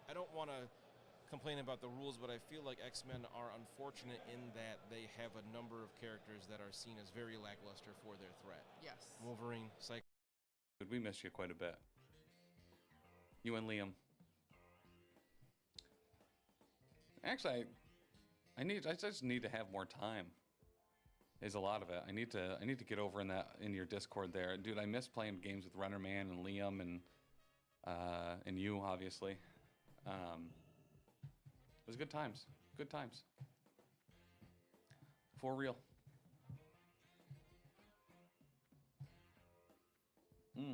I don't want to complain about the rules, but I feel like X-Men are unfortunate in that they have a number of characters that are seen as very lackluster for their threat. Yes. Wolverine, Cyclops. We missed you quite a bit. You and Liam. Actually, I just need to have more time. Is a lot of it. I need to get over in your Discord there, dude. I miss playing games with Runnerman and Liam and you, obviously. It was good times. Good times. For real. Oh no.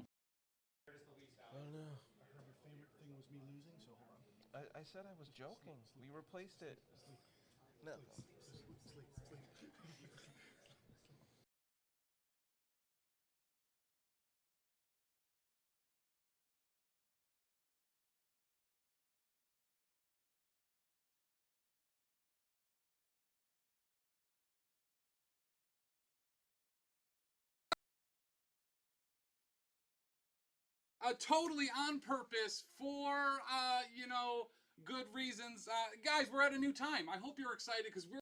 I heard your favorite thing was me losing, so hold on. I said I was joking. We replaced it. No. Sleep. Totally on purpose for, good reasons. Guys, we're at a new time. I hope you're excited because we're...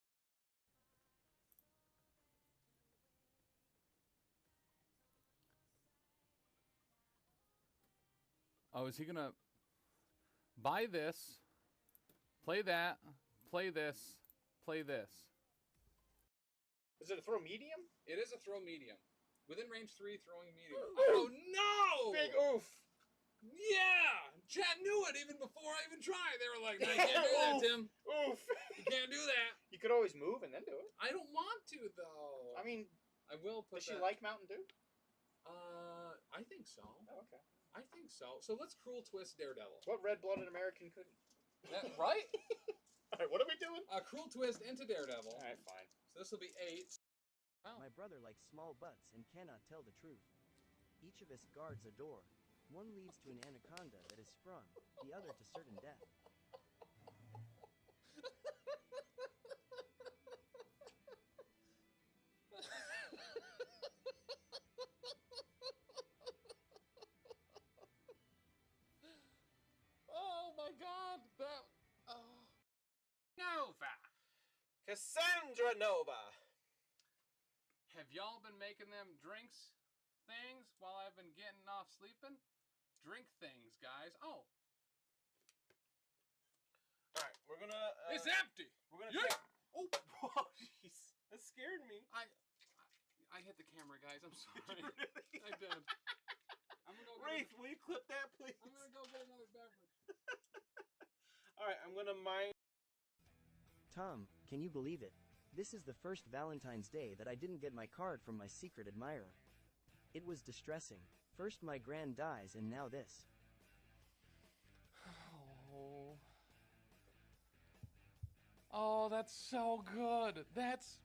Oh, is he going to buy this, play that, play this, play this? Is it a throw medium? It is a throw medium. Within range 3, throwing medium. Oh, no! Big oof. Yeah! Chat knew it even before I even tried. They were like, no, you can't do that, Tim. Oof. You can't do that. You could always move and then do it. I don't want to, though. I mean, I will put does she like Mountain Dew? I think so. Oh, okay. I think so. So let's cruel twist Daredevil. What red-blooded American couldn't? That, right? All right, what are we doing? Cruel twist into Daredevil. All right, fine. So this will be 8. Oh. My brother likes small butts and cannot tell the truth. Each of us guards a door. One leads to an anaconda that is sprung, the other to certain death. Oh my God! That. Oh. Nova! Cassandra Nova! Have y'all been making them drinks things while I've been getting off sleeping? Drink things, guys. Oh. Alright, we're gonna... It's empty! We're gonna... Yeah. Oh, whoa, jeez. That scared me. I hit the camera, guys. I'm sorry. Really? I did. I'm gonna go Wraith, will you clip that, please? I'm gonna go get another beverage. Alright, I'm gonna mine... Tom, can you believe it? This is the first Valentine's Day that I didn't get my card from my secret admirer. It was distressing. First my gran dies and now this. Oh. Oh, that's so good. That's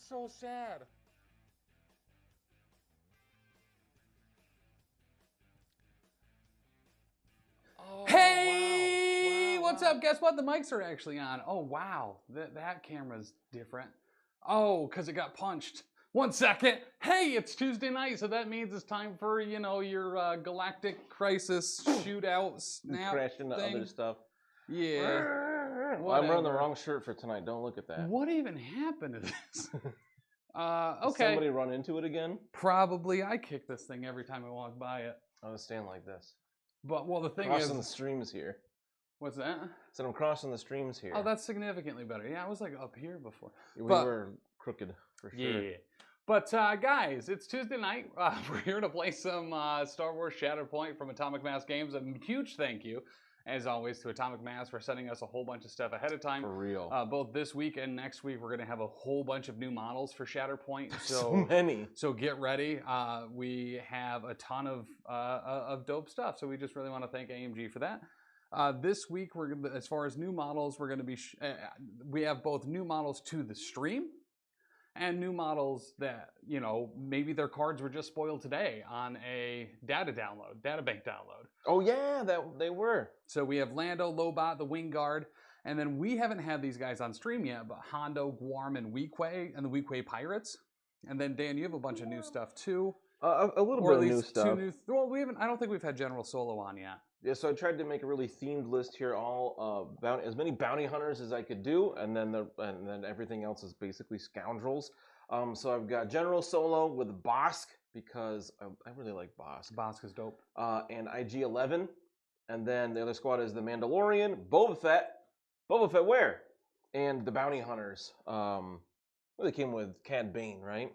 so sad. Oh, hey, wow. What's up? Guess what? The mics are actually on. Oh, wow. That camera's different. Oh, because it got punched. 1 second. Hey, it's Tuesday night, so that means it's time for, your Galactic Crisis shootout snap Crash into thing. other stuff. Yeah. Well, I'm wearing the wrong shirt for tonight. Don't look at that. What even happened to this? Did Okay. somebody run into it again? Probably. I kick this thing every time I walk by it. I was standing like this. But, well, the thing Crossing the is... streams here. What's that? Said I'm crossing the streams here. Oh, that's significantly better. Yeah, I was like up here before. We were crooked for sure. Yeah. But guys, it's Tuesday night. We're here to play some Star Wars Shatterpoint from Atomic Mass Games. A huge thank you, as always, to Atomic Mass for sending us a whole bunch of stuff ahead of time. For real. Both this week and next week, we're going to have a whole bunch of new models for Shatterpoint. So many. So get ready. We have a ton of dope stuff. So we just really want to thank AMG for that. This week, as far as new models, we're going to be we have both new models to the stream and new models that, maybe their cards were just spoiled today on a data bank download. Oh yeah, they were. So we have Lando, Lobot, the Wing Guard, and then we haven't had these guys on stream yet, but Hondo, Guarm, and Weequay, and the Weequay Pirates. And then Dan, you have a bunch of new stuff too. A little or bit at of new least stuff. two new. Well, we haven't. I don't think we've had General Solo on yet. Yeah, so I tried to make a really themed list here, all as many bounty hunters as I could do, and then everything else is basically scoundrels. So I've got General Solo with Bossk because I really like Bossk. Bossk is dope. And IG-11, and then the other squad is the Mandalorian, Boba Fett where? And the bounty hunters. They came with Cad Bane, right?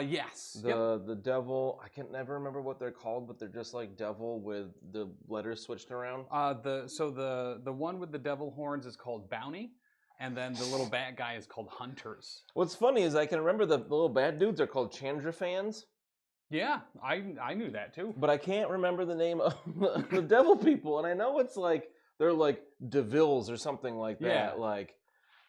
Yes. The devil, I can never remember what they're called, but they're just like devil with the letters switched around. The one with the devil horns is called Bounty, and then the little bad guy is called Hunters. What's funny is I can remember the little bad dudes are called Chandra fans, Yeah, I knew that too. but I can't remember the name of the devil people, and I know it's like they're like Devilles or something like that, Yeah. like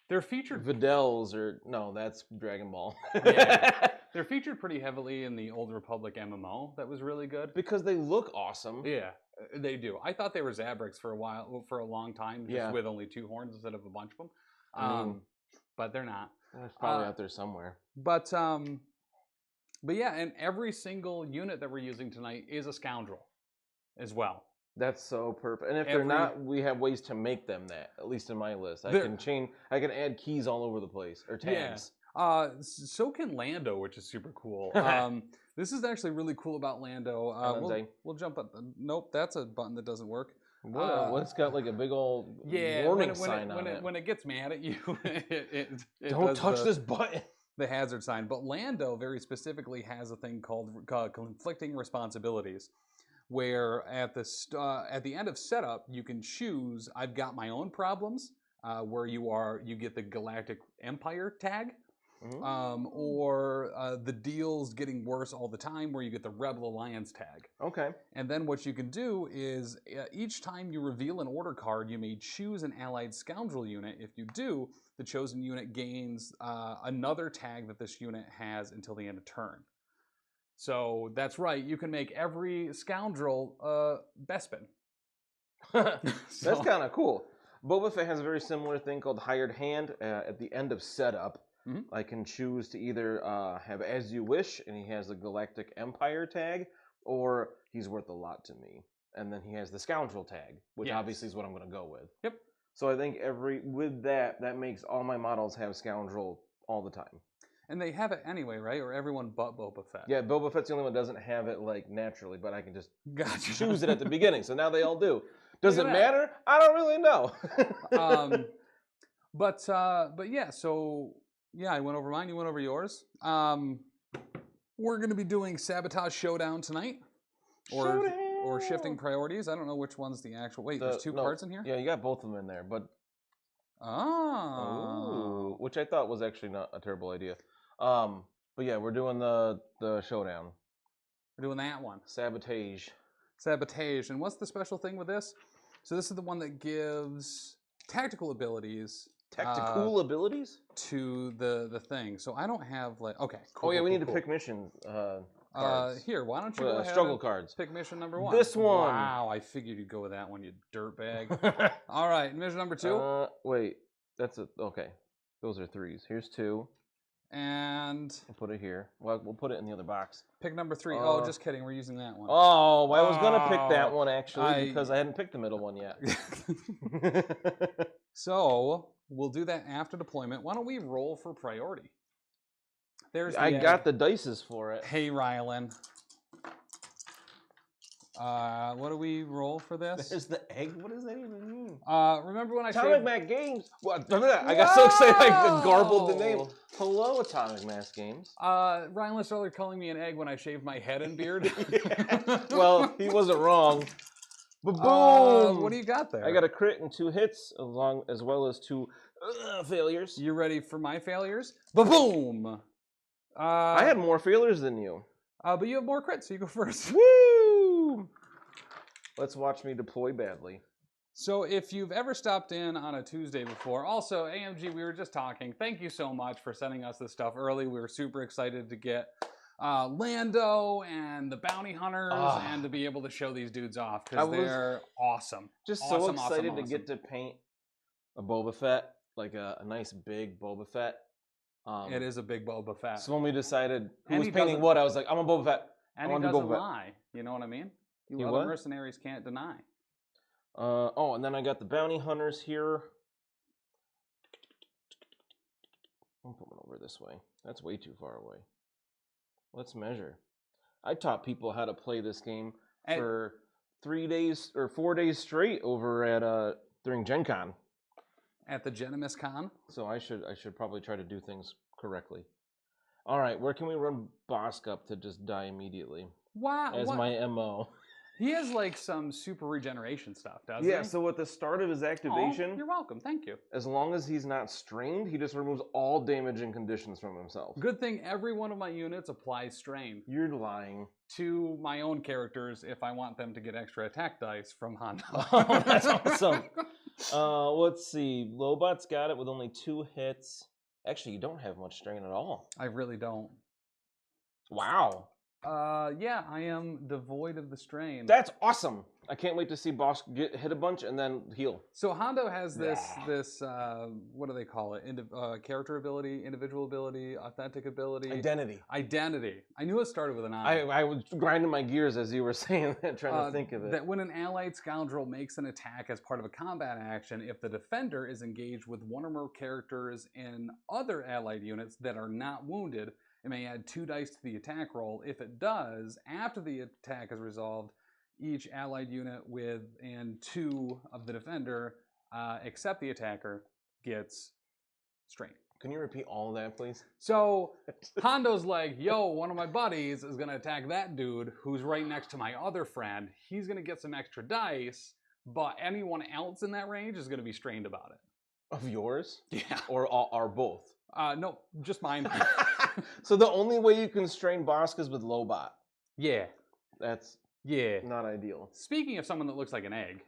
They're featured. Videls or no, that's Dragon Ball. Yeah. They're featured pretty heavily in the Old Republic MMO. That was really good. Because they look awesome. Yeah, they do. I thought they were Zabrix for a long time, just Yeah. with only 2 horns instead of a bunch of them. I mean, But they're not. It's probably out there somewhere. But yeah, and every single unit that we're using tonight is a scoundrel, as well. That's so perfect. And if they're not, we have ways to make them that. At least in my list, I can add keys all over the place or tags. Yeah. So can Lando, which is super cool. This is actually really cool about Lando. We'll jump up. Nope, that's a button that doesn't work. What's got like a big old warning sign on it? When it gets mad at you, it don't touch this button. The hazard sign. But Lando very specifically has a thing called conflicting responsibilities, where at the end of setup you can choose. I've got my own problems, where you get the Galactic Empire tag. Or the deal's getting worse all the time, where you get the Rebel Alliance tag. Okay. And then what you can do is each time you reveal an order card, you may choose an allied scoundrel unit. If you do, the chosen unit gains another tag that this unit has until the end of turn. So that's right, you can make every scoundrel Bespin. That's kind of cool. Boba Fett has a very similar thing called Hired Hand at the end of setup. I can choose to either have As You Wish, and he has the Galactic Empire tag, or he's worth a lot to me. And then he has the Scoundrel tag, which obviously is what I'm going to go with. Yep. So I think with that makes all my models have Scoundrel all the time. And they have it anyway, right? Or everyone but Boba Fett. Yeah, Boba Fett's the only one that doesn't have it like naturally, but I can just Gotcha. choose it at the beginning. So now they all do. Does it matter? I don't really know. But yeah, so yeah, I went over mine, you went over yours. We're going to be doing Sabotage Showdown tonight. Or Shifting Priorities. I don't know which one's the actual... Wait, there's 2 cards in here? Yeah, you got both of them in there, but... Oh. Which I thought was actually not a terrible idea. But yeah, we're doing the Showdown. We're doing that one. Sabotage. And what's the special thing with this? So this is the one that gives tactical abilities... Tactical abilities? To the thing. So I don't have like... Okay, cool. Oh yeah, we need to pick mission cards. Here, why don't you go ahead struggle and cards. Pick mission number 1. This one. Wow, I figured you'd go with that one, you dirtbag. All right, mission number 2. Wait, that's a... Okay, those are 3s. Here's 2. And... We'll put it here. Well, we'll put it in the other box. Pick number 3. Oh, just kidding. We're using that one. Oh, I was going to pick that one, actually, because I hadn't picked the middle one yet. So, we'll do that after deployment. Why don't we roll for priority? I got the dices for it. Hey, Rylan. What do we roll for this? There's the egg? What does that even mean? Remember when I Atomic Mac Games. What? I got so excited I garbled the name. Hello, Atomic Mass Games. Rylan started calling me an egg when I shaved my head and beard. Well, he wasn't wrong. Boom! What do you got there? I got a crit and 2 hits, as well as 2 failures. You ready for my failures? Ba-boom! I had more failures than you. But you have more crits, so you go first. Woo! Let's watch me deploy badly. So if you've ever stopped in on a Tuesday before, also, AMG, we were just talking. Thank you so much for sending us this stuff early. We were super excited to get Lando and the bounty hunters and to be able to show these dudes off because they're awesome. Just so excited to get to paint a Boba Fett, like a nice big Boba Fett. It is a big Boba Fett. So when we decided who was painting what, I was like, I'm a Boba Fett. And I he wanted to go doesn't back. lie. You know what I mean? You He other what? mercenaries can't deny. And then I got the bounty hunters here. I'm coming over this way. That's way too far away. Let's measure. I taught people how to play this game for 3 days or 4 days straight over at during Gen Con. At the Genimus Con. So I should probably try to do things correctly. All right, where can we run Bossk up to just die immediately? Wow. As my MO. He has like some super regeneration stuff, doesn't he? Yeah, so at the start of his activation, Oh, you're welcome. Thank you. as long as he's not strained, he just removes all damaging conditions from himself. Good thing every one of my units applies strain You're lying. to my own characters if I want them to get extra attack dice from Hondo. Oh, that's awesome. Let's see. Lobot's got it with only 2 hits. Actually, you don't have much strain at all. I really don't. Wow. Yeah, I am devoid of the strain. That's awesome. I can't wait to see Bossk get hit a bunch and then heal. So Hondo has this what do they call it? Character ability, individual ability, authentic ability, Identity. Identity. I knew it started with an I. I was grinding my gears as you were saying that, trying to think of it. That when an allied scoundrel makes an attack as part of a combat action, if the defender is engaged with one or more characters in other allied units that are not wounded, it may add 2 dice to the attack roll. If it does, after the attack is resolved, each allied unit and 2 of the defender, except the attacker, gets strain. Can you repeat all of that, please? So Hondo's like, yo, one of my buddies is going to attack that dude who's right next to my other friend. He's going to get some extra dice, but anyone else in that range is going to be strained about it. Of yours? Yeah. Or are both? No, just mine. So the only way you can strain Bossk is with Lobot. Yeah. That's Yeah. not ideal. Speaking of someone that looks like an egg.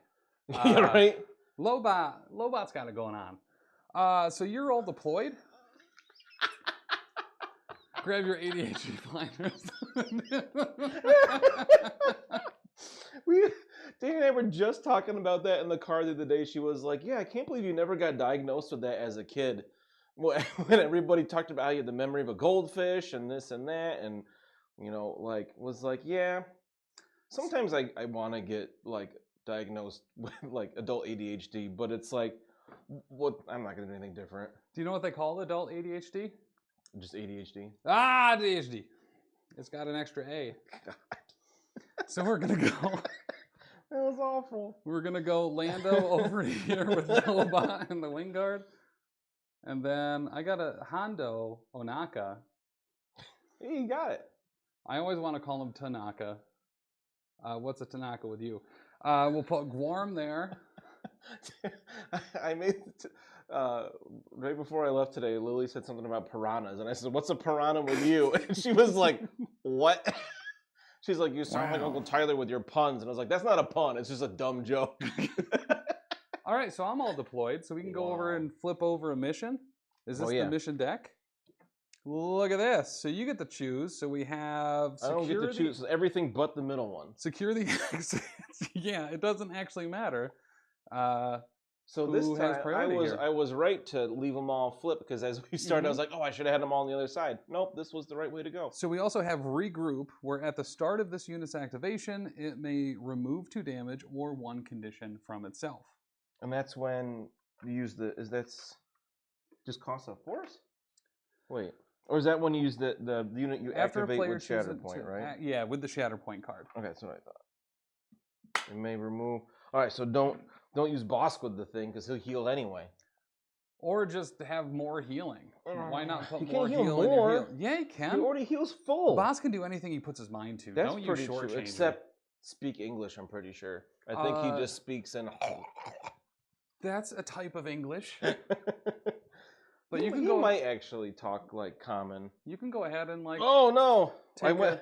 Yeah, right? Lobot's got it going on. So you're all deployed. Grab your ADHD blinders. Dana and I were just talking about that in the car the other day. She was like, yeah, I can't believe you never got diagnosed with that as a kid. When everybody talked about how you had the memory of a goldfish and this and that, and, you know, like, was like, yeah. Sometimes I want to get, like, diagnosed with, like, adult ADHD, but it's like, what? I'm not going to do anything different. Do you know what they call adult ADHD? Just ADHD. ADHD. It's got an extra A. God. So we're going to go. That was awful. We're going to go Lando over here with Lobot and the wing guard. And then I got a Hondo Onaka. Hey, you got it. I always want to call him Tanaka. What's a Tanaka with you? We'll put Guarm there. I made right before I left today, Lily said something about piranhas, and I said, "What's a piranha with you?" And she was like, "What?" She's like, "You sound like Uncle Tyler with your puns," and I was like, "That's not a pun. It's just a dumb joke." All right, so I'm all deployed, so we can go over and flip over a mission. Is this the mission deck? Look at this. So you get to choose. So we have security. I don't get to choose everything but the middle one. Secure the exits. Yeah, it doesn't actually matter. So this time I was right to leave them all flip, because as we started, I was like, oh, I should have had them all on the other side. Nope, this was the right way to go. So we also have regroup, where at the start of this unit's activation, it may remove 2 damage or 1 condition from itself. And that's when you use that's just cost a force? Wait. Or is that when you use the unit you activate with Shatterpoint, right? Yeah, with the Shatterpoint card. Okay, that's what I thought. It may remove. All right, so don't use Bossk with the thing, because he'll heal anyway. Or just have more healing. Why not put he more can't heal in your heal? Yeah, he can. He already heals full. Bossk can do anything he puts his mind to. That's Don't pretty use true. shortchange. Except speak English, I'm pretty sure. I think he just speaks in. That's a type of English. But you can go. He might actually talk like common. You can go ahead and like. Oh no! I went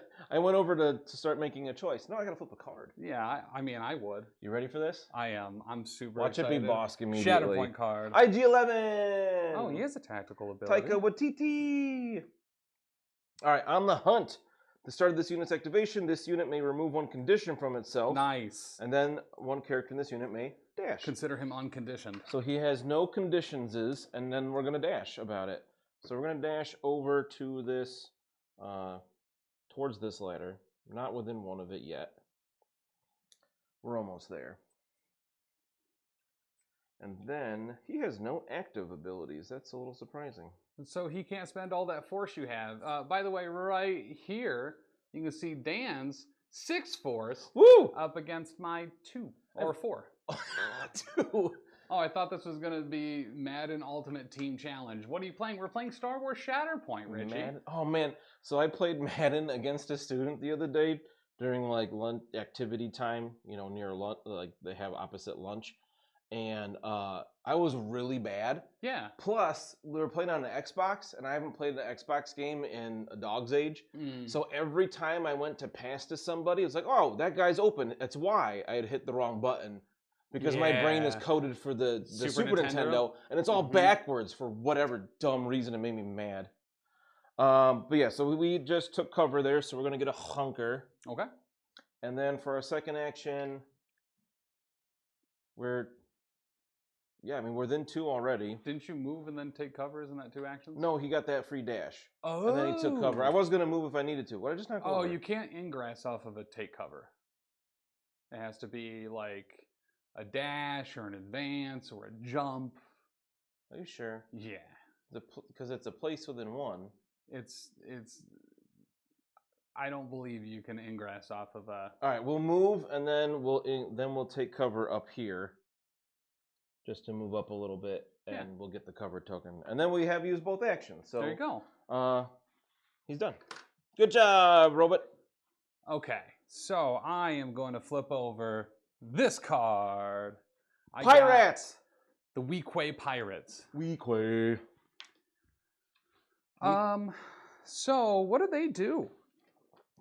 over to start making a choice. No, I gotta flip a card. Yeah, I mean, I would. You ready for this? I am. I'm super Watch excited. it be Bossk immediately. Shatterpoint card. IG-11. Oh, he has a tactical ability. Taika Waititi. All right, on the hunt. The start of this unit's activation, this unit may remove 1 condition from itself. Nice. And then 1 character in this unit may dash. Consider him unconditioned. So he has no conditions, and then we're going to dash about it. So we're going to dash over to this, towards this ladder. Not within one of it yet. We're almost there. And then he has no active abilities. That's a little surprising. So he can't spend all that force you have. By the way, right here, you can see Dan's 6 force Woo! up against my 2 or 4. 2. Oh, I thought this was going to be Madden Ultimate Team Challenge. What are you playing? We're playing Star Wars Shatterpoint, Richie. Madden? Oh, man. So I played Madden against a student the other day during, like, lunch activity time, you know, near lunch. Like, they have opposite lunch. And I was really bad. Yeah. Plus, we were playing on the Xbox, and I haven't played an Xbox game in a dog's age. So every time I went to pass to somebody, it was like, oh, that guy's open. That's why I had hit the wrong button. Because my brain is coded for the Super Nintendo, and it's all backwards for whatever dumb reason. It made me mad. But yeah, so we just took cover there, so we're going to get a hunker. Okay. And then for our second action, we're within 2 already. Didn't you move and then take cover? Isn't that 2 actions? No, he got that free dash. Oh. And then he took cover. I was going to move if I needed to. What did I just not go over? You can't ingress off of a take cover. It has to be like a dash or an advance or a jump. Are you sure? Yeah. Because it's a place within 1. It's. I don't believe you can ingress off of a. All right, we'll move and then we'll take cover up here, just to move up a little bit, and we'll get the cover token, and then we have used both actions. So there you go. He's done. Good job, Robot. Okay, so I am going to flip over this card. Pirates. The Weequay Pirates. Weequay. So what do they do?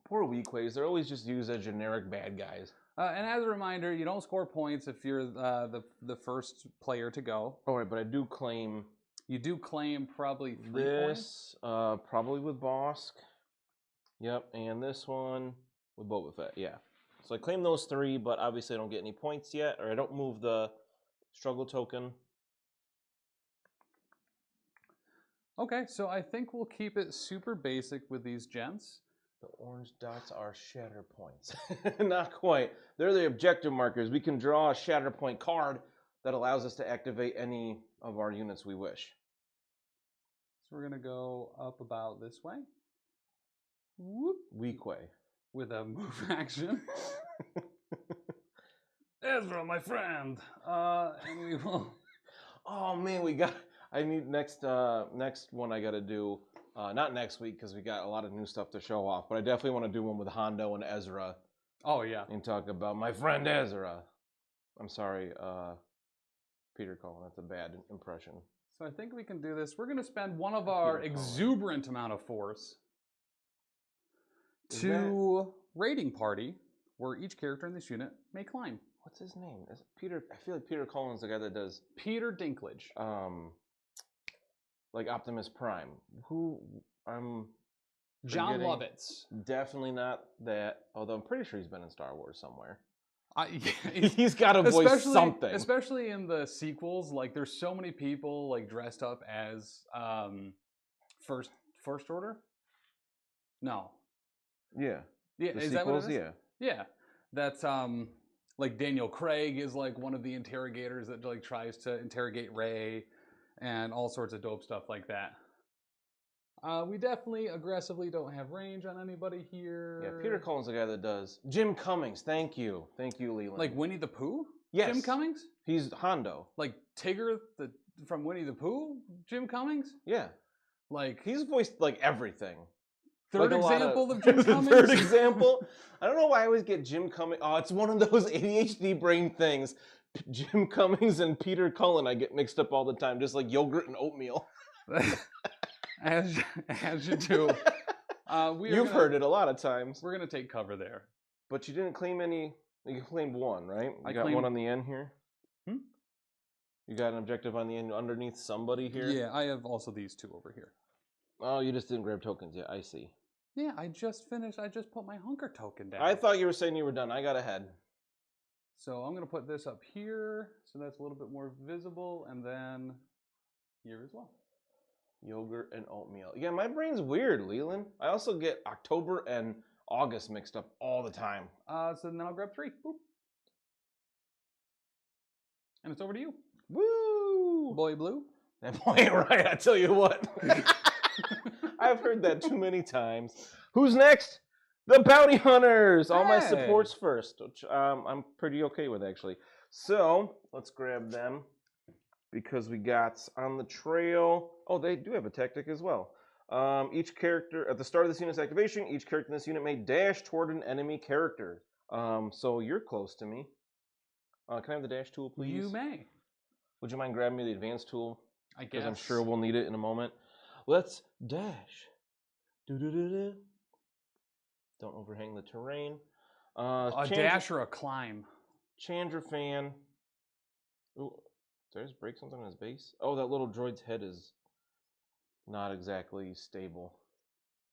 Poor Weequays. They're always just used as generic bad guys. And as a reminder, you don't score points if you're the first player to go. All right, but I do claim. You do claim probably 3 points. Probably with Bossk. Yep, and this one with Boba Fett. Yeah. So I claim those 3, but obviously I don't get any points yet, or I don't move the struggle token. Okay, so I think we'll keep it super basic with these gents. The orange dots are Shatterpoints. Not quite. They're the objective markers. We can draw a Shatterpoint card that allows us to activate any of our units we wish. So we're going to go up about this way. Whoop. Weequay. With a move action. Ezra, my friend. And we will... Oh, man, I need next one I got to do. Not next week because we got a lot of new stuff to show off, but I definitely want to do one with Hondo and Ezra. Oh, yeah. And talk about my friend Ezra. I'm sorry, Peter Cullen. That's a bad impression. So I think we can do this. We're going to spend one of our exuberant amount of force to raiding party, where each character in this unit may climb. What's his name? Is it Peter? I feel like Peter Cullen's the guy that does Peter Dinklage. Like Optimus Prime. Who I'm John Lovitz. Definitely not that. Although I'm pretty sure he's been in Star Wars somewhere. Yeah, he's got to voice something. Especially in the sequels, like there's so many people like dressed up as First Order. No. Yeah. Yeah. The is sequels, that what it is? Yeah. Yeah. That's like Daniel Craig is like one of the interrogators that like tries to interrogate Rey, and all sorts of dope stuff like that. We definitely aggressively don't have range on anybody here. Yeah, Peter Cullen's the guy that does. Jim Cummings, thank you. Thank you, Leland. Like Winnie the Pooh? Yes. Jim Cummings? He's Hondo. Like Tigger from Winnie the Pooh? Jim Cummings? Yeah. Like he's voiced like everything. Third like example of Jim Cummings? Third example? I don't know why I always get Jim Cummings. Oh, it's one of those ADHD brain things. Jim Cummings and Peter Cullen I get mixed up all the time, just like yogurt and oatmeal. As you do. You've heard it a lot of times. We're going to take cover there. But you didn't claim any. You claimed one, right? You I got claimed one on the end here? Hmm? You got an objective on the end underneath somebody here? Yeah, I have also these two over here. Oh, you just didn't grab tokens yet. I see. Yeah, I just finished. I just put my hunker token down. I thought you were saying you were done. I got ahead. So I'm going to put this up here so that's a little bit more visible, and then here as well. Yogurt and oatmeal. Yeah, my brain's weird, Leland. I also get October and August mixed up all the time. So then I'll grab 3. Boop. And it's over to you. Woo! Boy Blue. That boy ain't right, I tell you what. I've heard that too many times. Who's next? The Bounty Hunters! All my Hey. supports first, which I'm pretty okay with, actually. So, let's grab them. Because we got on the trail... Oh, they do have a tactic as well. Each character, at the start of this unit's activation, each character in this unit may dash toward an enemy character. So you're close to me. Can I have the dash tool, please? You may. Would you mind grabbing me the advanced tool? I guess. Because I'm sure we'll need it in a moment. Let's dash. Do-do-do-do. Don't overhang the terrain. A dash or a climb. Chandra fan. Ooh, did I just break something on his base? Oh, that little droid's head is not exactly stable.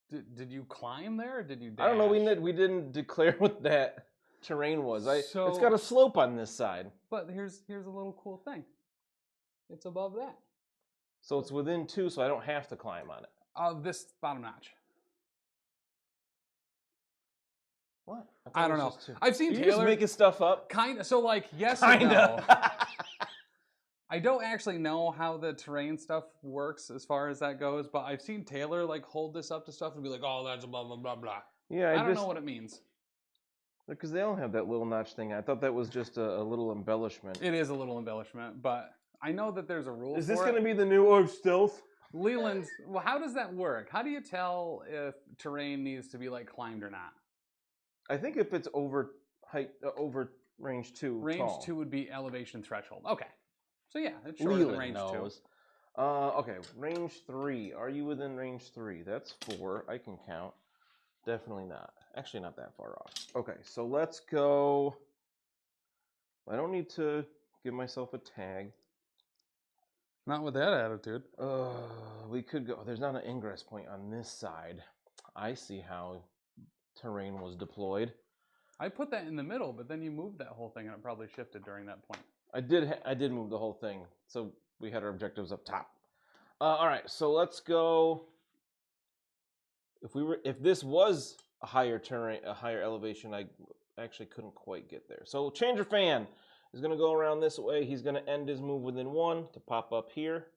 Did you climb there or did you dash? I don't know. We didn't declare what that terrain was. It's got a slope on this side. But here's a little cool thing. It's above that. So it's within 2, so I don't have to climb on it. This bottom notch. What? I don't know. I've seen You're Taylor just making stuff up. kind of. So like yes and no. I don't actually know how the terrain stuff works as far as that goes, but I've seen Taylor like hold this up to stuff and be like, "Oh, that's blah blah blah blah." Yeah, I don't know what it means. Because they all have that little notch thing. I thought that was just a little embellishment. It is a little embellishment, but I know that there's a rule. Is this for going to it. be the new stealth? Leland's? Well, how does that work? How do you tell if terrain needs to be like climbed or not? I think if it's over height, over range 2, Range tall. 2 would be elevation threshold. Okay, so yeah, it's shorter than range 2. Okay, range 3. Are you within range 3? That's 4. I can count. Definitely not. Actually, not that far off. Okay, so let's go. I don't need to give myself a tag. Not with that attitude. We could go. There's not an ingress point on this side. I see how terrain was deployed. I put that in the middle, but then you moved that whole thing and it probably shifted during that point. I did move the whole thing. So we had our objectives up top. All right, so let's go. If this was a higher terrain, a higher elevation, I actually couldn't quite get there. So Changer Fan is going to go around this way. He's going to end his move within 1 to pop up here.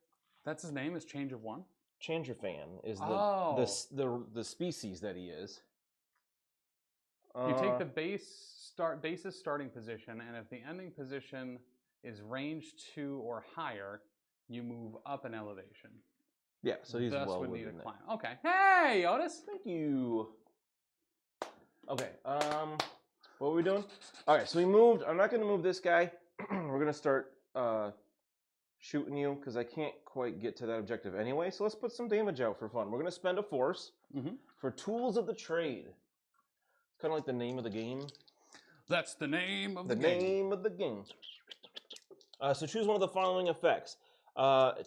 That's his name, is Change of 1? Changer Fan is the species that he is. You take the base's starting position, and if the ending position is range 2 or higher, you move up an elevation. Yeah, so he's Thus well would need a within climb. Okay. Hey, Otis. Thank you. Okay, what are we doing? All right, so we moved. I'm not going to move this guy. We're going to start shooting you because I can't quite get to that objective anyway. So let's put some damage out for fun. We're going to spend a force for Tools of the Trade. It's kind of like the name of the game. That's the name of the game. The name of the game. So choose one of the following effects.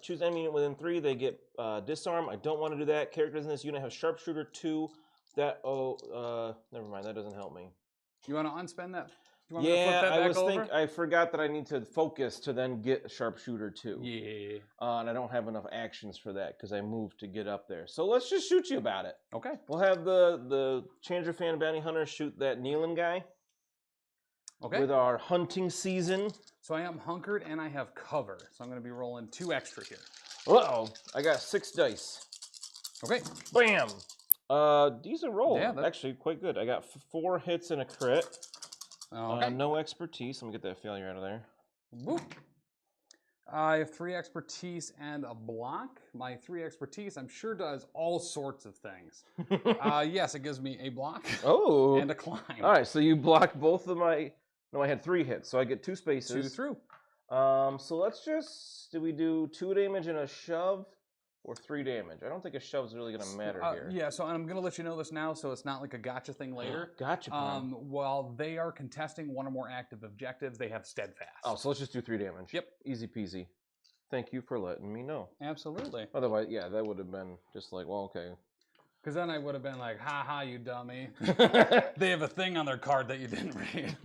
Choose enemy unit within 3. They get disarm. I don't want to do that. Characters in this unit have Sharpshooter 2. Never mind. That doesn't help me. You want to unspend that? Yeah, I forgot that I need to focus to then get Sharpshooter 2. Yeah. And I don't have enough actions for that because I moved to get up there. So let's just shoot you about it. Okay. We'll have the Changer Fan Bounty Hunter shoot that kneeling guy. Okay. With our hunting season. So I am hunkered and I have cover. So I'm going to be rolling 2 extra here. Uh-oh. I got 6 dice. Okay. Bam. Decent roll. Yeah, actually quite good. I got 4 hits and a crit. Okay. No expertise. Let me get that failure out of there. Boop. I have 3 expertise and a block. My 3 expertise, I'm sure, does all sorts of things. Yes, it gives me a block. Oh. And a climb. All right, so you blocked both of my. No, I had 3 hits, so I get 2 spaces. 2 through. So let's just. Do we do 2 damage and a shove, or 3 damage? I don't think a shove's really going to matter here. Yeah, so I'm going to let you know this now, so it's not like a gotcha thing later. Gotcha. While they are contesting 1 or more active objectives, they have steadfast. Oh, so let's just do 3 damage. Yep. Easy peasy. Thank you for letting me know. Absolutely. Otherwise, yeah, that would have been just like, well, okay. Because then I would have been like, ha ha, you dummy. They have a thing on their card that you didn't read.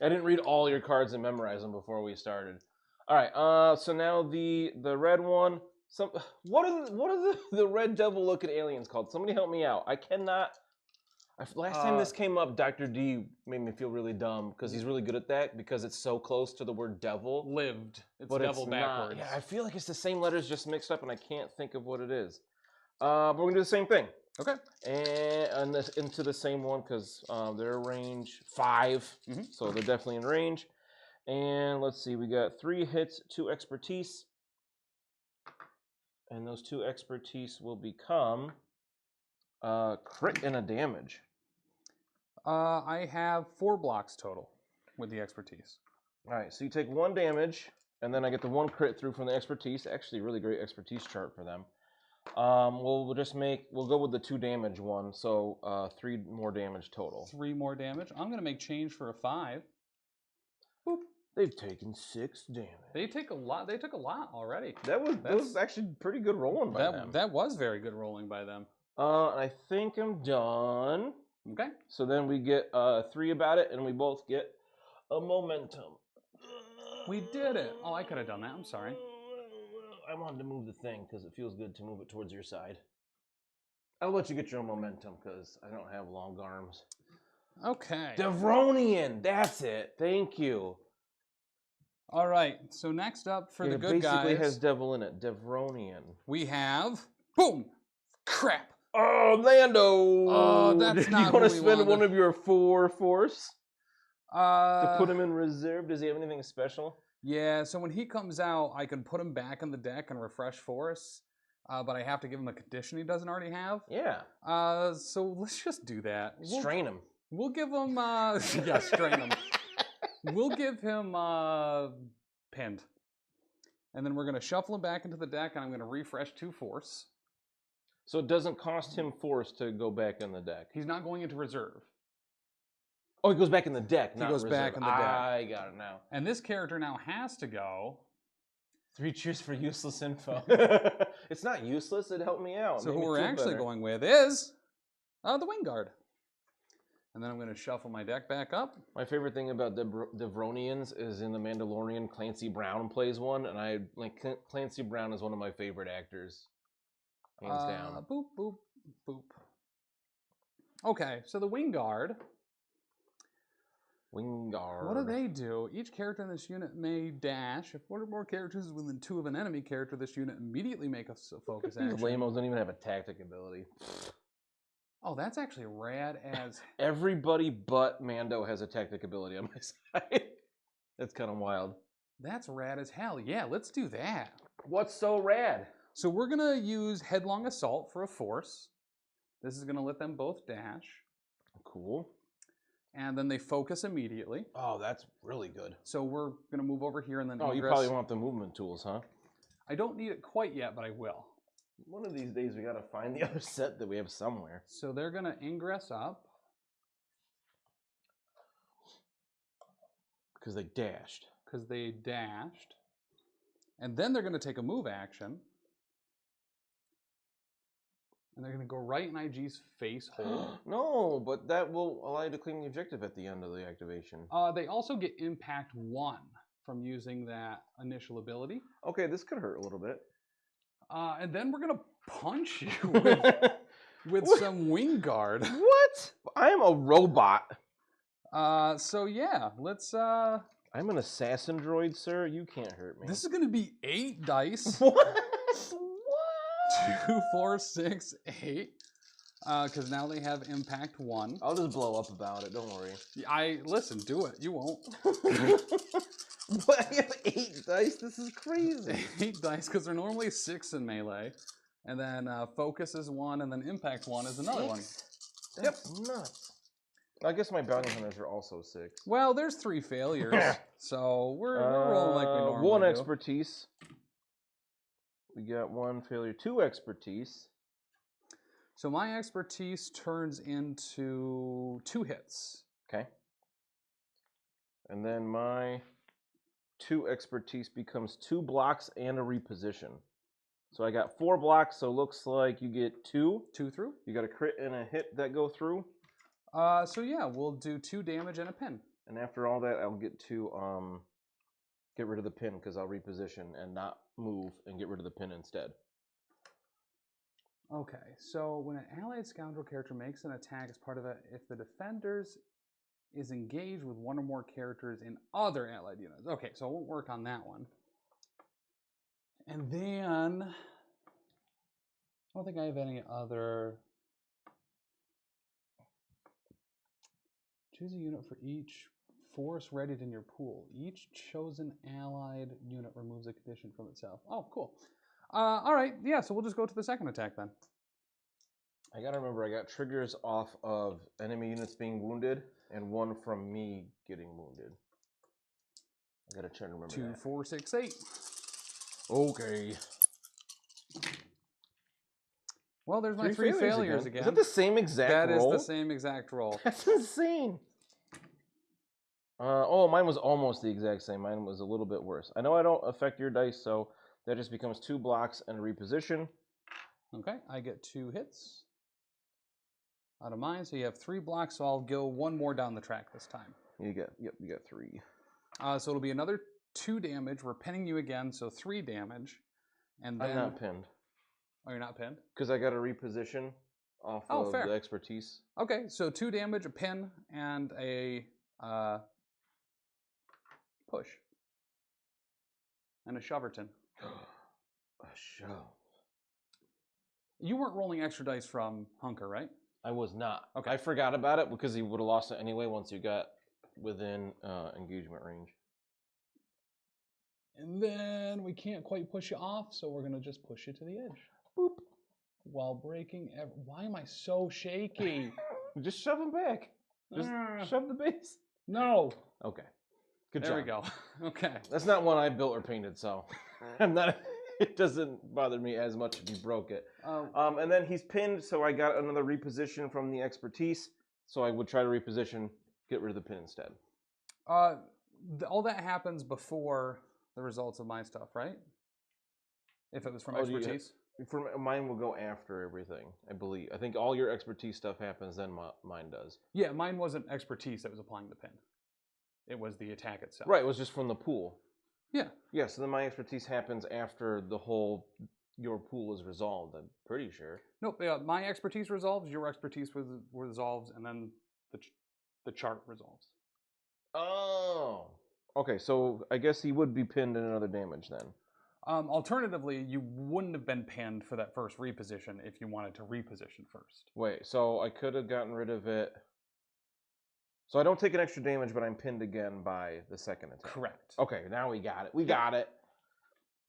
I didn't read all your cards and memorize them before we started. All right, so now the red one. What are the red devil looking aliens called? Somebody help me out. I cannot. Last time this came up, Dr. D made me feel really dumb because he's really good at that because it's so close to the word devil. Lived. It's But devil it's backwards. not. Yeah, I feel like it's the same letters just mixed up and I can't think of what it is. But we're going to do the same thing. Okay. And into the same one because they're range 5. So they're definitely in range. And let's see, we got 3 hits, 2 expertise. And those 2 expertise will become crit and a damage. I have 4 blocks total with the expertise. All right, so you take 1 damage, and then I get the 1 crit through from the expertise. Actually, really great expertise chart for them. We'll go with the 2 damage one, so 3 more damage total. 3 more damage. I'm gonna make change for a 5. Boop. They've taken 6 damage. They took a lot already. That was actually pretty good rolling by them. That was very good rolling by them. I think I'm done. Okay. So then we get 3 about it, and we both get a momentum. We did it. Oh, I could have done that. I'm sorry. I wanted to move the thing because it feels good to move it towards your side. I'll let you get your own momentum because I don't have long arms. Okay. Devronian, that's it. Thank you. All right. So next up for the good guys, it basically has devil in it. Devronian. we have boom, crap. Oh, Lando! Oh, that's not You want who to we spend wanted. one of your 4 force to put To him in reserve? Does he have anything special? Yeah. So when he comes out, I can put him back in the deck and refresh force. But I have to give him a condition he doesn't already have. Yeah. So let's just do that. Strain him. We'll give him. Yeah, strain him. We'll give him pinned. And then we're going to shuffle him back into the deck, and I'm going to refresh 2 force. So it doesn't cost him force to go back in the deck. He's not going into reserve. Oh, he goes back in the deck, not goes reserve. back in the deck. I got it now. And this character now has to go. 3 cheers for useless info. It's not useless. It helped me out. So who we're actually going with is the Wingguard. And then I'm going to shuffle my deck back up. My favorite thing about Devronians is in The Mandalorian, Clancy Brown plays one, and I like Clancy Brown is one of my favorite actors. Hands down. Boop, boop, boop. Okay, so the Wingguard. Wingguard. What do they do? Each character in this unit may dash. If one or more characters is within 2 of an enemy character, this unit immediately make a focus These action. lamos don't even have a tactic ability. Oh, that's actually rad as... Everybody but Mando has a tactic ability on my side. That's kind of wild. That's rad as hell. Yeah, let's do that. What's so rad? So we're going to use Headlong Assault for a force. This is going to let them both dash. Cool. And then they focus immediately. Oh, that's really good. So we're going to move over here and then Oh, you ingress. probably want the movement tools, huh? I don't need it quite yet, but I will. One of these days we gotta find the other set that we have somewhere. So they're going to ingress up. Because they dashed. Because they dashed. And then they're going to take a move action. And they're going to go right in IG's face hole. No, but that will allow you to claim the objective at the end of the activation. They also get impact 1 from using that initial ability. Okay, this could hurt a little bit. And then we're going to punch you with some Wingguard. What? I am a robot. So yeah, let's... I'm an assassin droid, sir. You can't hurt me. This is going to be 8 dice. What? What? 2, 4, 6, 8. Because now they have impact 1. I'll just blow up about it. Don't worry. Listen, do it. You won't. But I have 8 dice. This is crazy. 8 dice because they're normally 6 in melee, and then focus is 1, and then impact 1 is another 1. That's nuts. I guess my bounty hunters are also 6. Well, there's 3 failures, so we're rolling like we normally 1 do. expertise. We got 1 failure. 2 expertise. So my expertise turns into 2 hits. Okay. And then my 2 expertise becomes 2 blocks and a reposition. So I got 4 blocks, so it looks like you get 2. 2 through. You got a crit and a hit that go through. So yeah, we'll do 2 damage and a pin. And after all that, I'll get to get rid of the pin because I'll reposition and not move and get rid of the pin instead. Okay, so when an allied scoundrel character makes an attack as part of it, if the defenders is engaged with one or more characters in other allied units. Okay, so I won't work on that one. And then I don't think I have any other. Choose a unit for each force readied in your pool. Each chosen allied unit removes a condition from itself. Oh, cool. All right, yeah, so we'll just go to the second attack then. I gotta remember, I got triggers off of enemy units being wounded and one from me getting wounded. I gotta try to remember 2, that. 4, 6, 8. Okay. Well, there's my three failures again. Is that the same exact roll? That is the same exact roll. That's insane. Oh, mine was almost the exact same. Mine was a little bit worse. I know I don't affect your dice, so that just becomes 2 blocks and a reposition. Okay, I get 2 hits out of mine, so you have 3 blocks, so I'll go 1 more down the track this time. You got 3. So it'll be another 2 damage. We're pinning you again, so 3 damage. And then I'm not pinned. Oh, you're not pinned? Because I got a reposition off of fair. the expertise. Okay, so 2 damage, a pin, and a push. And a shoverton. A shove. You weren't rolling extra dice from Hunker, right? I was not. Okay. I forgot about it because he would have lost it anyway once you got within engagement range. And then we can't quite push you off, so we're going to just push you to the edge. Boop. While breaking... Why am I so shaky? Just shove him back. Just shove the base. No. Okay. Good job. There we go. Okay. That's not one I built or painted, so I'm not... It doesn't bother me as much if you broke it. And then he's pinned, so I got another reposition from the expertise. So I would try to reposition, get rid of the pin instead. All that happens before the results of my stuff, right? If it was from expertise? Mine will go after everything, I believe. I think all your expertise stuff happens, then mine does. Yeah, mine wasn't expertise that was applying the pin. It was the attack itself. Right, it was just from the pool. Yeah. Yeah, so then my expertise happens after your pool is resolved, I'm pretty sure. Nope, my expertise resolves, your expertise resolves, and then the chart resolves. Oh. Okay, so I guess he would be pinned in another damage then. Alternatively, you wouldn't have been pinned for that first reposition if you wanted to reposition first. Wait, so I could have gotten rid of it. So I don't take an extra damage, but I'm pinned again by the second attack. Correct. Okay, now we got it. We got it.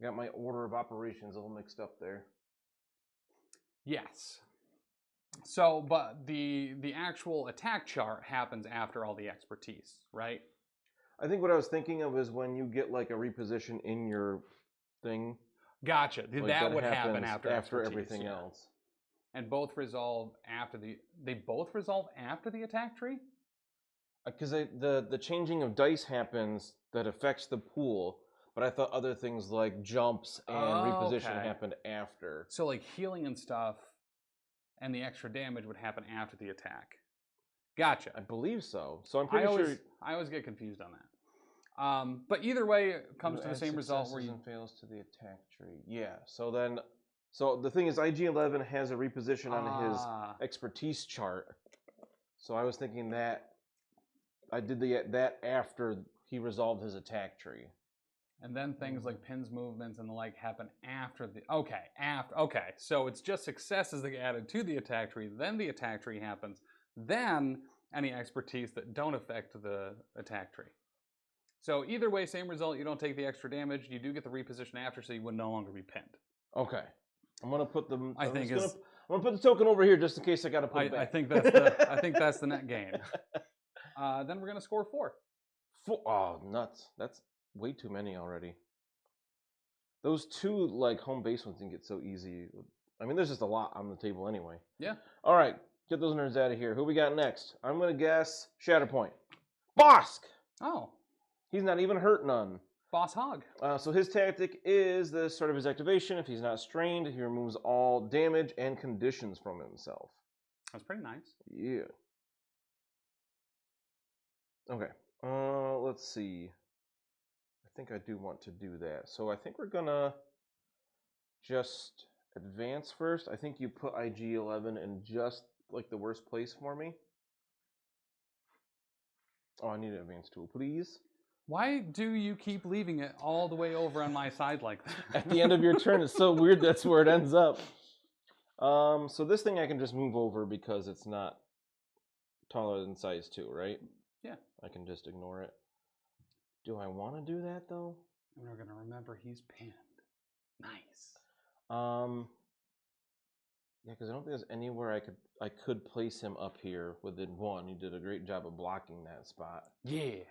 Got my order of operations all mixed up there. Yes. So, but the actual attack chart happens after all the expertise, right? I think what I was thinking of is when you get like a reposition in your thing. Gotcha. Like that would happen after everything else. And both resolve after they both resolve after the attack tree? Because the changing of dice happens that affects the pool, but I thought other things like jumps and reposition happened after. So like healing and stuff and the extra damage would happen after the attack. Gotcha. I believe so. So I'm pretty sure... I always get confused on that. But either way, it comes to the same result where you... fails to the attack tree. Yeah, so then... So the thing is, IG-11 has a reposition on his expertise chart. So I was thinking that I did that after he resolved his attack tree. And then things like pins, movements, and the like happen after the... Okay, so it's just successes that get added to the attack tree, then the attack tree happens, then any expertise that don't affect the attack tree. So either way, same result, you don't take the extra damage, you do get the reposition after, so you would no longer be pinned. Okay. I'm gonna put them... I'm gonna put the token over here just in case I gotta put it back. I think that's the net gain. Then we're gonna score 4. Oh, nuts. That's way too many already. Those 2 like home base ones can get so easy. I mean, there's just a lot on the table anyway. Yeah. All right, get those nerds out of here. Who we got next? I'm gonna guess Shatterpoint. Bossk. Oh. He's not even hurt none. Boss Hog. So his tactic is the start of his activation. If he's not strained, he removes all damage and conditions from himself. That's pretty nice. Yeah. Okay. Let's see. I think I do want to do that. So I think we're gonna just advance first. I think you put IG-11 in just like the worst place for me. Oh, I need an advance tool, please. Why do you keep leaving it all the way over on my side like that? At the end of your turn, it's so weird that's where it ends up. So this thing I can just move over because it's not taller than size 2, right? Yeah. I can just ignore it. Do I want to do that though? And we're gonna remember he's pinned. Nice. Yeah, because I don't think there's anywhere I could place him up here within 1. You did a great job of blocking that spot. Yeah.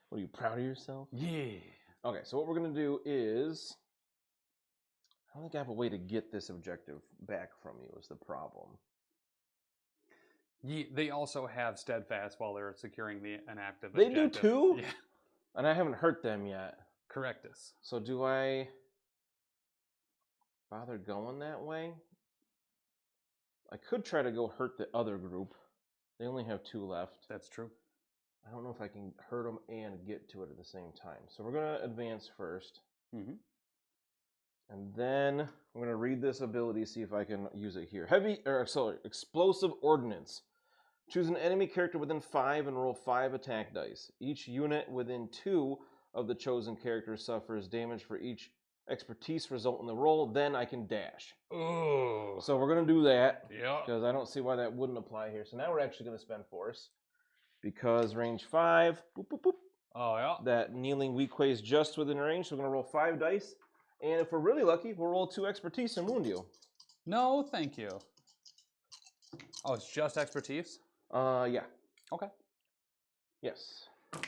What, are you proud of yourself? Yeah. Okay, so what we're gonna do is, I don't think I have a way to get this objective back from you is the problem. Yeah, they also have steadfast while they're securing an active They objective. do too? Yeah. And I haven't hurt them yet. Correct us. So do I bother going that way? I could try to go hurt the other group. They only have 2 left. That's true. I don't know if I can hurt them and get to it at the same time. So we're going to advance first. Mm-hmm. And then I'm going to read this ability, see if I can use it here. Explosive Ordnance. Choose an enemy character within 5 and roll 5 attack dice. Each unit within 2 of the chosen character suffers damage for each expertise result in the roll. Then I can dash. Oh. So we're going to do that. Yeah. Because I don't see why that wouldn't apply here. So now we're actually going to spend force. Because range 5, boop, boop, boop. Oh, yeah. That kneeling weak way is just within range. So we're going to roll 5 dice. And if we're really lucky, we'll roll 2 expertise and wound you. No, thank you. Oh, it's just expertise? Yeah. Okay. Yes.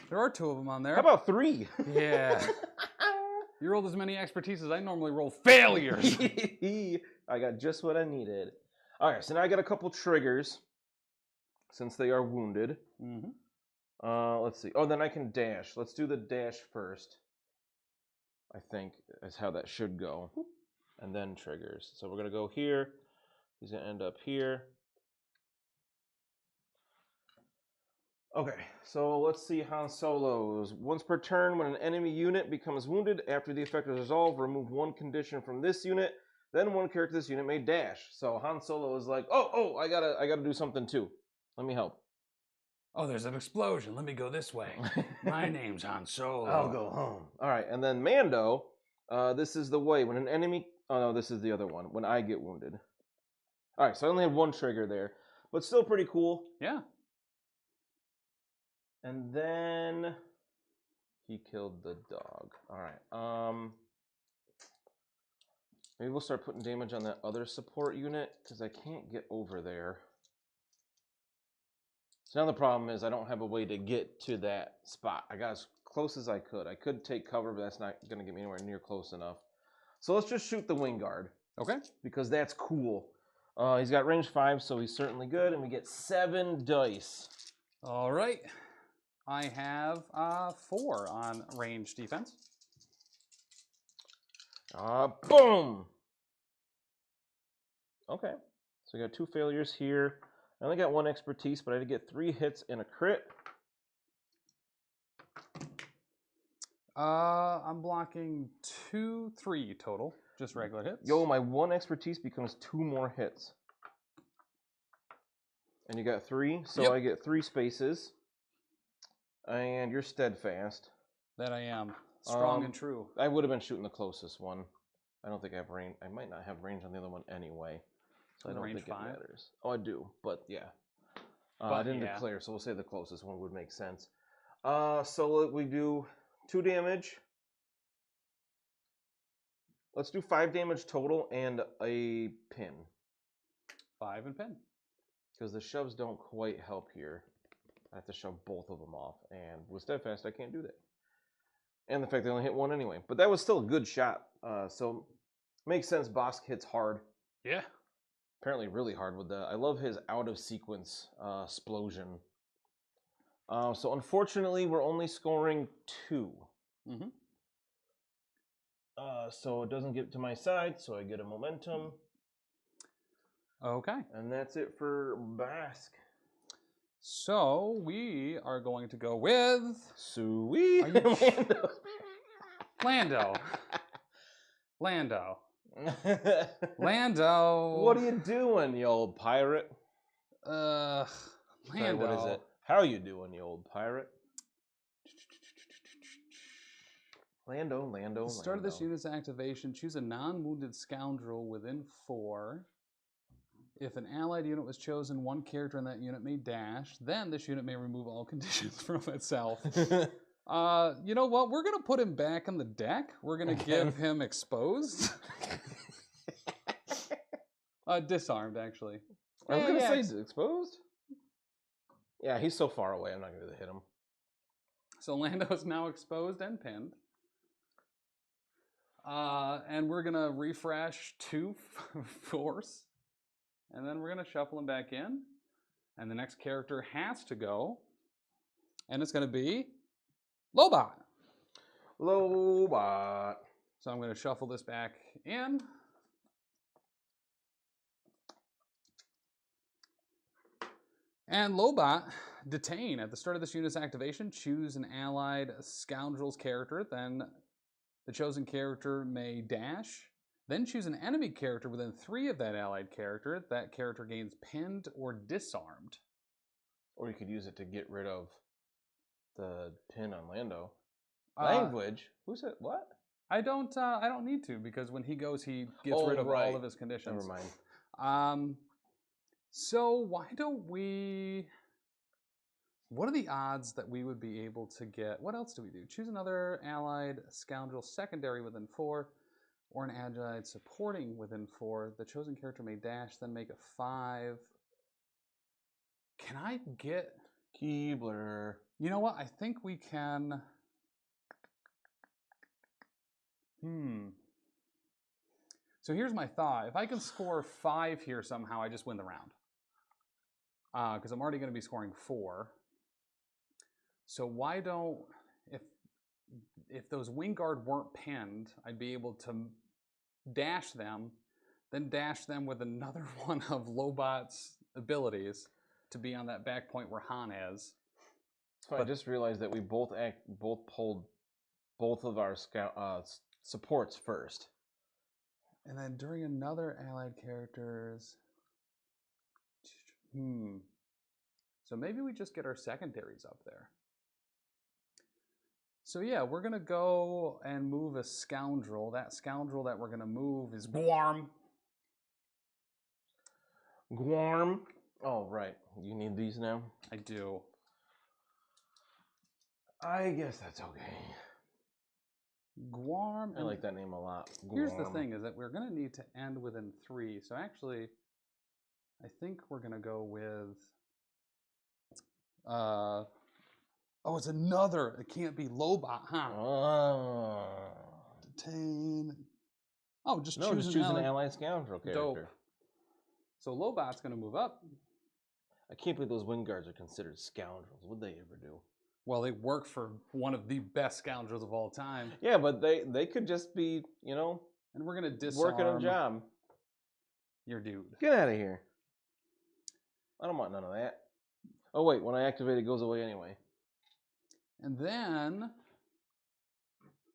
There are 2 of them on there. How about 3? Yeah. You rolled as many expertise as I normally roll failures. I got just what I needed. All right, so now I got a couple triggers since they are wounded. Mm-hmm. Let's see. Oh, then I can dash. Let's do the dash first. I think is how that should go. And then triggers. So we're going to go here. He's going to end up here. Okay, so let's see Han Solo's. Once per turn, when an enemy unit becomes wounded, after the effect is resolved, remove 1 condition from this unit. Then 1 character this unit may dash. So Han Solo is like, oh, I gotta do something too. Let me help. Oh, there's an explosion. Let me go this way. My name's Han Solo. I'll go home. All right, and then Mando, this is the way. When an enemy... Oh, no, this is the other one. When I get wounded. All right, so I only have 1 trigger there. But still pretty cool. Yeah. And then... He killed the dog. All right. Maybe we'll start putting damage on that other support unit, because I can't get over there. So now the problem is I don't have a way to get to that spot. I got as close as I could. I could take cover, but that's not going to get me anywhere near close enough. So let's just shoot the wing guard. Okay. Because that's cool. He's got range 5, so he's certainly good. And we get 7 dice. All right. I have 4 on range defense. Boom! Okay. So we got 2 failures here. I only got 1 expertise, but I did get 3 hits and a crit. I'm blocking 3 total, just regular hits. Yo, my 1 expertise becomes 2 more hits. And you got 3, so Yep. I get 3 spaces. And you're steadfast. That I am. Strong and true. I would have been shooting the closest one. I don't think I have range. I might not have range on the other one anyway. So I don't range think 5? it matters. Oh, I do, but yeah. But I didn't yeah. declare, so we'll say the closest one would make sense. So we do 2 damage. Let's do 5 damage total and a pin. 5 and pin. Because the shoves don't quite help here. I have to shove both of them off. And with steadfast, I can't do that. And the fact they only hit 1 anyway. But that was still a good shot. So makes sense. Bossk hits hard. Yeah. Apparently really hard with the... I love his out-of-sequence explosion. So unfortunately, we're only scoring 2. Mm-hmm. So it doesn't get to my side, so I get a momentum. Okay. And that's it for Bossk. So we are going to go with Sweet. Lando. Lando. Lando. What are you doing, you old pirate? Lando. Sorry, what is it? How are you doing, you old pirate? Lando. At the start of this unit's activation, choose a non-wounded scoundrel within 4. If an allied unit was chosen, one character in that unit may dash. Then this unit may remove all conditions from itself. You know what? We're going to put him back in the deck. We're going to give him exposed. Disarmed, actually. I was going to say exposed? Yeah, he's so far away, I'm not going to be able to hit him. So Lando is now exposed and pinned. And we're going to refresh 2 force. And then we're going to shuffle him back in. And the next character has to go. And it's going to be Lobot. Lobot. So I'm going to shuffle this back in. And Lobot, detain. At the start of this unit's activation, choose an allied scoundrel's character. Then the chosen character may dash. Then choose an enemy character within 3 of that allied character. That character gains pinned or disarmed. Or you could use it to get rid of the pin on Lando. Language? Who said what? I don't need to, because when he goes, he gets rid of all of his conditions. Never mind. So why don't we... What are the odds that we would be able to get... What else do we do? Choose another allied scoundrel secondary within 4, or an allied supporting within 4. The chosen character may dash, then make a 5. Can I get... Keebler. You know what? I think we can... So here's my thought. If I can score 5 here somehow, I just win the round. Because I'm already going to be scoring 4. So why don't... If those Wingguard weren't pinned, I'd be able to dash them, then dash them with another one of Lobot's abilities to be on that back point where Han is. So I just realized that we both pulled both of our supports first. And then during another allied character's... So maybe we just get our secondaries up there. So yeah, we're going to go and move a scoundrel. That scoundrel that we're going to move is Guarm. Guarm? Oh, right. You need these now? I do. I guess that's okay. Guarm. I like that name a lot. Guarm. Here's the thing, is that we're going to need to end within 3. So actually, I think we're going to go with... Oh, it's another. It can't be Lobot, huh? Detain. Oh, just choose an allied scoundrel character. Dope. So Lobot's going to move up. I can't believe those Wingguards are considered scoundrels. What'd they ever do? Well, they work for one of the best scoundrels of all time. Yeah, but they could just be, And we're going to disarm working a job. Your dude. Get out of here. I don't want none of that. Oh, wait. When I activate, it goes away anyway. And then...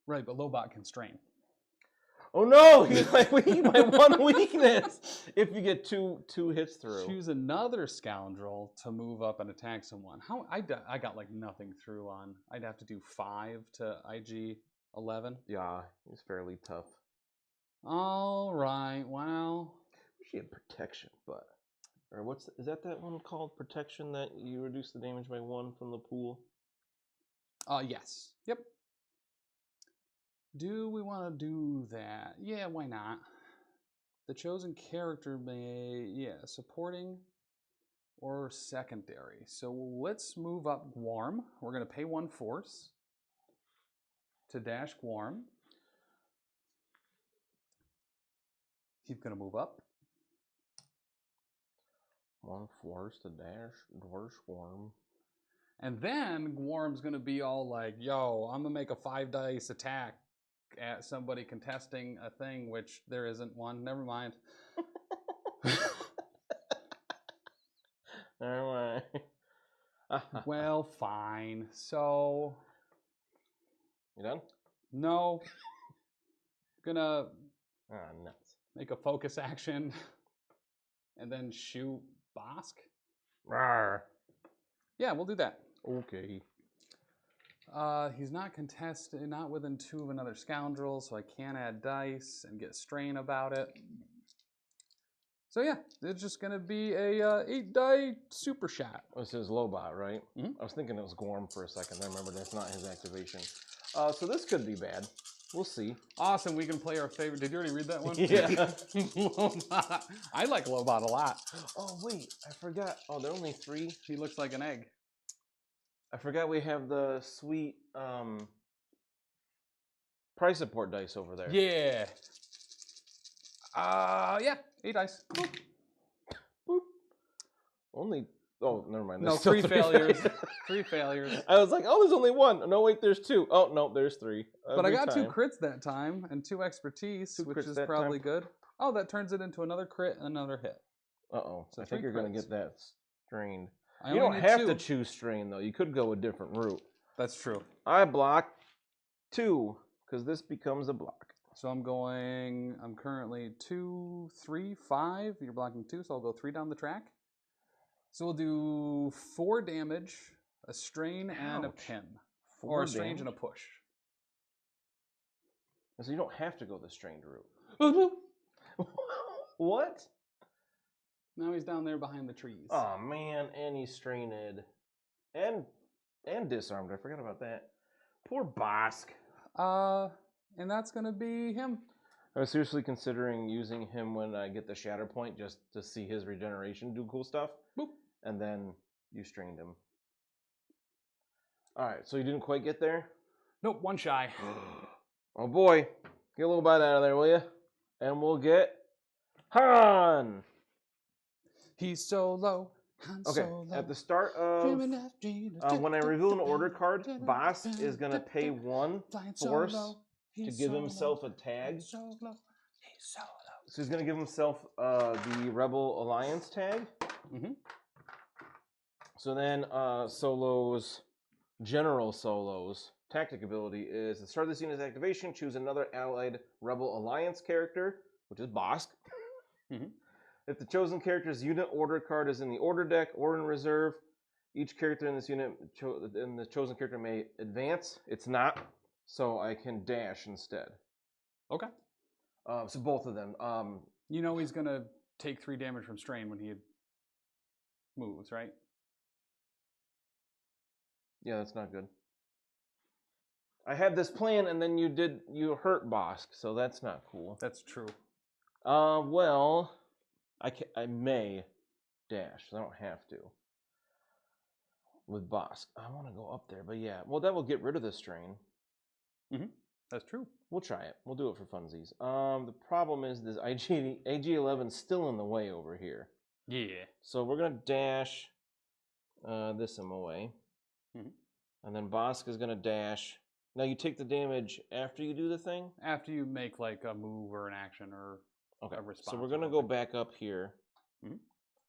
Right, but Lobot can strain. Oh, no! He's my one weakness if you get two hits through. Choose another scoundrel to move up and attack someone. How I got like nothing through on. I'd have to do 5 to IG 11. Yeah, he's fairly tough. All right, well... She had protection, but... Or is that one called protection that you reduce the damage by 1 from the pool? Yes. Yep. Do we want to do that? Yeah, why not? The chosen character may, supporting or secondary. So let's move up Guarm. We're going to pay 1 force to dash Guarm. He's going to move up. 1 force to dash Guarm. And then Guarm's going to be all like, yo, I'm going to make a 5 dice attack at somebody contesting a thing, which there isn't one. Never mind. All right. Well, fine. So... You done? No. Gonna Ah, nuts. Make a focus action, and then shoot Bossk. Rawr. Yeah, we'll do that. Okay. He's not contested, not within 2 of another scoundrel, so I can't add dice and get strain about it. So yeah, it's just gonna be a 8-die super shot. This is Lobot, right? Mhm. I was thinking it was Gorm for a second. I remember that's not his activation. So this could be bad. We'll see. Awesome, we can play our favorite. Did you already read that one? Yeah. Lobot. I like Lobot a lot. Oh, wait. I forgot. Oh, there are only 3. He looks like an egg. I forgot we have the sweet price support dice over there. Yeah. Yeah, 8 dice. Boop. Boop. Only. Oh, never mind. No, There's still 3 failures. 3 failures. I was like, oh, there's only 1. No, wait, there's 2. Oh, no, there's 3. But I Every got 2 time. crits that time and 2 expertise, 2 which crits is that probably time. good. Oh, that turns it into another crit and another hit. Uh-oh. So I 3 think you're going to crits. get that strained. I You only don't need have 2. to choose strain, though. You could go a different route. That's true. I block 2, because this becomes a block. So I'm currently 2, 3, 5. You're blocking 2, so I'll go 3 down the track. So we'll do 4 damage, a strain, and a Ouch. pin. 4 Or a strange and a damage? push. So you don't have to go the strained route. What? Now he's down there behind the trees. Oh man, and he's strained and disarmed. I forgot about that. Poor Bossk. And that's gonna be him. I was seriously considering using him when I get the Shatterpoint just to see his regeneration do cool stuff. Boop. And then you strained him. Alright, so you didn't quite get there? Nope, 1 shy. Oh boy. Get a little bite out of there, will you? And we'll get Han! He's so low. Han Okay, Solo. at the start of when I reveal an order card, Bossk is going to pay 1 force to give himself a tag. So he's going to give himself the Rebel Alliance tag. Mhm. So then General Solo's tactic ability is at the start of this unit's activation, choose another allied Rebel Alliance character, which is Bossk. Mhm. If the chosen character's unit order card is in the order deck or in reserve, each character in this unit and the chosen character may advance. It's not, so I can dash instead. Okay. So both of them. You know he's gonna take 3 damage from strain when he moves, right? Yeah, that's not good. I had this plan, and then you hurt Bossk, so that's not cool. That's true. Well, I may dash. So I don't have to. With Bossk, I want to go up there, but yeah. Well, that will get rid of the strain. That's true. We'll try it. We'll do it for funsies. The problem is this AG11's still in the way over here. Yeah. So we're gonna dash this him away, and then Bossk is gonna dash. Now you take the damage after you do the thing. After you make like a move or an action or Okay. a response. So we're or gonna go something. back up here, Mhm.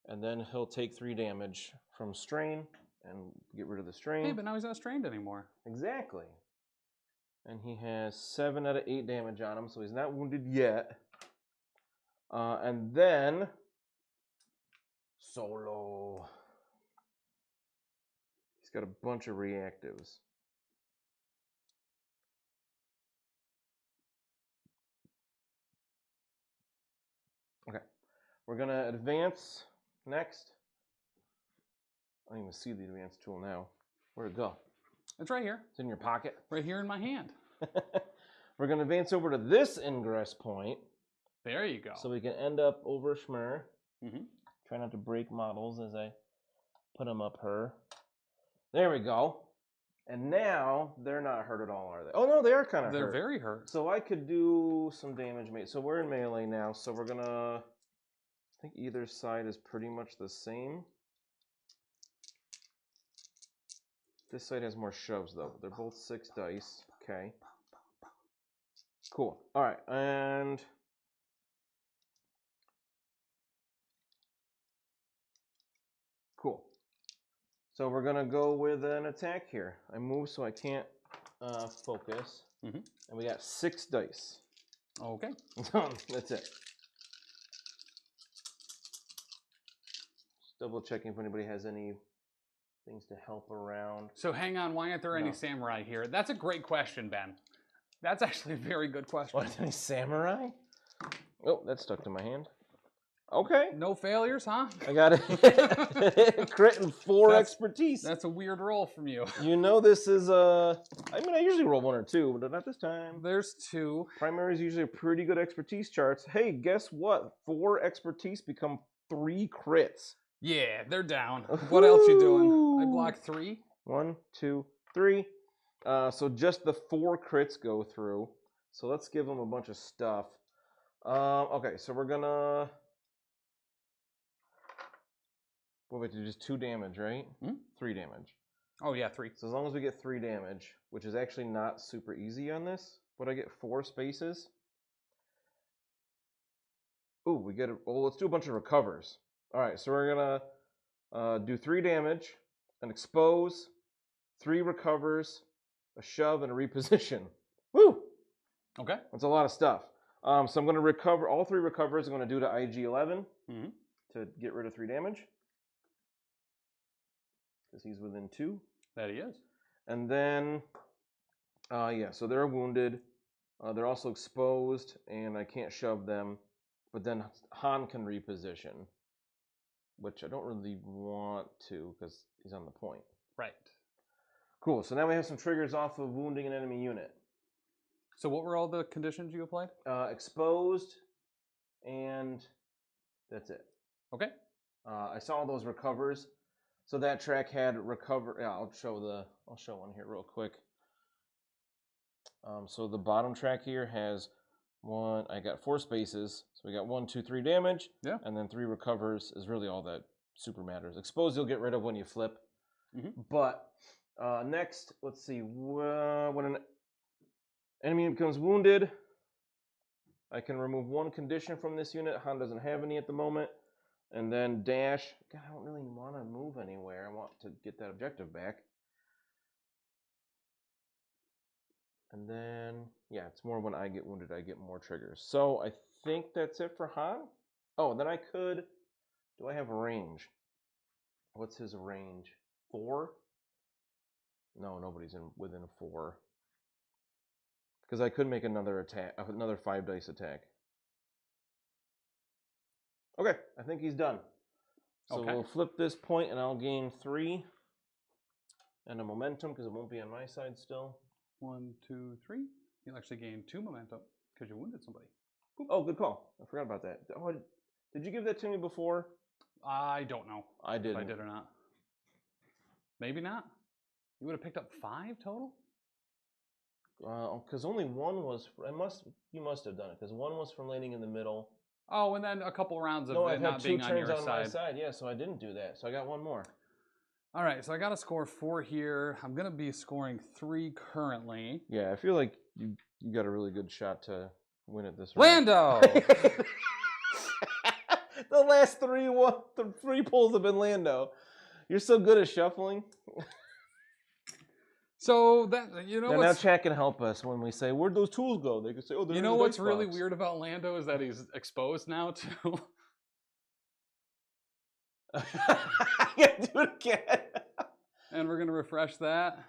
and then he'll take 3 damage from strain and get rid of the strain. Hey, but now he's not strained anymore. Exactly. And he has 7 out of 8 damage on him, so he's not wounded yet. And then Solo. He's got a bunch of reactives. Okay. We're going to advance next. I don't even see the advance tool now. Where'd it go? It's right here. It's in your pocket. Right here in my hand. We're going to advance over to this ingress point. There you go. So we can end up over Schmer. Mhm. Try not to break models as I put them up her. There we go. And now they're not hurt at all, are they? Oh no, they are kind of hurt. They're very hurt. So I could do some damage. So we're in melee now. So we're gonna. I think either side is pretty much the same. This side has more shoves though. They're both 6 dice. Okay. Cool. All right, and cool. So we're gonna go with an attack here. I move so I can't focus, Mhm. and we got 6 dice. Okay. That's it. Just double checking if anybody has any things to help around. So hang on, why aren't there any No. samurai here? That's a great question, Ben. That's actually a very good question. What, any samurai? Oh, that stuck to my hand. Okay. No failures, huh? I got it. Crit and 4 expertise. That's a weird roll from you. You know this is I mean, I usually roll 1 or 2, but not this time. There's 2. Primary is usually a pretty good expertise charts. Hey, guess what? 4 expertise become 3 crits. Yeah, they're down. What else you doing? I blocked 3. 1, 2, 3. So just the 4 crits go through. So let's give them a bunch of stuff. Okay, so we're gonna. Wait, just 2 damage, right? 3 damage. Oh yeah, 3. So as long as we get 3 damage, which is actually not super easy on this, but I get 4 spaces. Ooh, we get. Let's do a bunch of recovers. All right, so we're gonna do 3 damage, an expose, 3 recovers, a shove, and a reposition. Woo! Okay. That's a lot of stuff. So I'm going to recover all 3 recovers. I'm going to do to IG-11 to get rid of 3 damage. Because he's within 2. That he is. And then, yeah, so they're wounded. They're also exposed, and I can't shove them. But then Han can reposition, which I don't really want to because he's on the point. Right. Cool. So now we have some triggers off of wounding an enemy unit. So what were all the conditions you applied? Exposed, and that's it. Okay. I saw those recovers. So that track had recover. Yeah, I'll show one here real quick. So the bottom track here has 1. I got 4 spaces. So we got 1, 2, 3 damage. Yeah. And then 3 recovers is really all that super matters. Exposed you'll get rid of when you flip. But next, let's see. When an enemy becomes wounded, I can remove 1 condition from this unit. Han doesn't have any at the moment. And then dash. God, I don't really want to move anywhere. I want to get that objective back. And then, yeah, it's more when I get wounded, I get more triggers. So I think that's it for Han. Oh, then I could. Do I have a range? What's his range? 4? No, nobody's within 4. Because I could make another attack, another 5 dice attack. Okay, I think he's done. So Okay. we'll flip this point, and I'll gain 3 and a momentum because it won't be on my side still. 1, 2, 3. You'll actually gain 2 momentum because you wounded somebody. Boop. Oh, good call. I forgot about that. Oh, did you give that to me before? I don't know I did. if I did or not. Maybe not. You would have picked up 5 total? Because only 1 was. You must have done it because 1 was from landing in the middle. Oh, and then a couple rounds of No, it I've not had 2 being on turns your on my side. side. Yeah, so I didn't do that. So I got 1 more. All right, so I got a score 4 here. I'm going to be scoring 3 currently. Yeah, I feel like you got a really good shot to win it this round. Lando! The last 3 pulls have been Lando. You're so good at shuffling. So that, you know Now what's, chat can help us when we say, where'd those tools go? They can say, oh, they're you in know the what's dice really box. weird about Lando is that he's exposed now too. Yeah, do it again. And we're going to refresh that.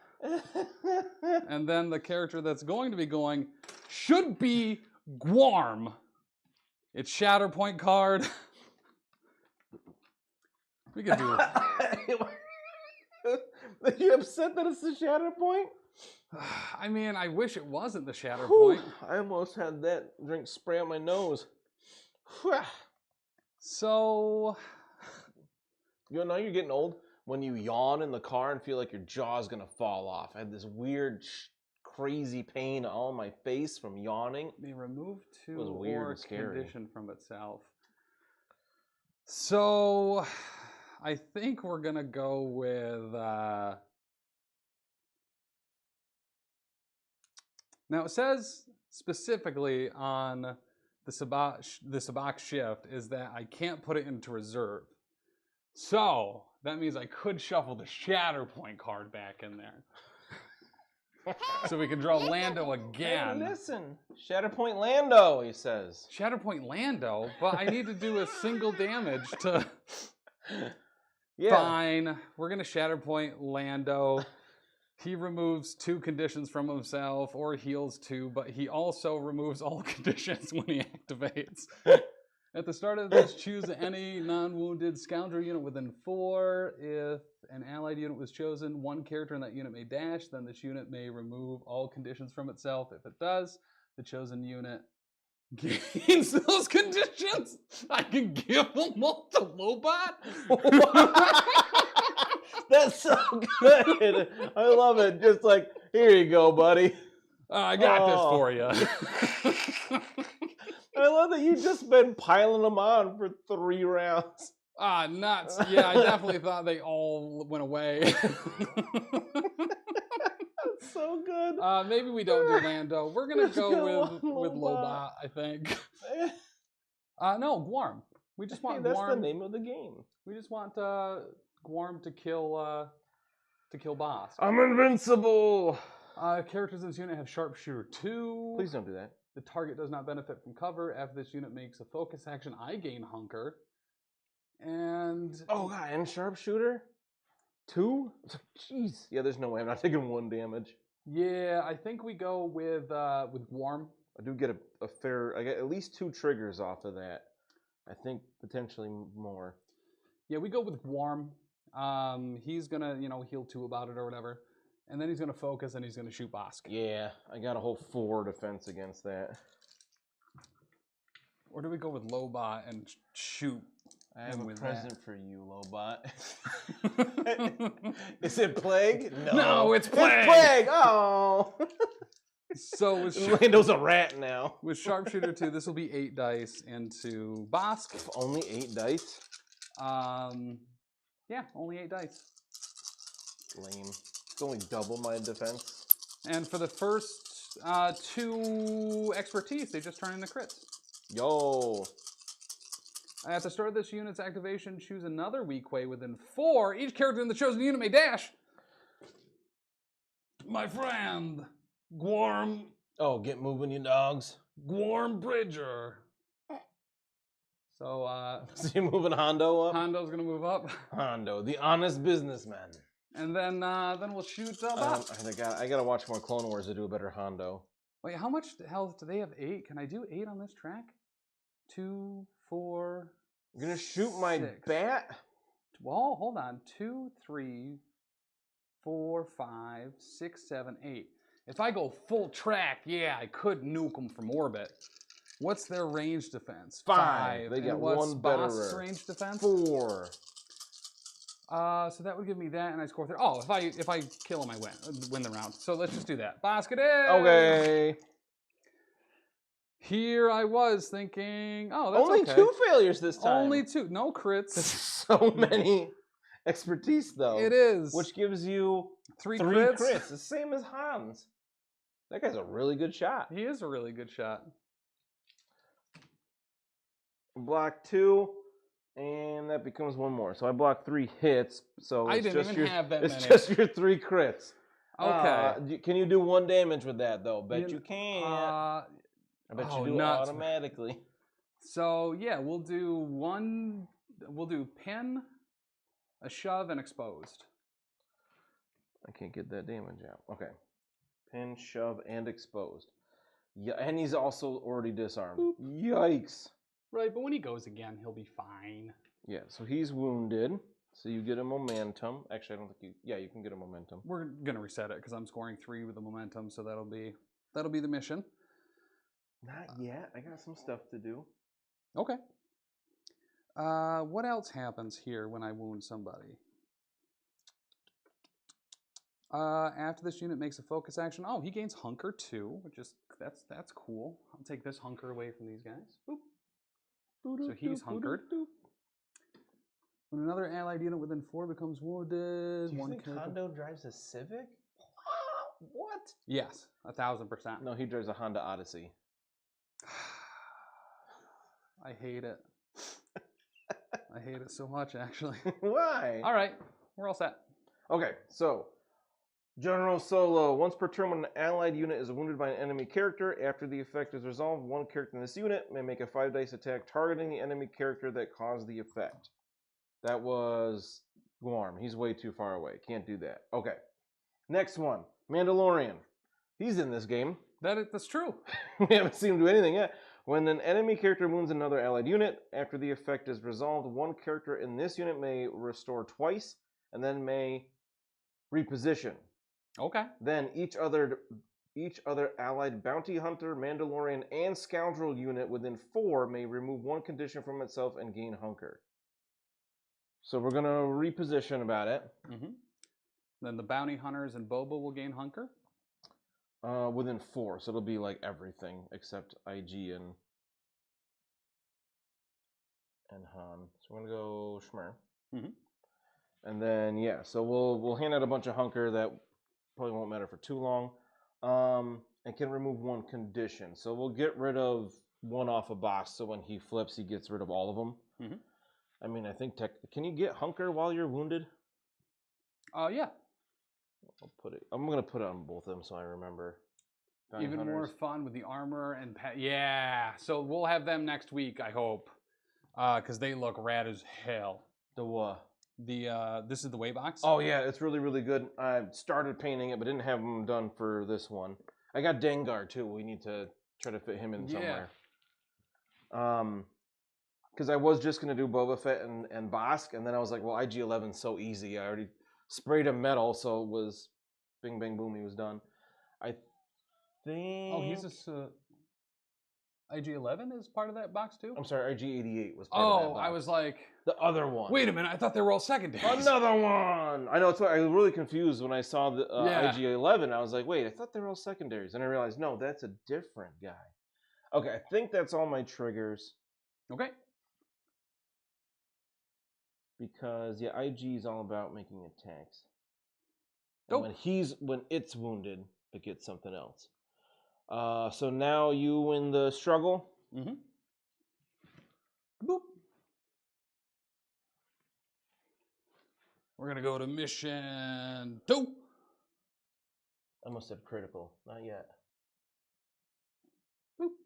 And then the character that's going to be going should be Guarm. It's Shatterpoint card. We could do it. Are you upset that it's the Shatterpoint? I mean, I wish it wasn't the Shatterpoint. Whew, I almost had that drink spray on my nose. So, You know, you're getting old when you yawn in the car and feel like your jaw's gonna fall off. I had this weird, crazy pain on my face from yawning. they remove It was 2 weird or and scary. condition from itself. So, I think we're gonna go with. Now it says specifically on the Sabak shift is that I can't put it into reserve. So that means I could shuffle the Shatterpoint card back in there. So we can draw Lando Hey, again. listen, Shatterpoint Lando, he says. Shatterpoint Lando, but I need to do a single damage to... Yeah. Fine. We're going to Shatterpoint Lando. He removes 2 conditions from himself or heals 2, but he also removes all conditions when he activates. At the start of this, choose any non-wounded scoundrel unit within 4. If an allied unit was chosen, 1 character in that unit may dash. Then this unit may remove all conditions from itself. If it does, the chosen unit gains those conditions. I can give them all to Lobot. That's so good. I love it. Just like, here you go, buddy. I got this for you. I love that you've just been piling them on for 3 rounds. Nuts. Yeah, I definitely thought they all went away. That's so good. Maybe we don't do Lando. We're going to go with Lobot. Lobot, I think. No, Guarm. We just want That's Guarm. the name of the game. We just want Guarm to kill Bossk. I'm invincible. Characters in this unit have Sharpshooter 2. Please don't do that. The target does not benefit from cover. After this unit makes a focus action, I gain Hunker. And... Oh, God, and Sharpshooter? 2? Jeez. Yeah, there's no way I'm not taking 1 damage. Yeah, I think we go with Guarm. I do get a fair... I get at least 2 triggers off of that. I think potentially more. Yeah, we go with Guarm. He's going to, heal 2 about it or whatever. And then he's going to focus and he's going to shoot Bossk. Yeah, I got a whole 4 defense against that. Or do we go with Lobot and shoot? I have a with present for you, Lobot. Is it Plague? No, it's Plague. It's Plague! Oh! So with Lando's a rat now. With Sharpshooter 2, this will be 8 dice into Bossk. Only 8 dice? Yeah, only 8 dice. Lame. It's only double my defense. And for the first 2 expertise, they just turn into crits. Yo. At the start of this unit's activation, choose another weak way within 4. Each character in the chosen unit may dash. My friend, Guarm. Oh, get moving, you dogs. Guarm Bridger. So, So you're moving Hondo up? Hondo's gonna move up. Hondo, the honest businessman. And then we'll shoot Bossk. I gotta watch more Clone Wars to do a better Hondo. Wait, how much health do they have? 8? Can I do 8 on this track? 2, 4. You're gonna shoot my 6. bat? Well, hold on. 2, 3, 4, 5, 6, 7, 8. If I go full track, yeah, I could nuke them from orbit. What's their range defense? 5. They And get what's 1 Bossk's better. range defense? 4. So that would give me that, and I score 3. Oh, if I kill him, I win the round. So let's just do that. Bossk it is. Okay. Here I was thinking, oh, that's Only okay. 2 failures this time. Only 2. No crits. So many expertise, though. It is. Which gives you 3 3 crits. crits. The same as Hans. That guy's a really good shot. He is a really good shot. Block 2, and that becomes 1 more. So I blocked 3 hits. So I it's didn't just even have that it's many. just your 3 crits. Okay. Can you do 1 damage with that though? Bet you can't. I I bet you do automatically. So yeah, we'll do 1. We'll do pin, a shove, and exposed. I can't get that damage out. Okay. Pin, shove, and exposed. Yeah, and he's also already disarmed. Boop. Yikes. Right, but when he goes again, he'll be fine. Yeah, so he's wounded. So you get a momentum. Actually, I don't think you... Yeah, you can get a momentum. We're gonna reset it because I'm scoring 3 with the momentum, so that'll be the mission. Not yet. I got some stuff to do. Okay. What else happens here when I wound somebody? After this unit makes a focus action, oh, he gains Hunker 2, which is that's cool. I'll take this Hunker away from these guys. Boop. So he's hunkered. When another allied unit within 4 becomes wounded, Do you 1 think character. Hondo drives a Civic? What? Yes, 1000%. No, he drives a Honda Odyssey. I hate it. I hate it so much, actually. Why? All right, we're all set. Okay, so General Solo. Once per turn, when an allied unit is wounded by an enemy character, after the effect is resolved, one character in this unit may make a 5-dice attack targeting the enemy character that caused the effect. That was Guarm. He's way too far away. Can't do that. Okay. Next one. Mandalorian. He's in this game. That's true. We haven't seen him do anything yet. When an enemy character wounds another allied unit, after the effect is resolved, one character in this unit may restore twice, and then may reposition. Okay. Then each other allied bounty hunter, Mandalorian, and scoundrel unit within 4 may remove one condition from itself and gain hunker. So we're going to reposition about it. Mm-hmm. Then the bounty hunters and Boba will gain hunker? Within 4, so it'll be like everything except IG and Han. So we're going to go Shmer. Mm-hmm. And then, yeah, so we'll hand out a bunch of hunker that probably won't matter for too long. And can remove one condition. So we'll get rid of one off a box, so when he flips, he gets rid of all of them. Mm-hmm. I mean, I think can you get hunker while you're wounded? Yeah. I'm gonna put it on both of them so I remember. Bounty Even hunters. more fun with the armor and yeah. So we'll have them next week, I hope, because they look rad as hell. The what? This is the way box. Oh yeah, it's really really good. I started painting it, but didn't have them done for this one. I got Dengar too. We need to try to fit him in somewhere. Because I was just gonna do Boba Fett and Bossk, and then I was like, well, IG-11's so easy. I already sprayed him metal, so it was bing bang boom. He was done. I think. Oh, he's a IG-11 is part of that box too. I'm sorry, IG-88 was part of that Oh, box. I was like, the other one. wait a minute, I thought they were all secondary. Another one. I know. It's why I was really confused when I saw the Yeah. IG-11. I was like, wait, I thought they were all secondaries, and I realized no, that's a different guy. Okay, I think that's all my triggers. Okay. Because yeah, IG is all about making attacks. And when it's wounded, it gets something else. So now you win the struggle. Mm-hmm. Boop. We're gonna go to mission 2. I must have critical. Not yet. Boop.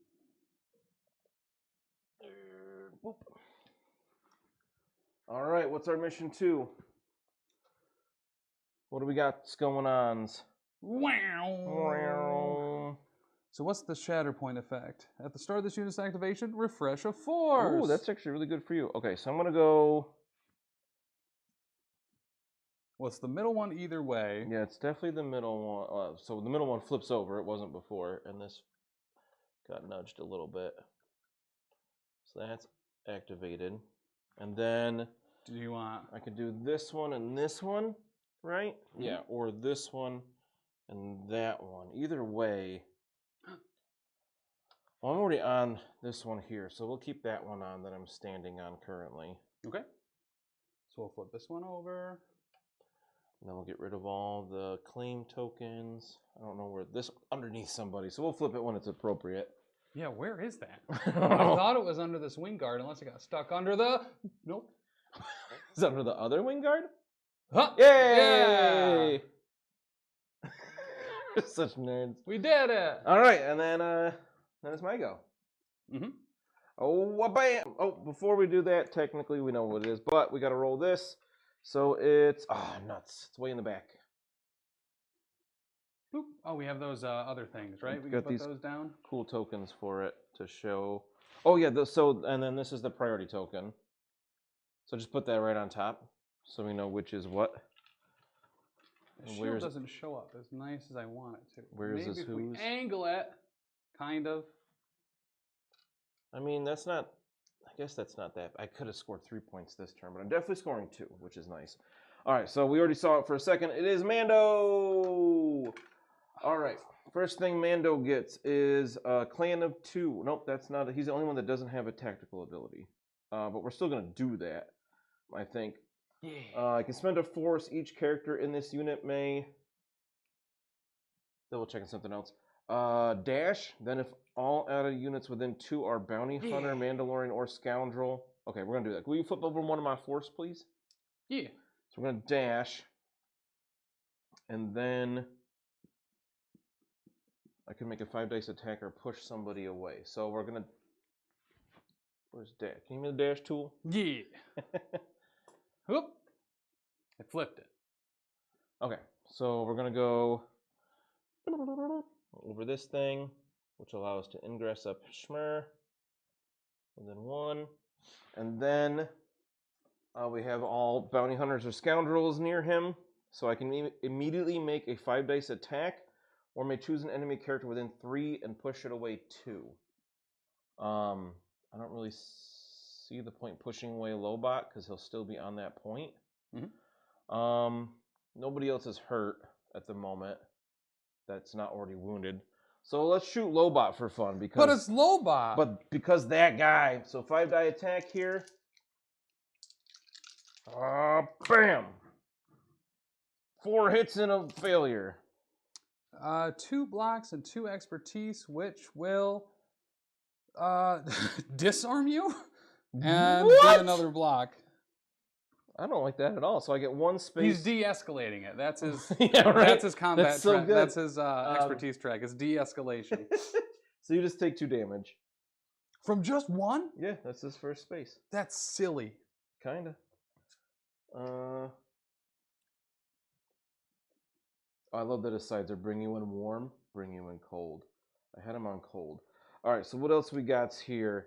Boop. All right, what's our mission 2? What do we got going on? Wow. So what's the Shatterpoint effect? At the start of this unit's activation, refresh a force. Ooh, that's actually really good for you. Okay, so I'm gonna go. Well, it's the middle one either way. Yeah, it's definitely the middle one. So the middle one flips over. It wasn't before, and this got nudged a little bit. So that's activated. And then Do you want? I could do this one and this one, right? Mm-hmm. Yeah, or this one and that one. Either way. Well, I'm already on this one here, so we'll keep that one on that I'm standing on currently. Okay. So we'll flip this one over. And then we'll get rid of all the claim tokens. I don't know where this underneath somebody, so we'll flip it when it's appropriate. Yeah, where is that? I thought it was under this wing guard, unless it got stuck under the. Nope. Is that under the other wing guard? Huh? Yay! Yeah! Such nerds. We did it. All right, and then it's my go. Mm-hmm. Oh, bam! Oh, before we do that, technically we know what it is, but we got to roll this. So it's nuts. It's way in the back. Boop. Oh, we have those other things, right? We got can put these those down. Cool tokens for it to show. Oh yeah, and then this is the priority token. So just put that right on top, so we know which is what. The shield doesn't show up as nice as I want it to. Where is this? Maybe if we angle it, kind of. I mean, that's not. I guess that's not that. I could have scored 3 points this turn, but I'm definitely scoring 2, which is nice. All right, so we already saw it for a second. It is Mando. All right, first thing Mando gets is a clan of 2. Nope, that's not. He's the only one that doesn't have a tactical ability, but we're still gonna do that, I think. Yeah. I can spend a force. Each character in this unit may. Double checking something else. Dash. Then if all added units within 2 are bounty hunter, Mandalorian, or scoundrel. Okay, we're gonna do that. Will you flip over one of my force, please? Yeah. So we're gonna dash. And then I can make a 5-dice attack or push somebody away. So we're going to... Where's dash? Can you give me the dash tool? Yeah. Whoop. I flipped it. Okay, so we're going to go over this thing, which allows us to ingress up Shmer. And then 1. And then we have all bounty hunters or scoundrels near him. So I can immediately make a 5-dice attack, or may choose an enemy character within 3 and push it away 2. I don't really see the point pushing away Lobot because he'll still be on that point. Mm-hmm. Nobody else is hurt at the moment that's not already wounded. So let's shoot Lobot for fun. But it's Lobot. But because that guy. So 5-die attack here. Bam! 4 hits and a failure. 2 blocks and 2 expertise, which will disarm you and get another block. I don't like that at all. So I get 1 space. He's de-escalating it. That's his. Yeah, right. That's his combat. That's so good. That's his expertise track. It's de-escalation. So you just take 2 damage from just 1. Yeah, that's his first space. That's silly. Kinda. I love that his sides are bring you in warm, bring you in cold. I had him on cold. All right, so what else we got here?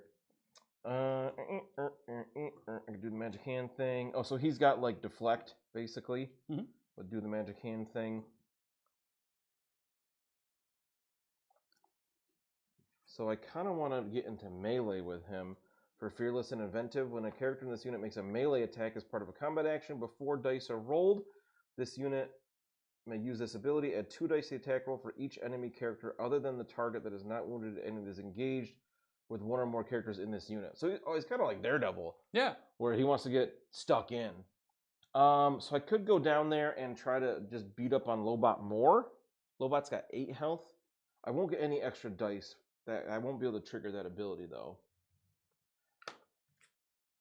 I can do the magic hand thing. Oh, so he's got like deflect, basically. Mm-hmm. But do the magic hand thing. So I kind of want to get into melee with him. For Fearless and Inventive, when a character in this unit makes a melee attack as part of a combat action before dice are rolled, this unit may use this ability. Add 2 dice to the attack roll for each enemy character other than the target that is not wounded and is engaged with 1 or more characters in this unit. So he's kind of like Daredevil. Yeah. Where he wants to get stuck in. So I could go down there and try to just beat up on Lobot more. Lobot's got 8 health. I won't get any extra dice. I won't be able to trigger that ability, though.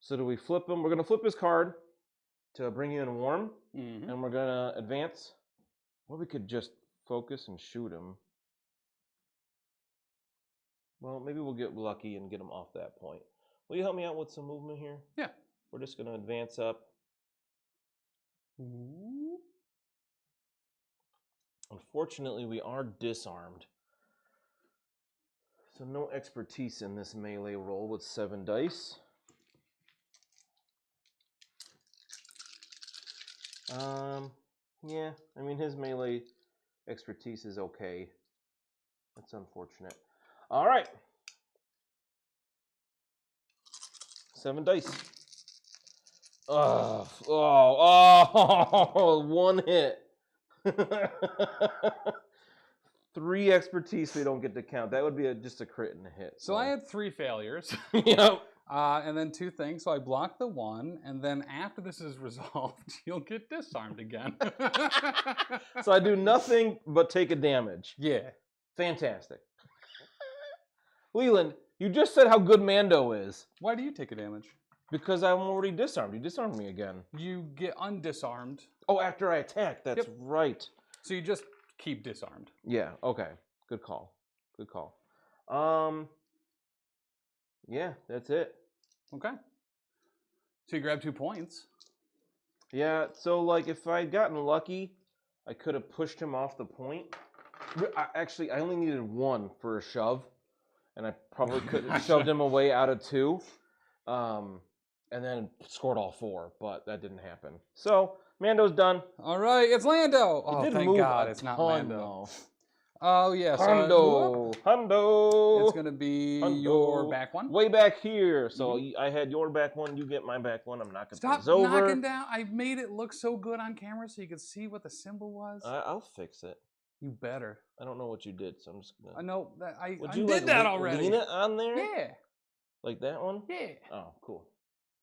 So do we flip him? We're going to flip his card to bring you in warm. Mm-hmm. And we're going to advance. Or we could just focus and shoot him. Well, maybe we'll get lucky and get him off that point. Will you help me out with some movement here? Yeah. We're just going to advance up. Unfortunately, we are disarmed. So no expertise in this melee roll with 7 dice. Yeah, I mean, his melee expertise is okay. That's unfortunate. All right. 7 dice. Oh, 1 hit. 3 expertise we don't get to count. That would be just a crit and a hit. So I had 3 failures. Yep. And then 2 things. So I blocked the 1, and then after this is resolved, you'll get disarmed again. So I do nothing but take a damage. Yeah. Fantastic. Leland, you just said how good Mando is. Why do you take a damage? Because I'm already disarmed. You disarmed me again. You get undisarmed. Oh, after I attack. That's right. So you just keep disarmed. Yeah, okay. Good call. Good call. Yeah, that's it. Okay. So you grab 2 points. Yeah, so like if I'd gotten lucky, I could have pushed him off the point. Actually, I only needed 1 for a shove, and I probably could have shoved him away out of 2, and then scored all 4, but that didn't happen. So Mando's done. All right, it's Lando. Oh, thank God, it's not Mando. Oh yeah, Hondo. Hondo. It's gonna be your back one. Way back here. So I had your back one. You get my back one. I'm knocking things over. Stop knocking down. I made it look so good on camera so you could see what the symbol was. I'll fix it. You better. I don't know what you did, so I'm just gonna. I know that I did that already. Lean it on there. Yeah. Like that one. Yeah. Oh, cool.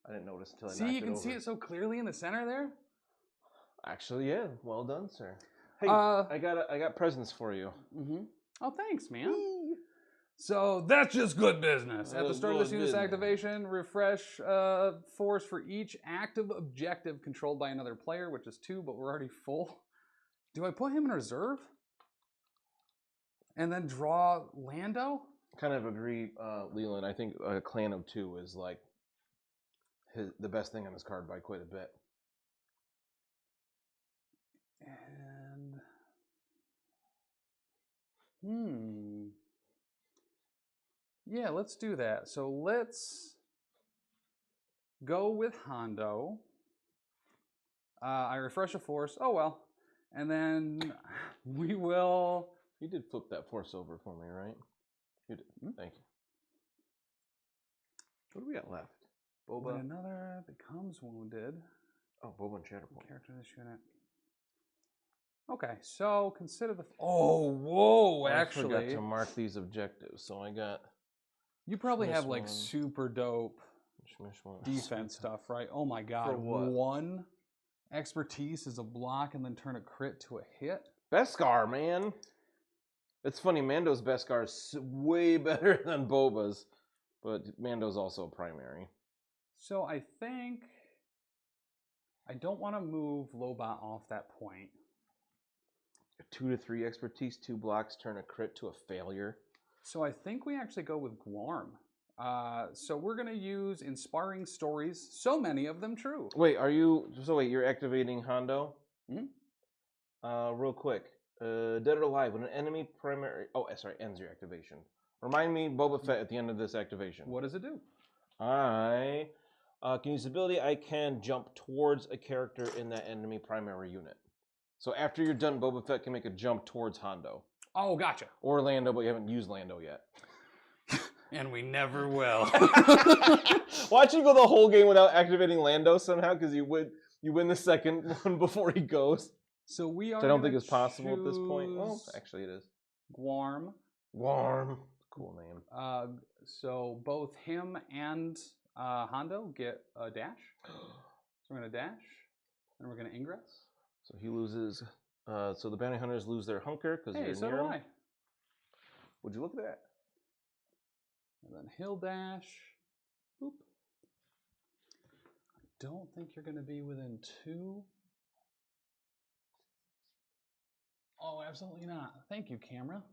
I didn't notice until I knocked it over. See, you can see it so clearly in the center there. Actually, yeah. Well done, sir. Hey, I got presents for you. Oh, thanks, man. Whee! So that's just good business. At the start of this unit's activation, refresh force for each active objective controlled by another player, which is 2, but we're already full. Do I put him in reserve? And then draw Lando? Kind of agree, Leland. I think a clan of 2 is like the best thing on his card by quite a bit. And yeah, let's do that. So let's go with Hondo. I refresh a force. Oh well. And then we will. You did flip that force over for me, right? You did. Thank you. What do we got left? Boba. When another becomes wounded. Oh, Boba and Shatterpoint. Character in this unit. Okay, so consider the. Oh, whoa! I Actually, forgot to mark these objectives, so I got. You probably have like one. super dope defense stuff, right? Oh my god! For what? 1 expertise is a block and then turn a crit to a hit. Beskar, man. It's funny, Mando's Beskar is way better than Boba's, but Mando's also a primary. So I think I don't want to move Lobot off that point. 2 to 3 expertise, 2 blocks, turn a crit to a failure. So I think we actually go with Guarm. So we're going to use Inspiring Stories, so many of them true. Wait, you're activating Hondo? Mm-hmm. Real quick. Dead or alive, when an enemy primary... Oh, sorry, ends your activation. Remind me, Boba Fett at the end of this activation. What does it do? I can use ability, I can jump towards a character in that enemy primary unit. So after you're done, Boba Fett can make a jump towards Hondo. Oh, gotcha. Or Lando, but you haven't used Lando yet. And we never will. Watch you go the whole game without activating Lando somehow, because you win the second one before he goes. So we are. Which I don't think is possible at this point. Well, actually it is. Guarm. Cool name. So both him and Hondo get a dash. So we're going to dash, and we're going to ingress. So he loses. So the bounty hunters lose their hunker because you're so near do him. I. Would you look at that? And then he'll dash. Boop. I don't think you're going to be within 2. Oh, absolutely not. Thank you, camera.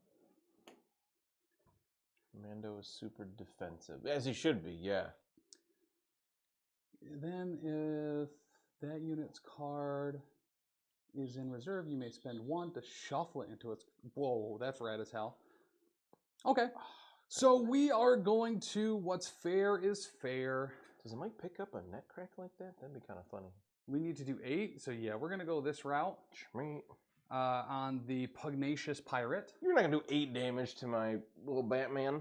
Mando is super defensive, as he should be. Yeah. Then if that unit's card is in reserve, you may spend 1 to shuffle it into its... Whoa, that's rad as hell. Okay. So we are going to what's fair is fair. Does the mic pick up a neck crack like that? That'd be kind of funny. We need to do 8. So yeah, we're going to go this route. On the Pugnacious Pirate. You're not going to do 8 damage to my little Batman?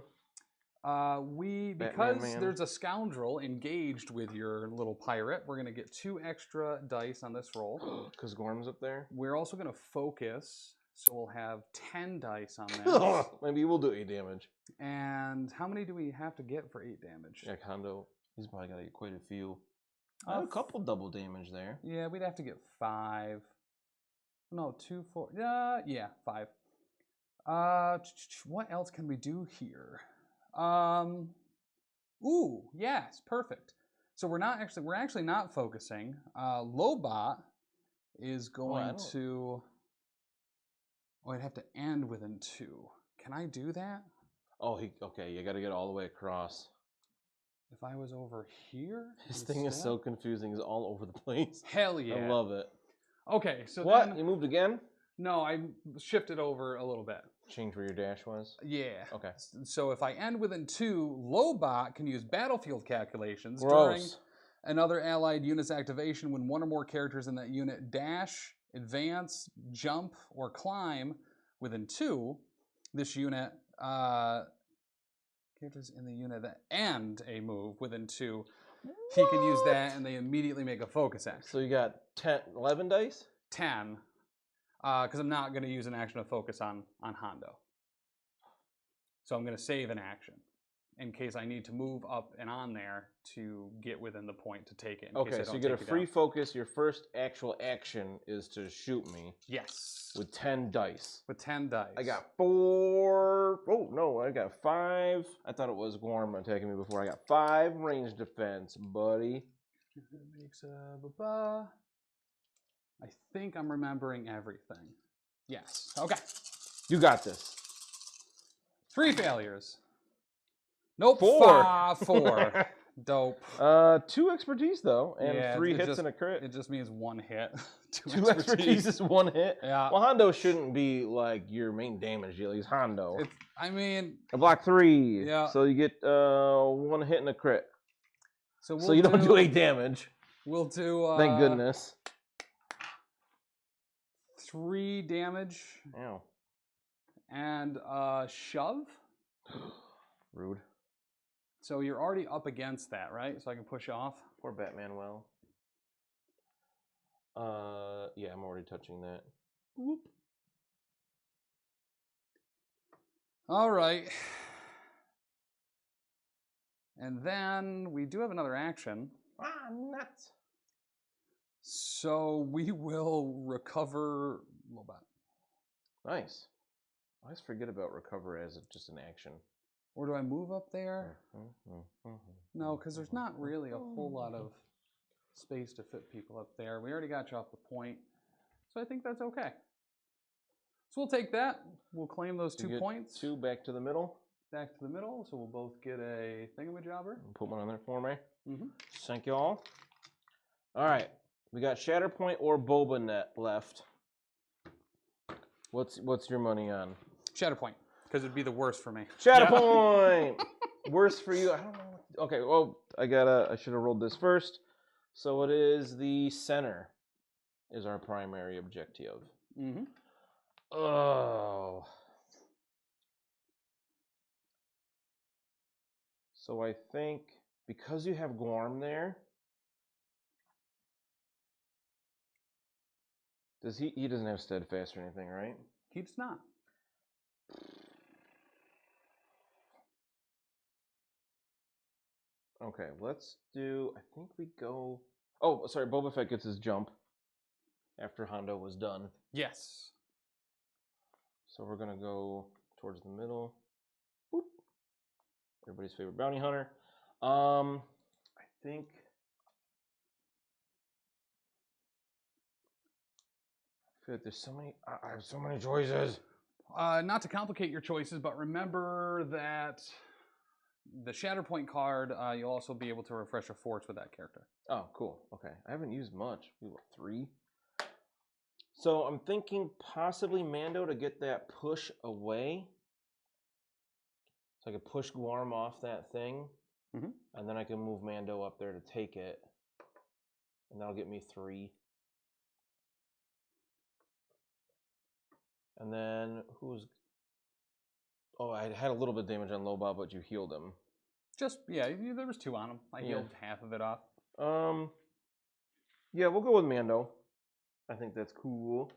Because there's a scoundrel engaged with your little pirate, we're going to get 2 extra dice on this roll. Because Gorm's up there? We're also going to focus, so we'll have 10 dice on that. Maybe we'll do 8 damage. And how many do we have to get for 8 damage? Yeah, Hondo, he's probably got to get quite a few. A couple double damage there. Yeah, we'd have to get 5. No, 2, 4. Yeah, 5. What else can we do here? Ooh, yes, perfect. So we're actually not focusing. Lobot is going to. Oh, I'd have to end within 2. Can I do that? Oh, okay. You got to get all the way across. If I was over here, this thing is so confusing. It's all over the place. Hell yeah! I love it. Okay, so what? Then, you moved again? No, I shifted over a little bit. Change where your dash was? Yeah. Okay. So if I end within 2, Lobot can use battlefield calculations during another allied unit's activation when 1 or more characters in that unit dash, advance, jump, or climb within 2. This unit, characters in the unit that end a move within 2, he can use that and they immediately make a focus action. So you got 11 dice? 10. Because I'm not going to use an action to focus on Hondo. So I'm going to save an action in case I need to move up and on there to get within the point to take it. Okay, so you get a free focus. Your first actual action is to shoot me. Yes. With 10 dice. With 10 dice. I got 4. Oh, no, I got 5. I thought it was Gorm attacking me before. I got 5 range defense, buddy. Makes I think I'm remembering everything. Yes. Okay. You got this. 3 failures. Nope. 4. 4. Dope. 2 expertise though, and Yeah, 3 it hits just- and a crit. It just means 1 hit. 2 expertise is 1 hit. Yeah. Well, Hondo shouldn't be like your main damage dealer. He's Hondo. I mean, I block 3. Yeah. So you get 1 hit and a crit. so So you don't do any damage. We'll do. Thank goodness. 3 damage Ow. and shove. Rude. So you're already up against that, right? So I can push off. Poor Batman. Well. Yeah, I'm already touching that. Whoop. All right. And then we do have another action. Ah, nuts. So we will recover Lobot. Nice. I always forget about recover as just an action. Or do I move up there? No, because there's not really a whole lot of space to fit people up there. We already got you off the point. So I think that's okay. So we'll take that. We'll claim those You 2 get points. 2 back to the middle. Back to the middle. So we'll both get a thingamajobber. Put one on there for me. Mm-hmm. Thank you all. All right. We got Shatterpoint or Boba Net left. What's your money on? Shatterpoint, because it'd be the worst for me. Shatterpoint! Worse for you. I don't know. Okay, well, I should have rolled this first. So it is the center is our primary objective. Mm-hmm. Oh. So I think because you have Guarm there, he doesn't have steadfast or anything, right? He does not. Okay, let's do, I think we go, oh, sorry, Boba Fett gets his jump after Hondo was done. Yes. So we're going to go towards the middle. Boop. Everybody's favorite bounty hunter. I think I feel like there's so many. I have so many choices. Not to complicate your choices, but remember that the Shatterpoint card, you'll also be able to refresh a force with that character. Oh, cool. Okay, I haven't used much. We were 3. So I'm thinking possibly Mando to get that push away. So I could push Guarm off that thing, and then I can move Mando up there to take it, and that'll get me 3. And then who's? Oh, I had a little bit of damage on Lobot, but you healed him. Just there was 2 on him. I healed half of it off. Yeah, we'll go with Mando. I think that's cool.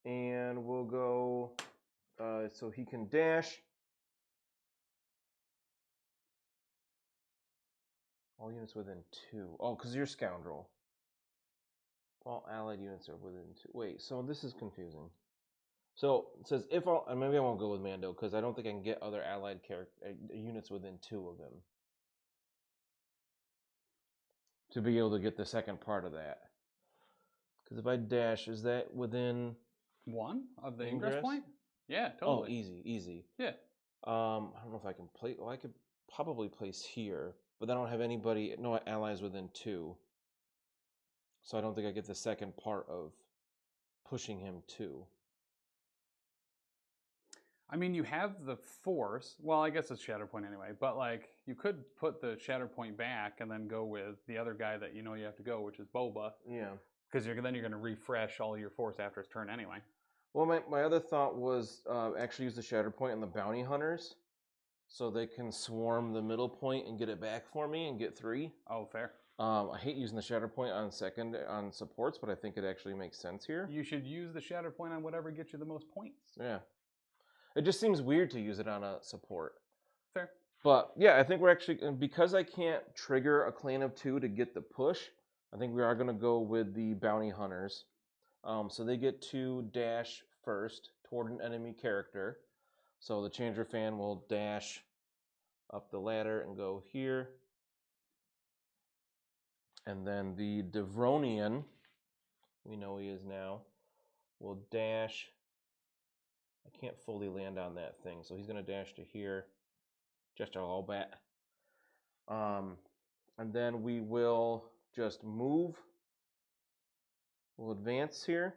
And we'll go so he can dash. All units within 2. Oh, because you're Scoundrel. All allied units are within 2. Wait, so this is confusing. So it says if all, and maybe I won't go with Mando because I don't think I can get other allied units within 2 of them to be able to get the second part of that. Because if I dash, is that within 1 of the ingress point? Yeah, Oh, totally. easy. Yeah. I don't know if I can play. Well, I could probably place here, but I don't have anybody, no allies within 2. So I don't think I get the second part of pushing him 2. I mean, you have the force. Well, I guess it's Shatterpoint anyway. But like, you could put the Shatterpoint back and then go with the other guy that you know you have to go, which is Boba. Yeah. Because then you're going to refresh all your force after his turn anyway. Well, my other thought was actually use the Shatterpoint on the bounty hunters, so they can swarm the middle point and get it back for me and get 3. Oh, fair. I hate using the Shatterpoint on supports, but I think it actually makes sense here. You should use the Shatterpoint on whatever gets you the most points. Yeah. It just seems weird to use it on a support. Fair. But yeah, I think we're actually, because I can't trigger a clan of 2 to get the push, I think we are going to go with the bounty hunters. So they get to dash first toward an enemy character. So the Changer fan will dash up the ladder and go here. And then the Devronian, we know he is now, will dash. I can't fully land on that thing, so he's going to dash to here. Just a little bit. And then we will just move. We'll advance here.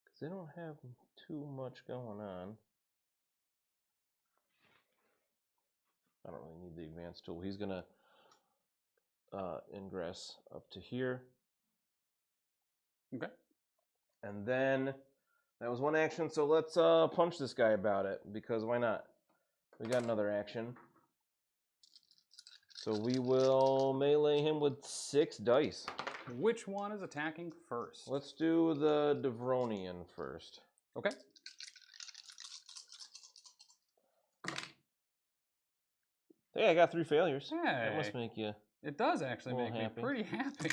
Because they don't have too much going on. I don't really need the advance tool. He's going to ingress up to here. Okay. And then that was one action, so let's punch this guy about it, because why not? We got another action. So we will melee him with 6 dice. Which one is attacking first? Let's do the Devronian first. Okay. Hey, I got 3 failures. Hey. That must make you... It does actually make happy. me pretty happy.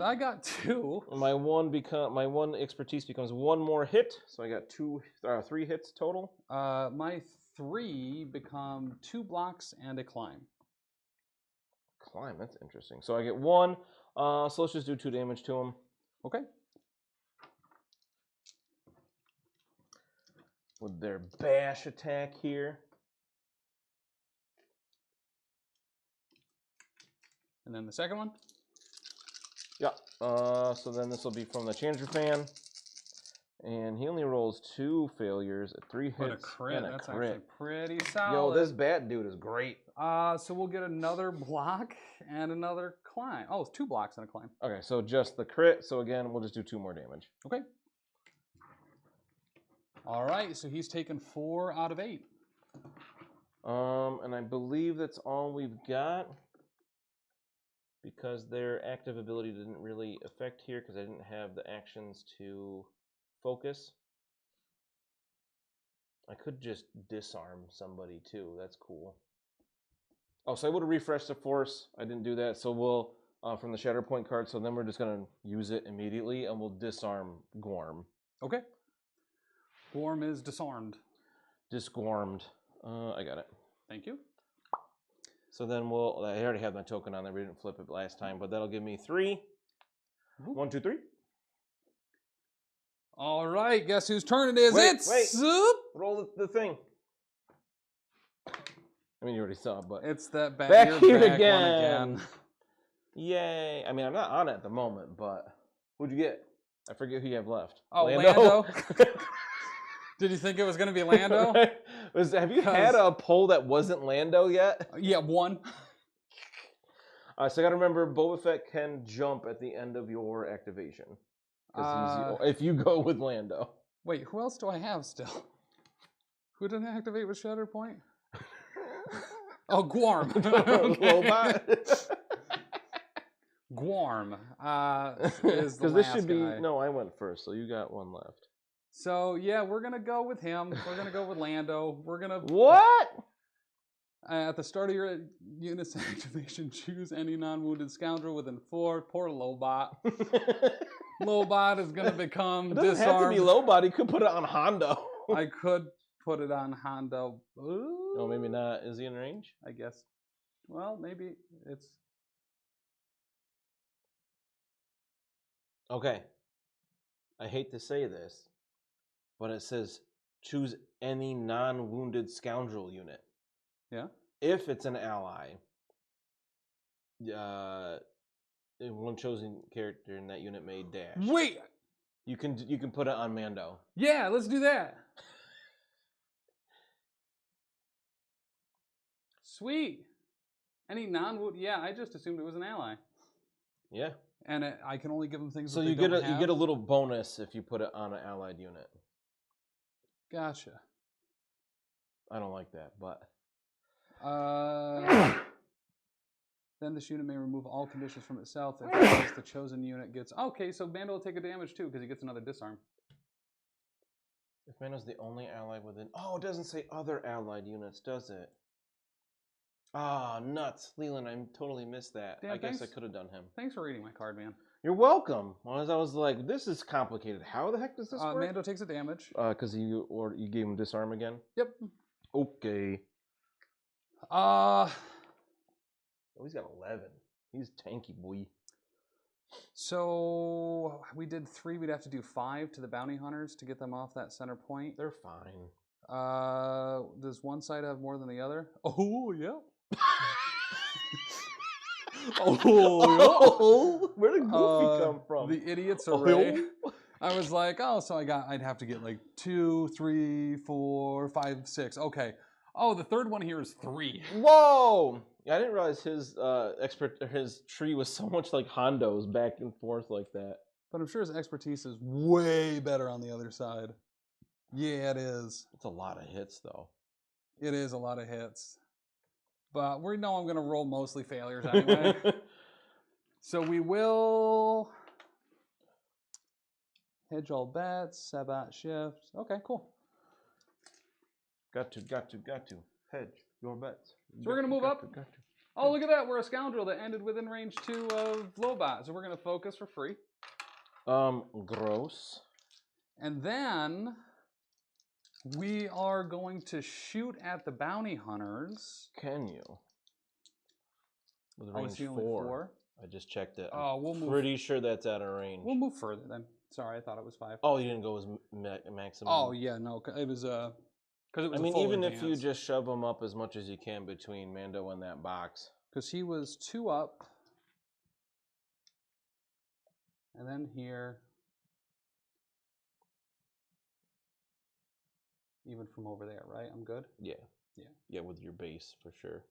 I got 2. My one expertise becomes 1 more hit, so I got 3 hits total. My 3 become 2 blocks and a climb. Climb, that's interesting. So I get 1, so let's just do 2 damage to him. Okay. With their bash attack here. And then the second one? Yeah. So then this will be from the Challenger fan. And he only rolls 2 failures, 3 hits, But a crit. and a That's crit. actually pretty solid. Yo, this bat dude is great. So we'll get another block and another climb. Oh, it's 2 blocks and a climb. Okay, so just the crit. So again, we'll just do 2 more damage. Okay. All right, so he's taken 4 out of 8. And I believe that's all we've got. Because their active ability didn't really affect here because I didn't have the actions to focus. I could just disarm somebody too. That's cool. Oh, so I would have refreshed the force. I didn't do that. So we'll, from the Shatterpoint card, so then we're just going to use it immediately and we'll disarm Gorm. Okay. Gorm is disarmed. Disgormed. I got it. Thank you. So then I already have my token on there. We didn't flip it last time, but that'll give me 3. 1, 2, 3. All right, guess whose turn it is? Wait, It's wait. Soup. Roll the thing. I mean, you already saw, but It's that back you're here back again. one again. Yay! I mean, I'm not on it at the moment, but who'd you get? I forget who you have left. Oh, Lando. Did you think it was going to be Lando? Have you had a poll that wasn't Lando yet? Yeah, 1. So I got to remember, Boba Fett can jump at the end of your activation. If you go with Lando. Wait, who else do I have still? Who didn't activate with Shatterpoint? Oh, Gwarm. Lobot. Gwarm is the Because this last should be... guy. No, I went first, so you got 1 left. So, yeah, we're going to go with him. We're going to go with Lando. We're going to... What? At the start of your unit's activation, choose any non-wounded scoundrel within 4. Poor Lobot. Lobot is going to become It doesn't disarmed. have to be Lobot. He could put it on Hondo. I could put it on Hondo. Ooh, No, maybe not. Is he in range? I guess. Well, maybe it's... Okay. I hate to say this, but it says choose any non-wounded scoundrel unit. Yeah? If it's an ally, one chosen character in that unit may dash. Wait! You can put it on Mando. Yeah, let's do that. Sweet. Any non-wood? Yeah, I just assumed it was an ally. Yeah. And I can only give them things. So that you they get don't you have. get a little bonus if you put it on an allied unit. Gotcha. I don't like that, but Then this unit may remove all conditions from itself. If the chosen unit gets... Okay, so Mando will take a damage too because he gets another disarm. if Mando's the only ally within... Oh, it doesn't say other allied units, does it? Ah, nuts. Leland, I totally missed that. Damn, I guess I thanks. could have done him. Thanks for reading my card, man. You're welcome. Well, I was like, this is complicated. How the heck does this work? Mando takes a damage. Because you gave him disarm again? Yep. Okay. Uh, Oh, he's got 11. He's tanky, boy. So we did 3. We'd have to do 5 to the bounty hunters to get them off that center point. They're fine. Does one side have more than the other? Oh yeah. Oh, where did Goofy come from? The idiot's array. I was like, oh, so I'd have to get like 2, 3, 4, 5, 6. Okay. Oh, the third one here is 3. Whoa! Yeah, I didn't realize his tree was so much like Hondo's, back and forth like that. But I'm sure his expertise is way better on the other side. Yeah, it is. It's a lot of hits, though. It is a lot of hits. But we know I'm going to roll mostly failures anyway. So we will hedge all bets, Sabat shift. Okay, cool. Got to. Hedge your bets. So we're going to move up. Oh, look at that. We're a scoundrel that ended within range 2 of Lobot. So we're going to focus for free. Gross. And then we are going to shoot at the bounty hunters. Can you? With Oh, range it's only 4. 4? I just checked it. Oh, we'll move. Pretty sure that's out of range. We'll move further then. Sorry, I thought it was 5. Oh, you didn't go as maximum. Oh yeah, no, it was because it was. I mean, a full even advance. if you just shove them up as much as you can between Mando and that box. Because he was 2 up, and then here, even from over there, right? I'm good. Yeah. Yeah. Yeah, with your base for sure.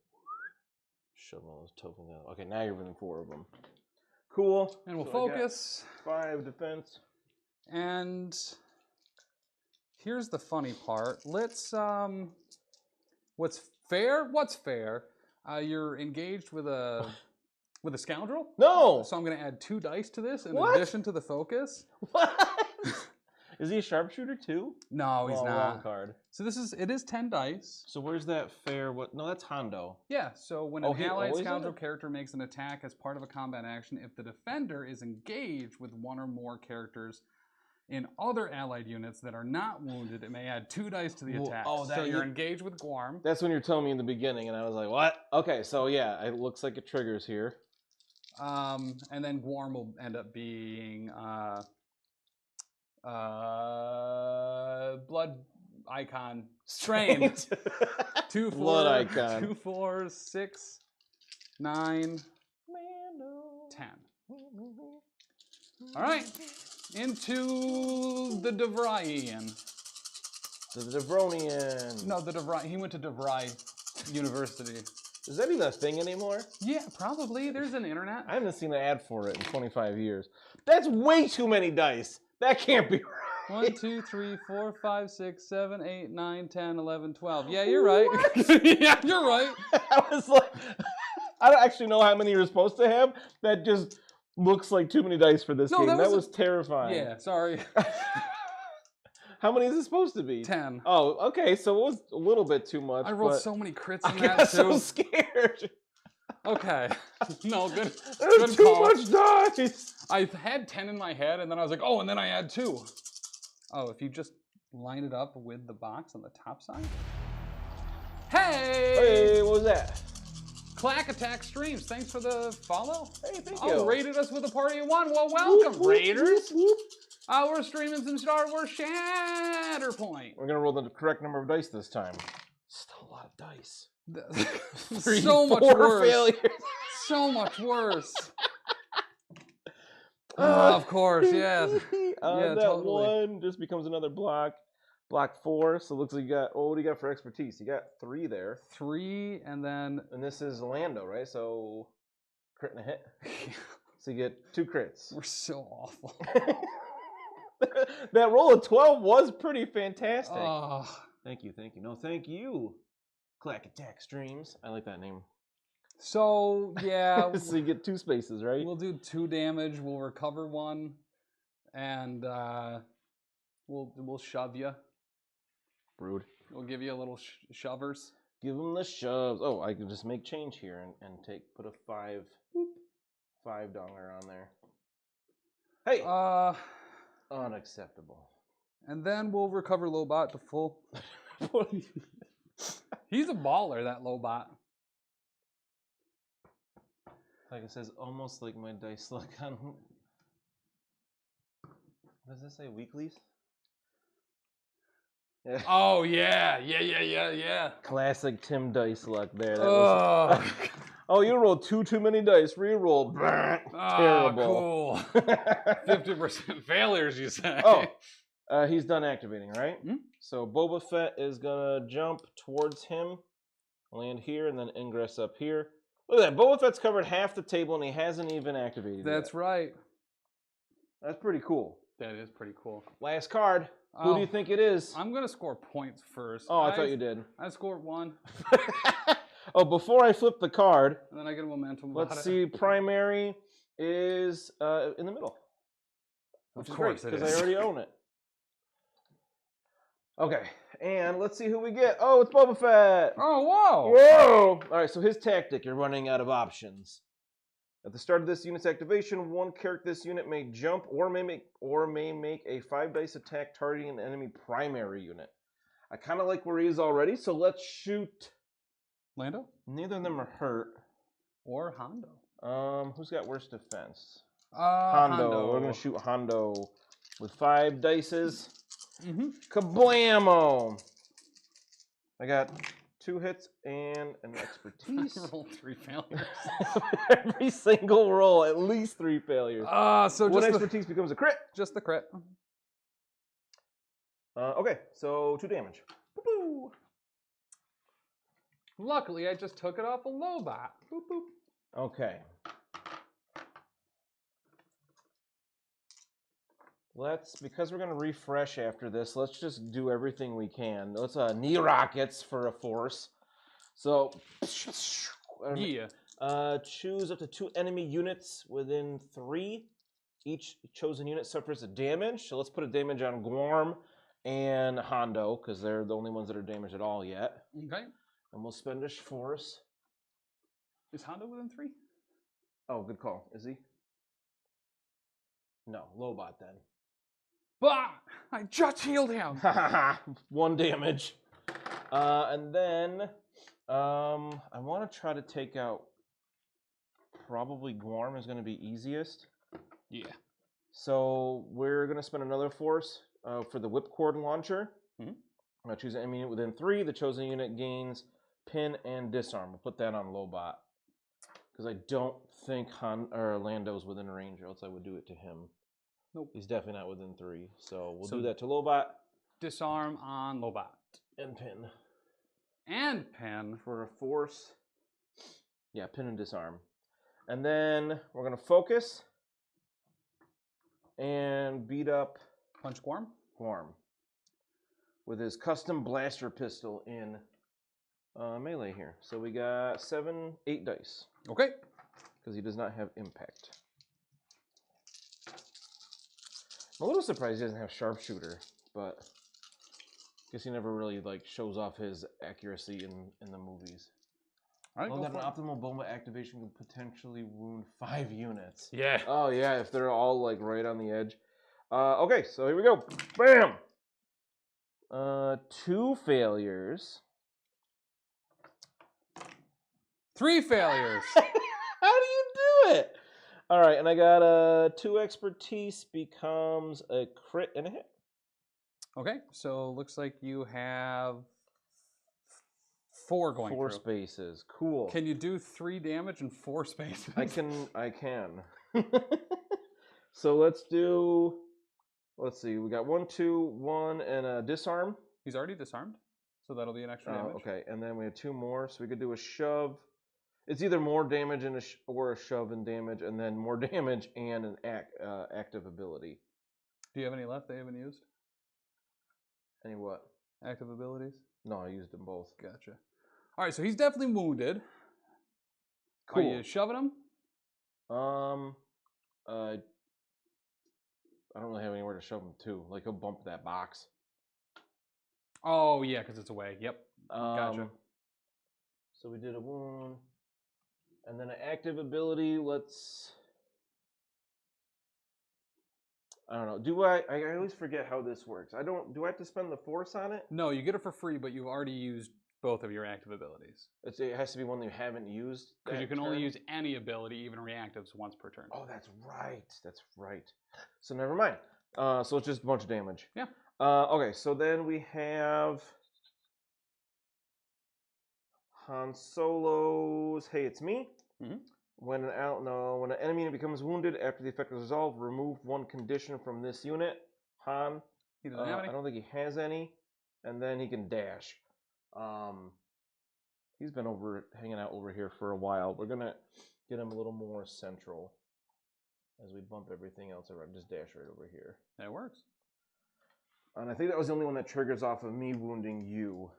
Shove all those tokens out. Okay, now you're within 4 of them. Cool. And we'll So I got focus. 5 defense. And here's the funny part. Let's what's fair? What's fair? You're engaged with a scoundrel. No. So I'm going to add 2 dice to this in What? addition to the focus. What? Is he a sharpshooter too? No, he's Wrong not. card. So it is 10 dice. So where's that fair? What? No, that's Hondo. Yeah, so when Oh, an he allied always scoundrel is? character makes an attack as part of a combat action, if the defender is engaged with one or more characters in other allied units that are not wounded, it may add 2 dice to the Well, attack. oh, So that you're you- engaged with Guarm. That's when you're telling me in the beginning, and I was like, "What?" Okay, so yeah, it looks like it triggers here. And then Guarm will end up being blood icon strain. 2, 4, Blood icon. 2, 4, 6, 9, 10. All right, into the DeVryian. The Devronian. No, the DeVry. He went to DeVry University. Is that even a thing anymore? Yeah, probably. There's an internet. I haven't seen an ad for it in 25 years. That's way too many dice. That can't be right. 1, 2, 3, 4, 5, 6, 7, 8, 9, 10, 11, 12. Yeah, you're right. Yeah, you're right. I was like, I don't actually know how many you're supposed to have. That just looks like too many dice for this No, game. that That was was terrifying. Yeah, sorry. How many is it supposed to be? 10. Oh, okay. So it was a little bit too much. I rolled but so many crits I in that got too. so scared. Okay. No, good. There's Good too call. much dice. I had 10 in my head, and then I was like, oh, and then I add 2. Oh, if you just line it up with the box on the top side. Hey! Hey, what was that? Clack Attack Streams, thanks for the follow. Hey, thank Oh, you. rated us with a party of 1. Well, welcome, Raiders. We're streaming some Star Wars Shatterpoint. We're gonna roll the correct number of dice this time. Still a lot of dice. So much 4 worse. failures. So much worse. Of course, yeah. Yeah, that totally. 1 just becomes another block. Block 4. So it looks like you got. Oh, what do you got for expertise? You got 3 there. 3, and then And this is Lando, right? So crit and a hit. So you get 2 crits. we're so awful. That roll of 12 was pretty fantastic. Oh, Thank you. No, thank you. Clack Attack Streams. I like that name. so yeah, So you get 2 spaces, right? we'll do 2 damage. We'll recover 1, and we'll shove you. Rude. We'll give you a little shovers. Give them the shoves. Oh, I can just make change here and put a 5 donger on there. Hey! Unacceptable. And then we'll recover Lobot to full. He's a baller, that Lobot. Like it says, almost like my dice luck on. What does this say? Weeklies? Yeah. Oh yeah. Classic Tim dice luck there. That Oh. was. Oh, you rolled too many dice. Reroll. Terrible. Cool. 50% failures, you say? Oh, he's done activating, right? Hmm? So Boba Fett is gonna jump towards him, land here, and then ingress up here. Look at that. Boba Fett's covered half the table, and he hasn't even activated That's yet. right. That's pretty cool. That is pretty cool. Last card. Who do you think it is? I'm gonna score points first. Oh, I thought you did. I scored 1. Oh, before I flip the card, And then I get a momentum. let's see. Primary is in the middle. Of Which is course great, it because is. I already own it. Okay, and let's see who we get. Oh, it's Boba Fett. Oh, whoa! Whoa! All right, so his tactic, you're running out of options. At the start of this unit's activation, one character this unit may jump or may make a 5 dice attack targeting an enemy primary unit. I kind of like where he is already, so let's shoot. Lando? Neither of them are hurt. Or Hondo? Who's got worse defense? Hondo. We're gonna shoot Hondo with 5 dices. Mm-hmm. Kablamo! I got 2 hits and an expertise. Rolled 3 failures. Every single roll, at least 3 failures. So One just expertise becomes a crit. just the crit. Okay, so 2 damage. Boop, Luckily, I just took it off a Lobot. Boop, boop. boop. Okay. Because we're going to refresh after this, let's just do everything we can. Let's knee rockets for a force. So, Yeah. choose up to 2 enemy units within 3. Each chosen unit suffers a damage. So let's put a damage on Guarm and Hondo, because they're the only ones that are damaged at all yet. Okay. And we'll spend a force. Is Hondo within 3? Oh, good call. Is he? No, Lobot then. Bah! I just healed him. 1 damage. And then I want to try to take out. Probably Guarm is going to be easiest. Yeah. So we're going to spend another force for the whipcord launcher. Mhm. I'll choose an enemy unit within 3. The chosen unit gains pin and disarm. We'll put that on Lobot. Because I don't think Lando's within range, or else I would do it to him. Nope. He's definitely not within 3. So we'll do that to Lobot. Disarm on Lobot. And pin. And pin. For a force. Yeah, pin and disarm. And then we're going to focus. And beat up Punch Guarm. Guarm. With his custom blaster pistol in melee here. So we got 8 dice. Okay. Because he does not have impact. I'm a little surprised he doesn't have sharpshooter, but I guess he never really shows off his accuracy in the movies. All right, Well, go that an for it. optimal Bomba activation could potentially wound 5 units. Yeah. Oh yeah, if they're all right on the edge. Okay, so here we go. Bam! 2 failures. 3 failures. How do you do it? All right, and I got 2 expertise becomes a crit and a hit. Okay, so looks like you have 4 going 4 through. spaces. Cool. Can you do 3 damage in 4 spaces? I can. So let's do. Let's see. We got 1, 2, 1, and a disarm. He's already disarmed, so that'll be an extra damage. Okay, and then we have 2 more, so we could do a shove. It's either more damage and or a shove and damage, and then more damage and an active ability. Do you have any left they haven't used? Any what? Active abilities? No, I used them both. Gotcha. All right, so he's definitely wounded. Cool. Are you shoving him? I don't really have anywhere to shove him to. He'll bump that box. Oh, yeah, because it's away. Yep. Gotcha. So we did a wound. And then an active ability, let's... I don't know. I always forget how this works. Do I have to spend the force on it? No, you get it for free, but you've already used both of your active abilities. It has to be one that you haven't used. Because that you can only turn? use any ability, even reactives, once per turn. Oh, that's right. That's right. So never mind. So it's just a bunch of damage. Yeah. Okay, so then we have Han Solo's Hey, It's Me. Mhm. When an enemy unit becomes wounded after the effect is resolved, remove one condition from this unit. Han, He doesn't have any. I don't think he has any, and then he can dash. He's been hanging out over here for a while. We're gonna get him a little more central as we bump everything else around. Just dash right over here. That works. And I think that was the only one that triggers off of me wounding you.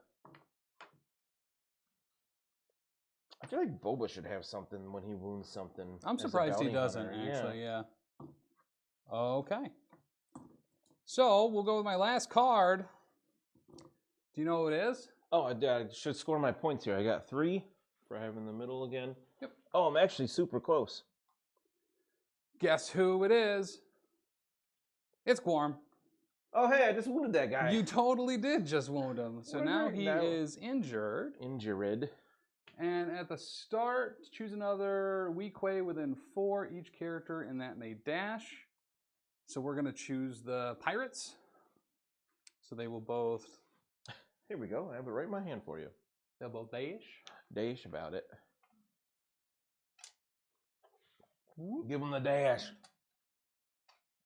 I feel like Boba should have something when he wounds something. I'm as a surprised he bounty doesn't, hunter. actually, yeah. Okay. So, we'll go with my last card. Do you know what it is? Oh, I should score my points here. I got 3 for having the middle again. Yep. Oh, I'm actually super close. Guess who it is? It's Gorm. Oh, hey, I just wounded that guy. You totally did just wound him. So What now did I he know? is injured. Injured. And at the start, choose another weak way within 4 each character, and that may dash. So we're going to choose the pirates. So they will both... Here we go. I have it right in my hand for you. They'll both dash. Dash about it. Whoop. Give him the dash.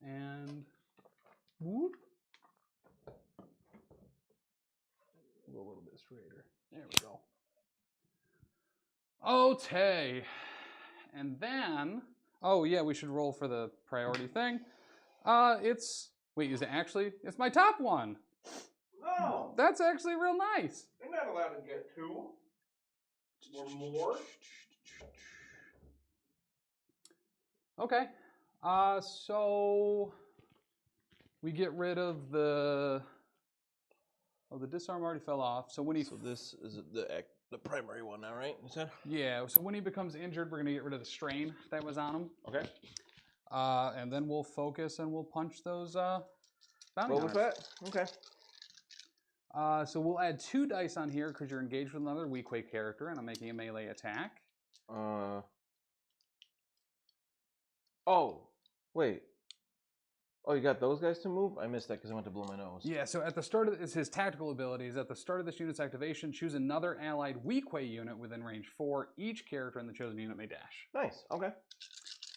And... Whoop. Go a little bit straighter. There we go. Okay. And then... Oh, yeah, we should roll for the priority thing. It's... Wait, is it actually... It's my top one. No! That's actually real nice. You're not allowed to get 2. Or more. Okay. So... We get rid of the... Oh, the disarm already fell off. So when he... So this is the primary one now, right? You said? Yeah, so when he becomes injured, we're going to get rid of the strain that was on him. Okay. And then we'll focus and we'll punch those bounty Boba hunters. Fett? Okay. So we'll add 2 dice on here because you're engaged with another weak way character, and I'm making a melee attack. Oh, wait. Oh, you got those guys to move? I missed that because I went to blow my nose. Yeah, so at the start of it's his tactical abilities. At the start of this unit's activation, choose another allied weak way unit within range 4. Each character in the chosen unit may dash. Nice. Okay.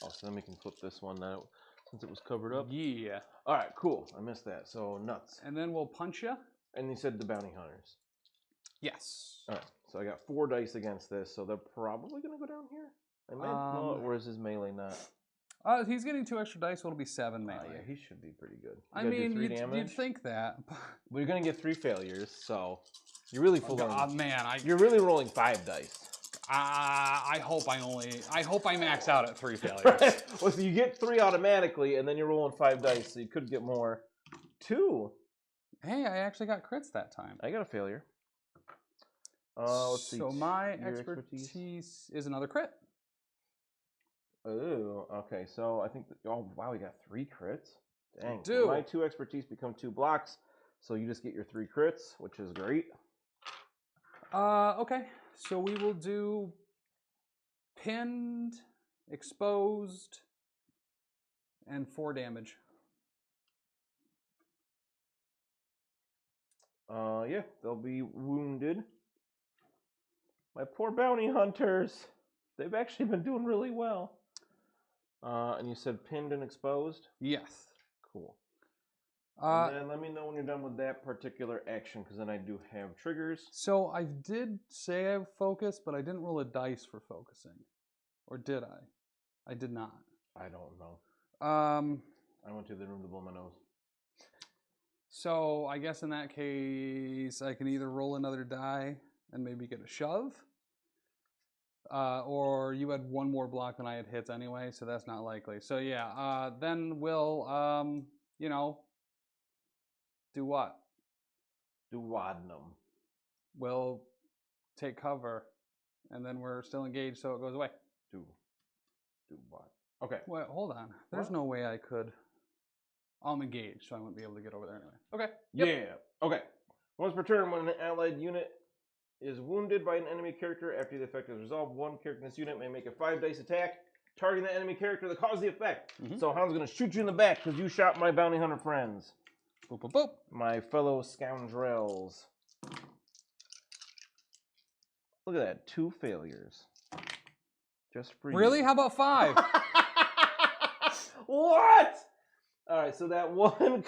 Oh, so then we can flip this one now since it was covered up. Yeah. All right, cool. I missed that. So nuts. And then we'll punch you. And you said the bounty hunters. Yes. All right. So I got 4 dice against this, so they're probably gonna go down here. I might. No, or is his melee not? He's getting 2 extra dice, so it'll be 7 melee. Yeah, he should be pretty good. I You gotta do mean, 3 you'd damage. think that. But you're gonna get 3 failures, so you're really full on. God, man, You're really rolling 5 dice. I hope I max out at 3 failures. Well, so you get 3 automatically, and then you're rolling 5 dice, so you could get more. 2. Hey, I actually got crits that time. I got a failure. Let's see. So my Your expertise is another crit. Oh, okay. So I think. Oh, wow, we got 3 crits. Dang. do. My 2 expertise become 2 blocks, so you just get your 3 crits, which is great. Okay. So we will do pinned, exposed, and 4 damage. Yeah, they'll be wounded. My poor bounty hunters. They've actually been doing really well. And you said pinned and exposed? Yes. Cool. And then let me know when you're done with that particular action, because then I do have triggers. So I did say I focused, but I didn't roll a dice for focusing. Or did I? I did not. I don't know. I went to the room to blow my nose. So I guess in that case, I can either roll another die and maybe get a shove. Or you had 1 more block than I had hits anyway, so that's not likely. So yeah, then we'll, you know, do what? Do laudanum. We'll take cover, and then we're still engaged, so it goes away. Do what? Okay. Wait, hold on. There's What? no way I could. I'm engaged, so I wouldn't be able to get over there anyway. Okay. Yeah. Okay. Once per turn, when an allied unit is wounded by an enemy character after the effect is resolved. One character in this unit may make a 5-dice attack targeting the enemy character that caused the effect. So Hound's going to shoot you in the back because you shot my bounty hunter friends. Boop, boop, boop. My fellow scoundrels. Look at that. 2 failures. Just for Really? you. How about 5? What? All right, so that one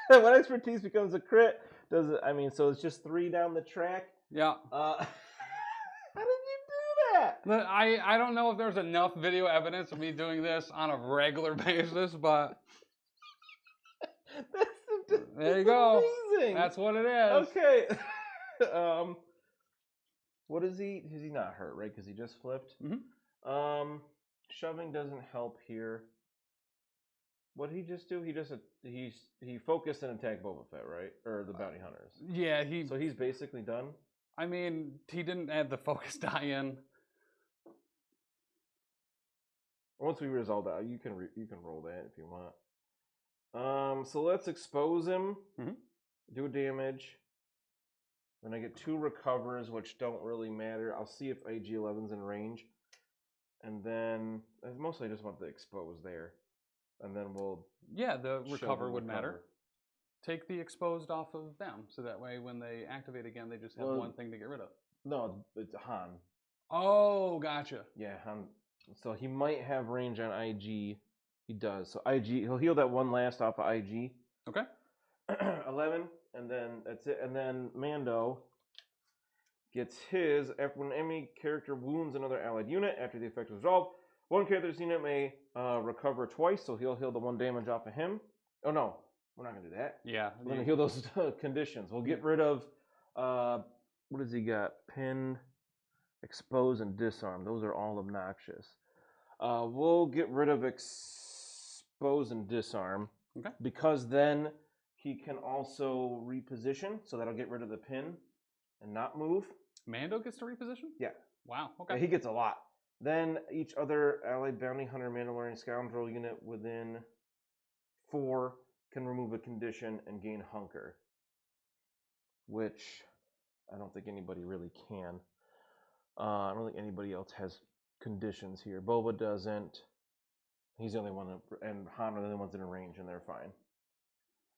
expertise becomes a crit. Does it? I mean, so it's just 3 down the track. Yeah. How did you do that? I don't know if there's enough video evidence of me doing this on a regular basis, but there you go. Amazing. That's what it is. Okay. What is he? Is he not hurt, right? Because he just flipped. Shoving doesn't help here. What did he just do? He focused and attacked Boba Fett, right? Or the bounty hunters. Yeah, So he's basically done. I mean, he didn't add the focus die in. Once we resolve that, you can roll that if you want. So let's expose him. Do damage. Then I get 2 recovers, which don't really matter. I'll see if AG-11's in range. And then, mostly I just want the expose there. And then we'll... Yeah, the recover the would matter. recover. Take the exposed off of them, so that way when they activate again, they just have one thing to get rid of. No, it's Han. Oh, gotcha. Yeah, Han. So he might have range on IG. He does. So IG, he'll heal that one last off of IG. Okay. 11, and then that's it. And then Mando gets his after when an enemy character wounds another allied unit after the effect is resolved. One character's unit may recover twice, so he'll heal the 1 damage off of him. Oh no, we're not gonna do that. Yeah. We're gonna heal those conditions. We'll get rid of what does he got? Pin, expose, and disarm. Those are all obnoxious. We'll get rid of expose and disarm. Okay. Because then he can also reposition, so that'll get rid of the pin and not move. Mando gets to reposition? Yeah. Wow, okay. Yeah, he gets a lot. Then each other allied bounty hunter, Mandalorian scoundrel unit within 4 can remove a condition and gain hunker, which I don't think anybody really can. I don't think anybody else has conditions here. Boba doesn't. He's the only one, and Han are the only ones in range, and they're fine.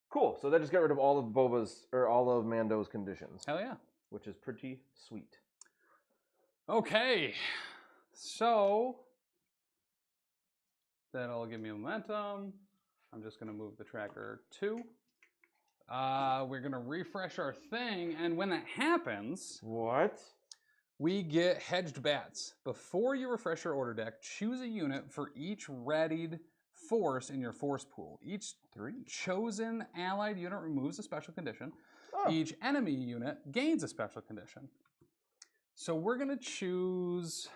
Cool. So that just got rid of all of Boba's or all of Mando's conditions. Hell yeah. Which is pretty sweet. Okay. So that'll give me momentum. I'm just going to move the tracker 2. We're going to refresh our thing, and when that happens, What? we get hedged bats. Before you refresh your order deck, choose a unit for each readied force in your force pool. Each chosen allied unit removes a special condition. Oh. Each enemy unit gains a special condition. So we're going to choose...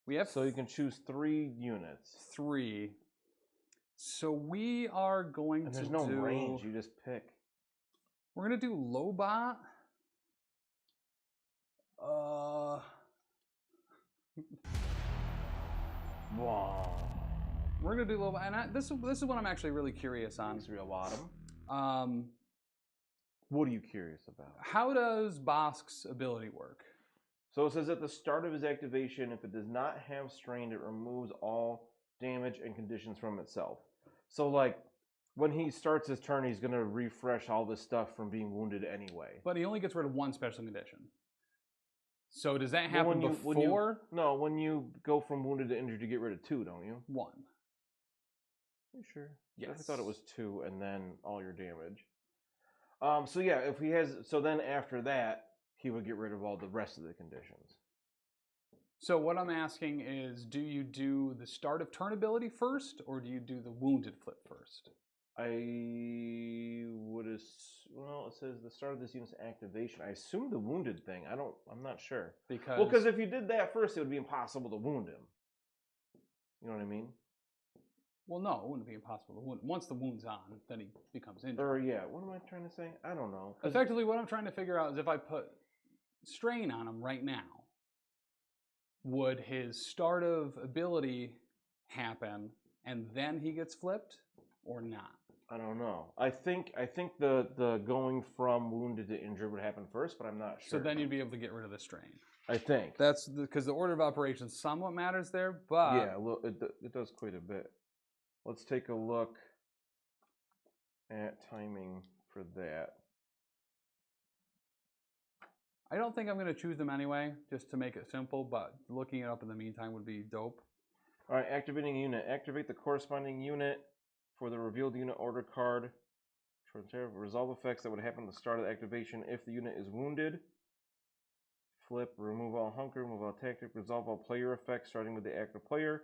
We have So you can choose 3 units. 3. So we are going And to there's no do... range. You just pick. We're going to do Lobot. Wow. We're going to do Lobot. And this is what I'm actually really curious on. Thanks, Real Bottom. What are you curious about? How does Bossk's ability work? So it says at the start of his activation, if it does not have strain, it removes all damage and conditions from itself. So like when he starts his turn, he's going to refresh all this stuff from being wounded anyway. But he only gets rid of 1 special condition. So does that happen Well, before? No, when you go from wounded to injured, you get rid of 2, don't you? 1. Are you sure? Yes. I thought it was 2 and then all your damage. So yeah, if he has, so then after that, he would get rid of all the rest of the conditions. So what I'm asking is, do you do the start of turn ability first, or do you do the wounded flip first? I would well, it says the start of this unit's activation. I assume the wounded thing. I'm not sure. Because if you did that first, it would be impossible to wound him. You know what I mean? Well, no, it wouldn't be impossible to wound. Once the wound's on, then he becomes injured. Or yeah, what am I trying to say? I don't know. Effectively, what I'm trying to figure out is if I put strain on him right now, would his start of ability happen and then he gets flipped or not? I don't know. I think the going from wounded to injured would happen first, but I'm not sure. So then you'd be able to get rid of the strain. I think. That's because the order of operations somewhat matters there, but Yeah, it does quite a bit. Let's take a look at timing for that. I don't think I'm going to choose them anyway, just to make it simple, but looking it up in the meantime would be dope. All right, activating unit. Activate the corresponding unit for the revealed unit order card. Resolve effects that would happen at the start of the activation if the unit is wounded. Flip, remove all hunker, remove all tactic, resolve all player effects starting with the active player.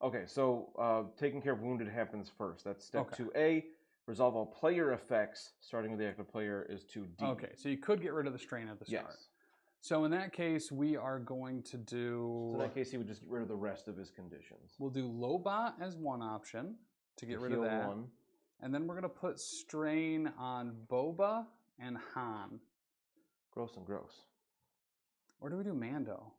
Okay, so taking care of wounded happens first. That's step 2A. Resolve all player effects starting with the active player is 2D. Okay, so you could get rid of the strain at the start. Yes. So in that case, we are going to do... So in that case, he would just get rid of the rest of his conditions. We'll do Lobot as one option to get rid of that. One. And then we're going to put strain on Boba and Han. Gross and gross. Or do we do Mando?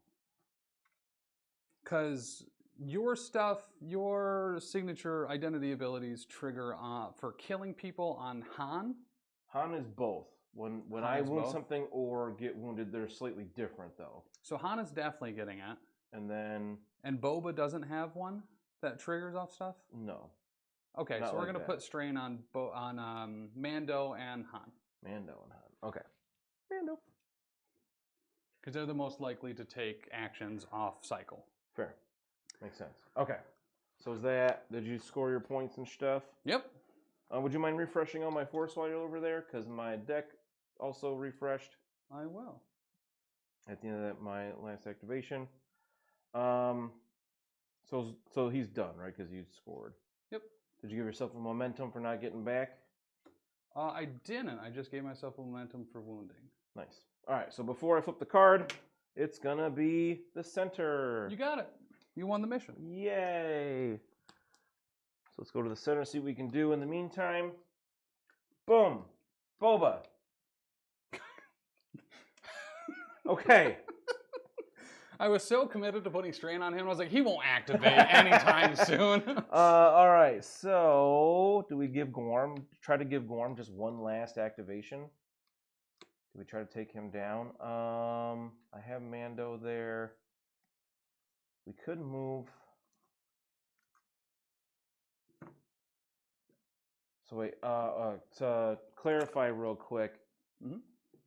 Because your stuff, your signature identity abilities trigger for killing people on Han. Han is both. When I wound something or get wounded, they're slightly different though. So Han is definitely getting it. And then... And Boba doesn't have one that triggers off stuff? No. Okay, Not so we're like going to put strain on Mando and Han. Mando and Han. Okay. Mando. Because they're the most likely to take actions off cycle. Fair. Makes sense. Okay. So is that... Did you score your points and stuff? Yep. Would you mind refreshing all my force while you're over there? Because my deck also refreshed. I will. At the end of my last activation. So he's done, right? Because you scored. Yep. Did you give yourself a momentum for not getting back? I didn't. I just gave myself a momentum for wounding. Nice. All right. So before I flip the card, it's gonna be the center. You got it. You won the mission. Yay! So let's go to the center, see what we can do in the meantime. Boom! Boba! Okay. I was so committed to putting strain on him, I was like, he won't activate anytime soon. All right, so do we try to give Gorm just one last activation? Do we try to take him down? I have Mando there. We could move... So wait, to clarify real quick,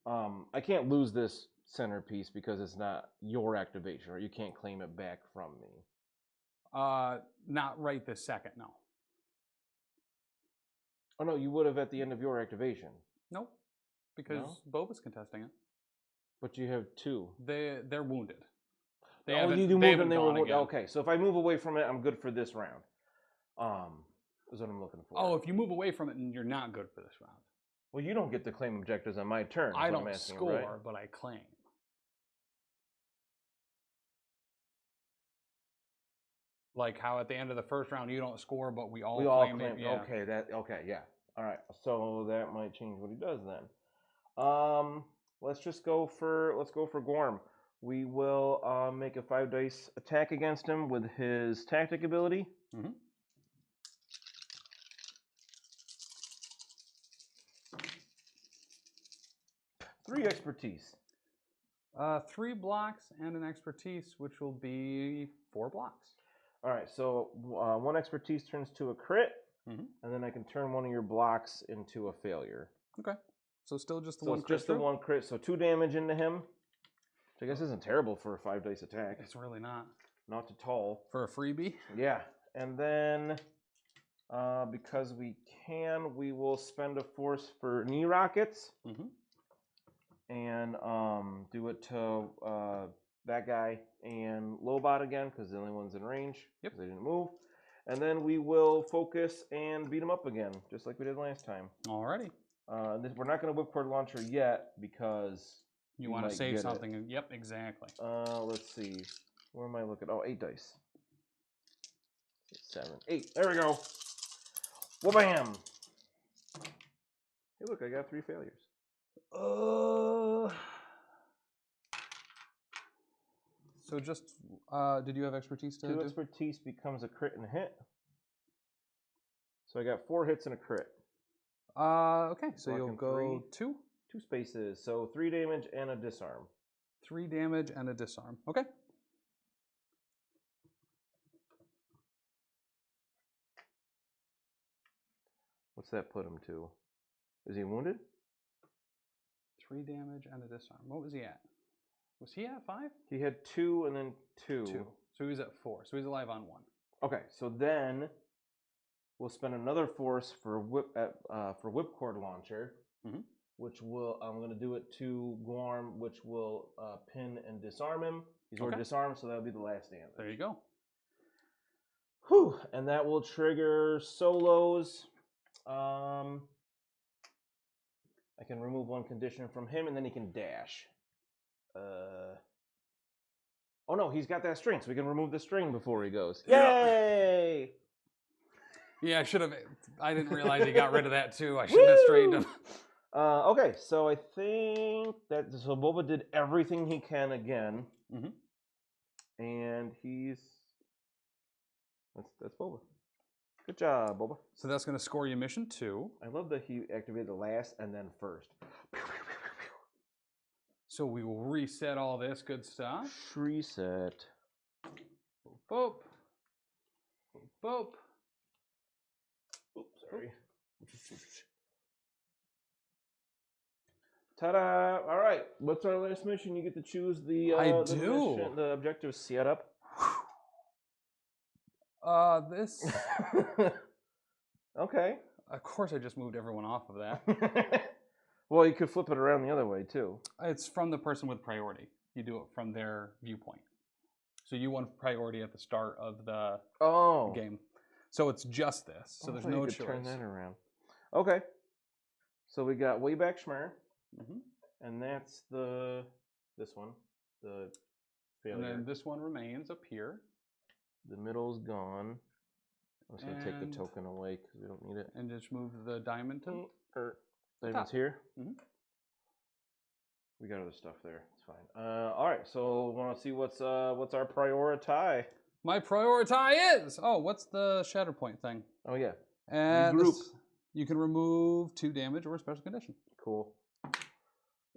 I can't lose this centerpiece because it's not your activation, or you can't claim it back from me. Not right this second, no. Oh no, you would have at the end of your activation. Nope, because Boba's contesting it. But you have two. They're wounded. You move and they were wounded. Okay, so if I move away from it, I'm good for this round. Is what I'm looking for. Oh, if you move away from it, you're not good for this round. Well, you don't get to claim objectives on my turn. I don't score, right? But I claim. Like how at the end of the first round you don't score, but we all claim it. Yeah. Okay, yeah. All right, so that might change what he does then. Let's go for Gorm. We will make a 5 dice attack against him with his tactic ability. 3 expertise. 3 blocks and an expertise, which will be 4 blocks. All right, so 1 expertise turns to a crit, and then I can turn one of your blocks into a failure. Okay, so still just the one crit. Just the 1 crit, so 2 damage into him, which I guess isn't terrible for a 5 dice attack. It's really not. Not at all. For a freebie? Yeah, and then because we can, we will spend a force for knee rockets. And do it to that guy and Lobot again, because the only one's in range. Yep. They didn't move. And then we will focus and beat him up again, just like we did last time. Alrighty. We're not going to whipcord launcher yet, because... You want to save something. Yep, exactly. Let's see. Where am I looking? Oh, 8 dice. 7, 8. There we go. Wha-bam! Hey, look, I got 3 failures. So just, did you have expertise to 2 do? expertise becomes a crit and a hit. So I got 4 hits and a crit. Okay, so you'll Blocking go 2. 2 spaces. So 3 damage and a disarm. 3 damage and a disarm. Okay. What's that put him to? Is he wounded? 3 damage and a disarm. What was he at? Was he at 5? He had 2 and then 2. 2. So he was at 4. So he's alive on 1. Okay, so then we'll spend another force for whipcord launcher, which will I'm going to do it to Guarm, which will pin and disarm him. He's already disarmed, so that'll be the last damage. There you go. Whew, and that will trigger solos. I can remove 1 condition from him, and then he can dash. Oh no, he's got that string, so we can remove the string before he goes. Yay! Yeah, I should have. I didn't realize he got rid of that too. I shouldn't have straightened him. Okay, so I think that so Boba did everything he can again, and he's that's Boba. Good job, Boba. So that's going to score you mission 2. I love that he activated the last and then first. So we will reset all this good stuff. Reset. Boop, boop. Boop, boop. Oops, sorry. Ta-da! All right, what's our last mission? You get to choose the the objective setup. This. Okay. Of course, I just moved everyone off of that. Well, you could flip it around the other way too. It's from the person with priority. You do it from their viewpoint. So you won priority at the start of the game. So it's just this. So there's no choice. Turn that around. Okay. So we got way back Schmer, and that's this one, the failure. And then this one remains up here. The middle's gone. I'm just gonna take the token away because we don't need it. And just move the diamond to diamond's here. We got other stuff there. It's fine. All right. So want to see what's our priority? My priority is what's the Shatterpoint thing? Oh yeah. And you can remove 2 damage or a special condition. Cool.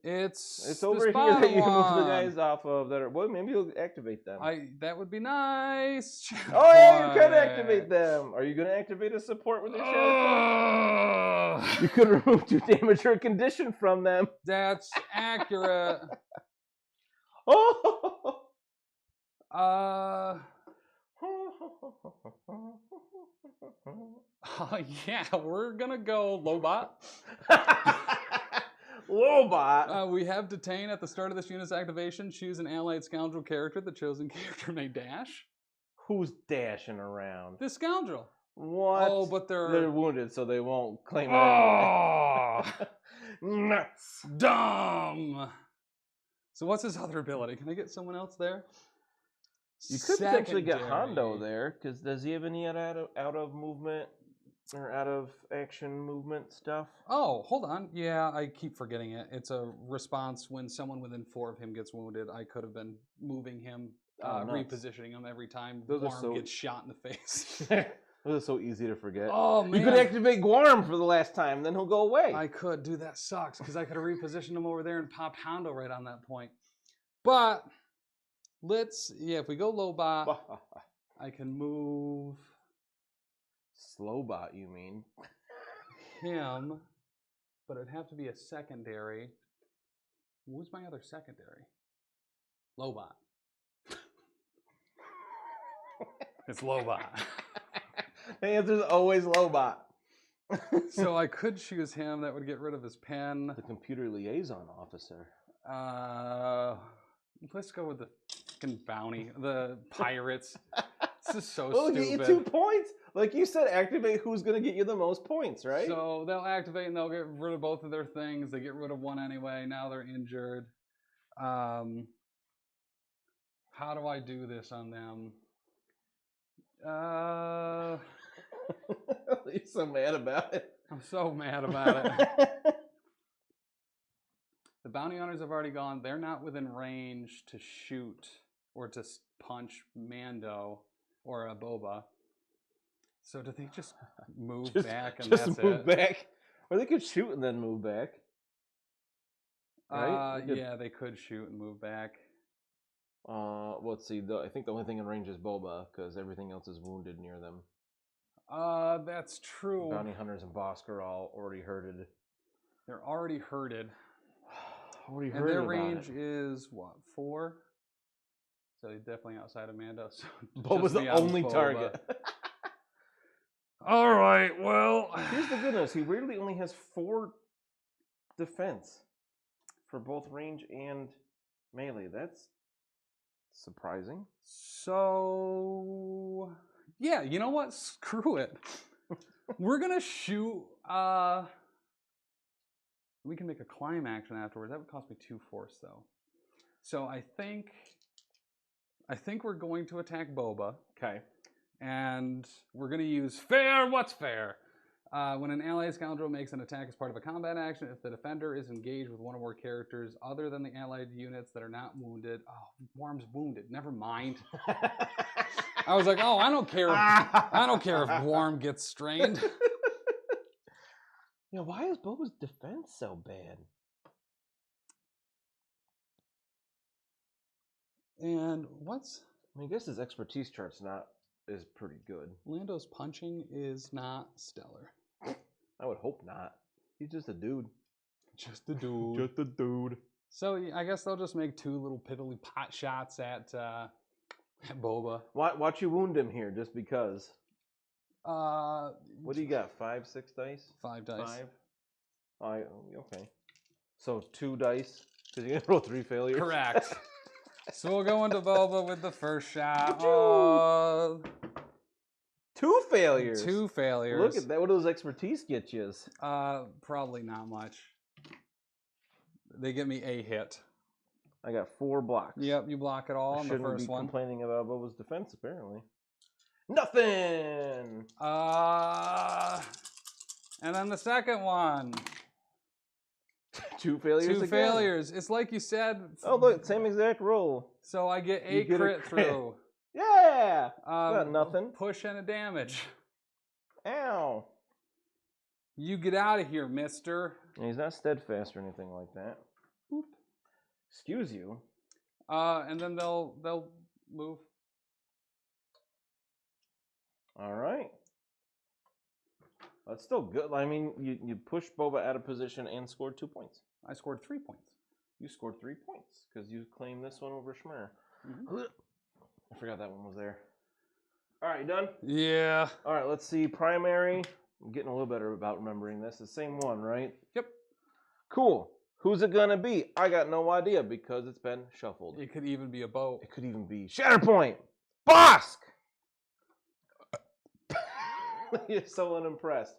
It's over here that you can move the guys off of that. Well, maybe you'll activate them. That would be nice. Oh yeah, you could activate them. Are you going to activate a support with your Shatterpoint? You could remove 2 damage or a condition from them. That's accurate. Yeah, we're gonna go Lobot. Lobot. We have detain at the start of this unit's activation. Choose an allied scoundrel character. The chosen character may dash. Who's dashing around? This scoundrel. What? Oh, but they're wounded, so they won't claim it anyway. Nuts. Dumb. So what's his other ability? Can I get someone else there? You could potentially get Hondo there, because does he have any out of movement or out of action movement stuff? Oh, hold on. Yeah, I keep forgetting it. It's a response when someone within 4 of him gets wounded. I could have been moving him, repositioning him every time Guarm gets shot in the face. Those are so easy to forget. Oh, man. You could activate Guarm for the last time, then he'll go away. I could. Dude, that sucks, because I could have repositioned him over there and popped Hondo right on that point. But if we go Lobot, I can move Slowbot, you mean? Him, but it'd have to be a secondary. Who's my other secondary? Lobot. It's Lobot. The answer's always Lobot. So I could choose him. That would get rid of his pen. The computer liaison officer. Let's go with the fucking bounty. The pirates. This is so well, stupid. Get you 2 points. Like you said, activate who's going to get you the most points, right? So they'll activate and they'll get rid of both of their things. They get rid of one anyway. Now they're injured. How do I do this on them? You're so mad about it. I'm so mad about it. The bounty hunters have already gone. They're not within range to shoot or to punch Mando or a Boba. So do they just move Just, back and just that's move it? back. Or they could shoot and then move back. Right? They could- Yeah, they could shoot and move back. Let's see. I think the only thing in range is Boba, because everything else is wounded near them. That's true. Bounty hunters and Bossk are all already hurted. They're already hurted. Already And heard their about range it. is what, 4? So he's definitely outside of Mando. So Boba's just the me on only Boba. target. All right, well. Here's the good news. He weirdly only has 4 defense for both range and melee. That's surprising. So, yeah, you know what? Screw it. We're going to shoot. We can make a climb action afterwards. That would cost me 2 force, though. So I think we're going to attack Boba. Okay. And we're going to use fair. What's fair? When an ally scoundrel makes an attack as part of a combat action, if the defender is engaged with one or more characters other than the allied units that are not wounded. Oh, Worm's wounded. Never mind. I was like, oh, I don't care. I don't care if Worm gets strained. Yeah, why is Boba's defense so bad? And what's I mean, I guess his expertise chart's is pretty good. Lando's punching is not stellar. I would hope not. He's just a dude. Just a dude. Just a dude. So I guess they'll just make 2 little piddly pot shots at Boba. Watch you wound him here, just because. What do you got? 5, 6 dice? 5 dice. 5. Okay. So 2 dice, because you're gonna roll 3 failures. Correct. So we'll go into Boba with the first shot. 2 failures. 2 failures. Look at that. What does expertise get you? Probably not much. They get me a hit. I got 4 blocks. Yep, you block it all I on the shouldn't first be one. complaining about Boba's defense, apparently. Nothing. And then the second one. 2 failures. 2 again. failures. It's like you said. Oh, look, same exact roll. So I get You a get a crit crit. through. Yeah. Got nothing. Push and a damage. Ow. You get out of here, mister. And he's not steadfast or anything like that. Boop. Excuse you. And then they'll move. All right. That's still good. I mean, you pushed Boba out of position and scored 2 points. I scored 3 points. You scored 3 points because you claimed this one over Schmer. Mm-hmm. I forgot that one was there. All right, you done? Yeah. All right, let's see. Primary. I'm getting a little better about remembering this. The same one, right? Yep. Cool. Who's it gonna be? I got no idea because it's been shuffled. It could even be a boat. It could even be Shatterpoint. Bossk. You're so unimpressed.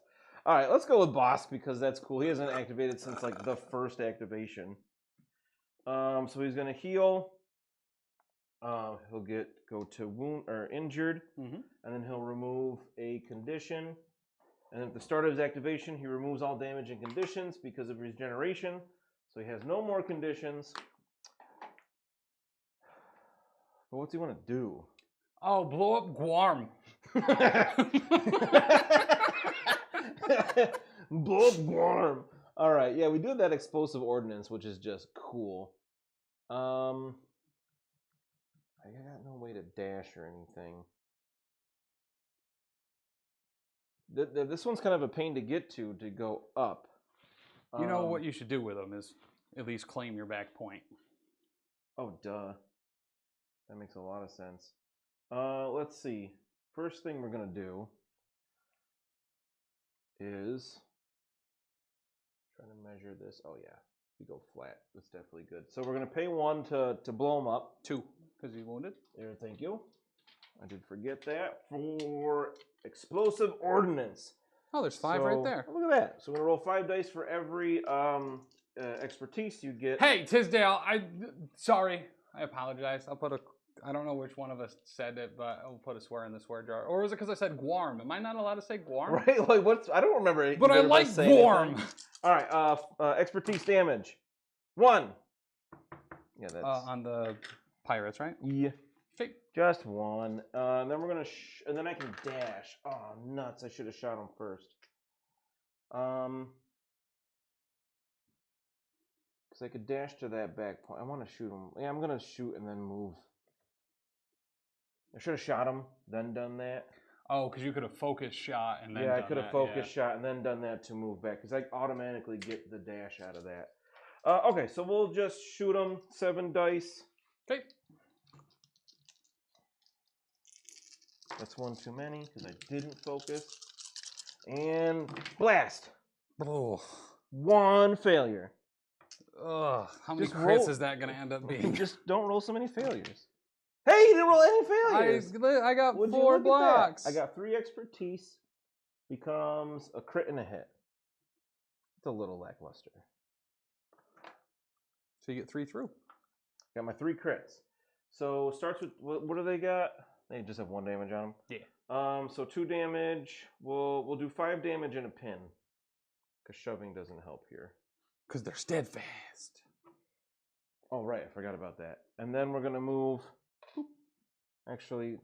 All right, let's go with Bossk because that's cool. He hasn't activated since like the first activation. So he's gonna heal. He'll go to wound or injured, and then he'll remove a condition. And at the start of his activation, he removes all damage and conditions because of regeneration. So he has no more conditions. But what's he want to do? Oh, blow up Guarm. Blow up Guarm. All right, yeah, we do that explosive ordnance, which is just cool. I got no way to dash or anything. This one's kind of a pain to get to go up. You know what you should do with them is at least claim your back point. Oh, duh. That makes a lot of sense. Let's see. First thing we're going to do is trying to measure this. Oh, yeah. We go flat. That's definitely good. So we're going to pay 1 to blow him up. 2, because he's wounded. There, thank you. I did forget that. For explosive ordnance. Oh, there's 5 right there. Look at that. So we're going to roll 5 dice for every expertise you get. Hey, Tisdale, sorry. I apologize. I don't know which one of us said it, but I'll put a swear in the swear jar. Or is it because I said Guarm? Am I not allowed to say Guarm? Right? Like what's? I don't remember it. But I like Guarm. All right. Expertise damage. 1. Yeah, that's on the pirates, right? Yeah. Okay. Just one. And then we're gonna, and then I can dash. Oh nuts! I should have shot him first. Because I could dash to that back point. I want to shoot him. Yeah, I'm gonna shoot and then move. I should have shot him, then done that. Oh, because you could have focused shot and then Yeah, I done could have that, focused shot and then done that to move back because I automatically get the dash out of that. Okay, so we'll just shoot him 7 dice. Okay. That's one too many because I didn't focus. And blast. Oh. 1 failure. Ugh. How many Just crits roll- is that going to end up being? Just don't roll so many failures. Hey, you didn't roll any failures. I got Would you 4 look at that? blocks. I got 3 expertise. Becomes a crit and a hit. It's a little lackluster. So you get 3 through. Got my 3 crits. So starts with what do they got? They just have 1 damage on them. Yeah. So 2 damage. We'll do 5 damage and a pin. Because shoving doesn't help here. Because they're steadfast. Oh right, I forgot about that. And then we're gonna move. Actually,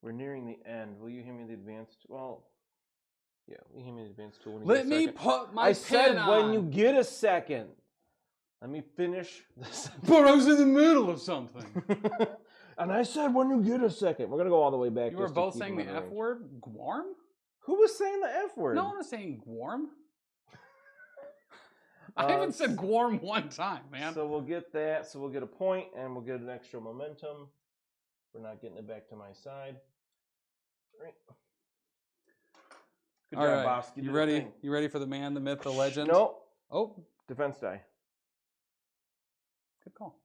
we're nearing the end. Will you hand me the advanced? Well, yeah. Will you hand me the advanced tool when you Let get a me second? put my I pin said on. when you get a second. Let me finish this. But I was in the middle of something. And I said when you get a second. We're gonna go all the way back. You were just to both keep saying them the in F range. word? Gwarm? Who was saying the F word? No one was saying Gwarm. I haven't said Gwarm one time, man. So we'll get that. So we'll get a point, and we'll get an extra momentum. We're not getting it back to my side. Right. Good All job, right. Bossk. You did a ready? thing. You ready for the man, the myth, the legend? Nope. Oh, Defense die. good call.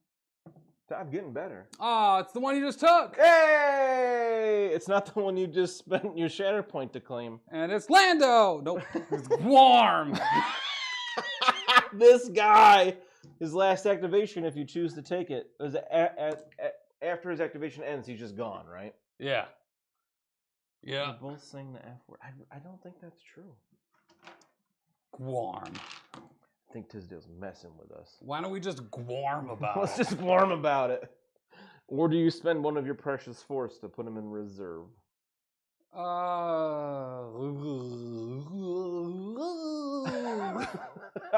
I'm getting better. Oh, it's the one you just took. Hey! It's not the one you just spent your Shatterpoint to claim. And it's Lando. Nope. It's Gwarm. This guy, his last activation, if you choose to take it, is after his activation ends, he's just gone, right? Yeah. Yeah. They're both saying the F word. I don't think that's true. Gwarm. I think Tisdale's messing with us. Why don't we just Gwarm about Let's it? just warm about it. Or do you spend one of your precious force to put him in reserve? Are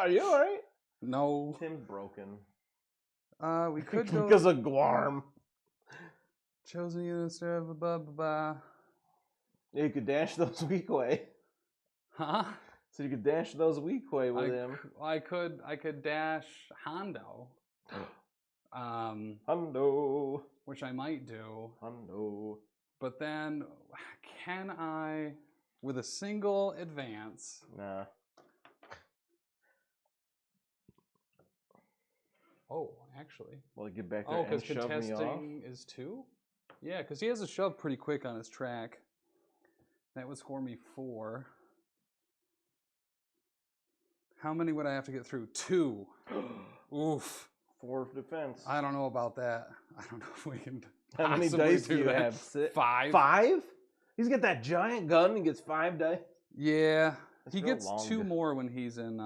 you alright? No. Tim's broken. We could go Because of Gwarm. chosen units. Blah, blah, blah. Yeah, you could dash those weak way. Huh? So you could dash those weak way with him. I could dash Hondo. Hondo. Which I might do. Hondo. But then, can I, with a single advance? Nah. Oh, actually. Well, get back there Oh, and because shove me off. contesting is 2? Yeah, because he has a shove pretty quick on his track. That would score me 4. How many would I have to get through? 2. Oof. 4 defense. I don't know about that. I don't know if we can. How many possibly dice do you that. have? 5. 5? He's got that giant gun and gets 5 dice. Yeah. That's He real gets long 2 more when he's in.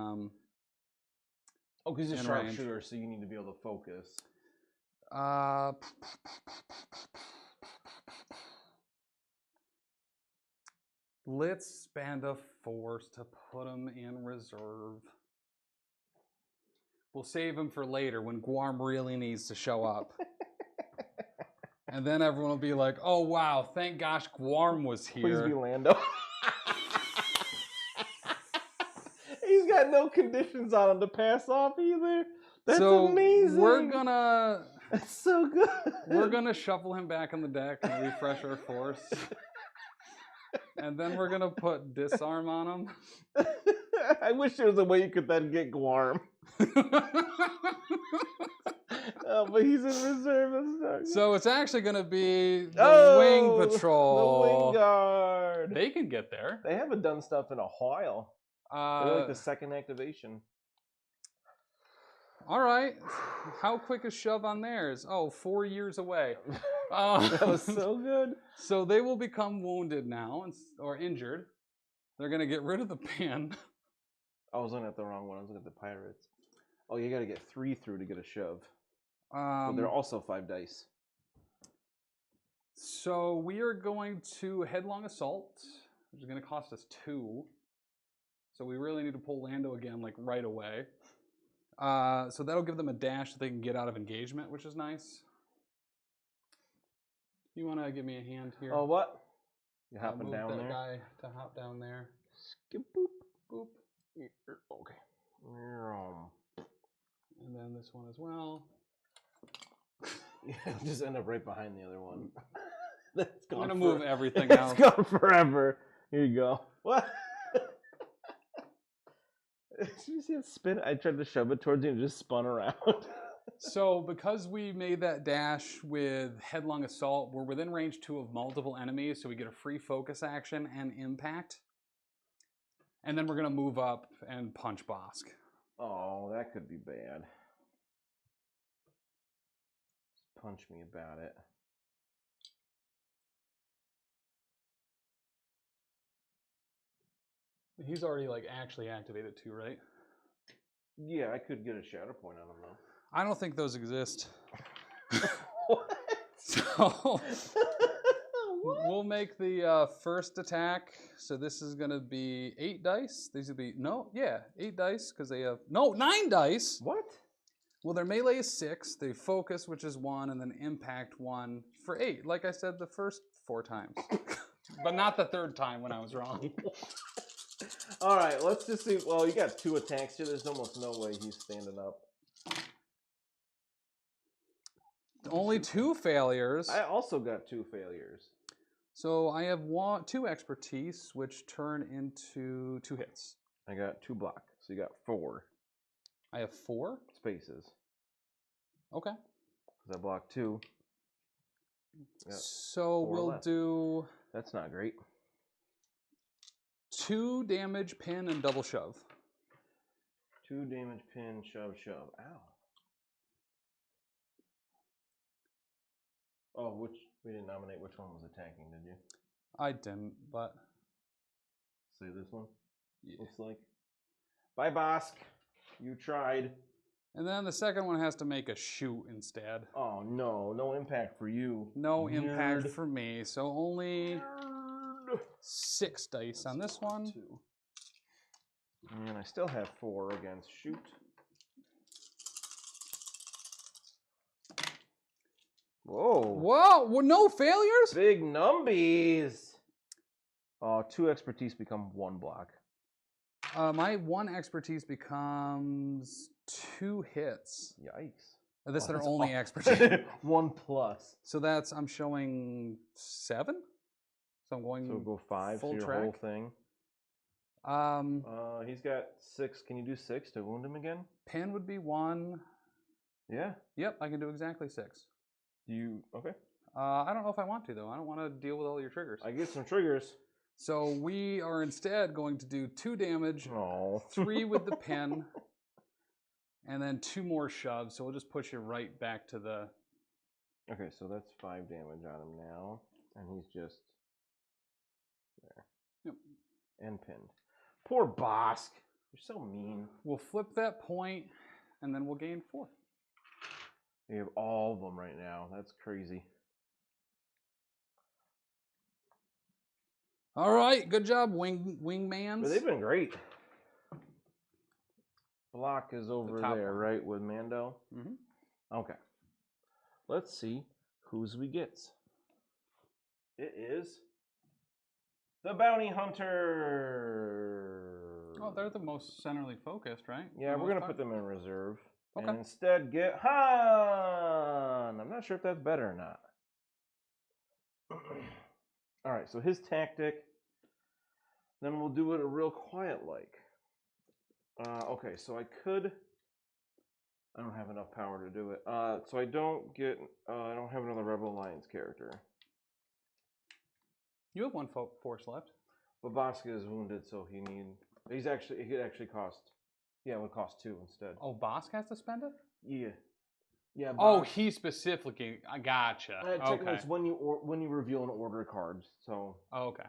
Oh, because he's a in range. sharpshooter, so you need to be able to focus. Let's spend a force to put him in reserve. We'll save him for later when Gwarm really needs to show up. And then everyone will be like, oh wow, thank gosh Gwarm was here. Please be Lando. He's got no conditions on him to pass off either. That's amazing. We're gonna That's so good. We're gonna shuffle him back on the deck and refresh our force. And then we're gonna put disarm on him. I wish there was a way you could then get Gwarm. Oh, but he's in reserve. So it's actually gonna be the Wing Patrol. The Wing Guard. They can get there. They haven't done stuff in a while. They're like the second activation. All right. How quick is shove on theirs? Oh, 4 years away. That was so good. So they will become wounded now or injured. They're going to get rid of the pin. I was looking at the wrong one. I was looking at the pirates. Oh, you got to get 3 through to get a shove. But they're also 5 dice. So we are going to headlong assault, which is going to cost us 2. So we really need to pull Lando again, like right away. So that'll give them a dash so they can get out of engagement, which is nice. You want to give me a hand here? Oh, what? You hopping move down that there? guy to hop down there. Skip boop. Boop. Okay. And then this one as well. Yeah, just end up right behind the other one. That's gone. I'm going to move everything It's else. gone forever. Here you go. What? Did you see it spin? I tried to shove it towards you and it just spun around. So because we made that dash with headlong assault, we're within range 2 of multiple enemies, so we get a free focus action and impact. And then we're going to move up and punch Bossk. Oh, that could be bad. Just punch me about it. He's already like actually activated too, right? Yeah, I could get a Shatterpoint on him though. I don't think those exist. What? So we'll make the first attack. So this is going to be 8 dice. These will be, 8 dice because they have, 9 dice. What? Well, their melee is 6, they focus, which is 1, and then impact 1 for 8. Like I said the first 4 times. But not the 3rd time when I was wrong. All right, let's just see. Well, you got 2 attacks here. There's almost no way he's standing up. Only 2 failures. I also got 2 failures. So I have 2 expertise, which turn into 2 hits. I got 2 block, so you got 4 I have 4? spaces. Okay. Because I blocked 2. Got So 4 we'll left. do That's not great. 2 damage, pin, and double shove. 2 damage, pin, shove, shove. Ow. Oh, we didn't nominate which one was attacking, did you? I didn't, but Say this one? yeah. Looks like. Bye, Bossk. You tried. And then the second one has to make a shoot instead. Oh, no. No impact for you. No Nerd. impact for me, so only Nerd. 6 dice on this one. 2. And I still have 4 against shoot. Whoa. Whoa! Well, no failures? Big numbies. Oh, 2 expertise become 1 block. My 1 expertise becomes 2 hits. Yikes. This Oh, are that's only aw- expertise. 1 plus. So that's, I'm showing 7? So I'm going So go 5 full to your track. whole thing. He's got 6. Can you do 6 to wound him again? Pin would be 1. Yeah. Yep, I can do exactly 6. Okay. I don't know if I want to, though. I don't want to deal with all your triggers. I get some triggers. So we are instead going to do 2 damage, Oh. 3 with the pin, and then 2 more shoves. So we'll just push you right back to the... Okay, so that's 5 damage on him now. And he's just there. Yep. And pinned. Poor Bossk. You're so mean. We'll flip that point, and then we'll gain 4. You have all of them right now. That's crazy. All right, good job, wingmans. But they've been great. Block is over top there, one. right, with Mando? Mhm. Okay. Let's see whose we get. It is the Bounty Hunter. Oh, they're the most centrally focused, right? Yeah, For the we're most going to part? put them in reserve. Okay. And instead get Han. I'm not sure if that's better or not. All right, so his tactic. Then we'll do it a real quiet like. Okay, so I don't have enough power to do it. So I don't have another Rebel Alliance character. You have 1 force left. But Bossk is wounded, so it would cost 2 instead. Oh, Bossk has to spend it? Yeah. Yeah. Oh, Bossk- he specifically. I gotcha. technically Okay. it's when you reveal an order card. So Oh, okay.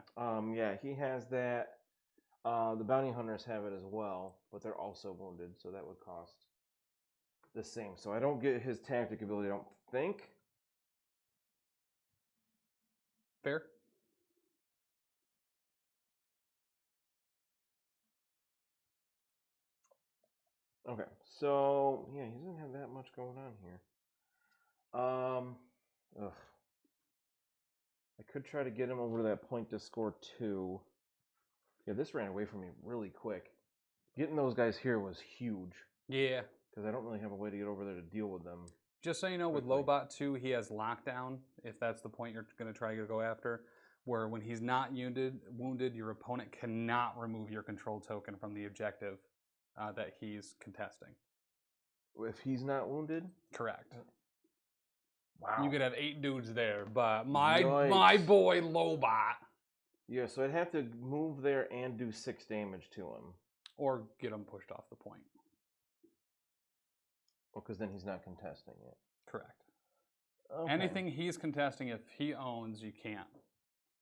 yeah, he has that. The bounty hunters have it as well, but they're also wounded, so that would cost the same. So I don't get his tactic ability, I don't think. Fair. Okay, so yeah, he doesn't have that much going on here. Ugh. I could try to get him over to that point to score 2. Yeah, this ran away from me really quick. Getting those guys here was huge Yeah. because I don't really have a way to get over there to deal with them. Just so you know, with quickly. Lobot 2, he has lockdown, if that's the point you're going to try to go after, where when he's not wounded, your opponent cannot remove your control token from the objective that he's contesting. If he's not wounded? Correct. Wow. You could have 8 dudes there, but my Yikes. boy Lobot. Yeah, so I'd have to move there and do 6 damage to him. Or get him pushed off the point. Well, because then he's not contesting it. Correct. Okay. Anything he's contesting, if he owns, you can't.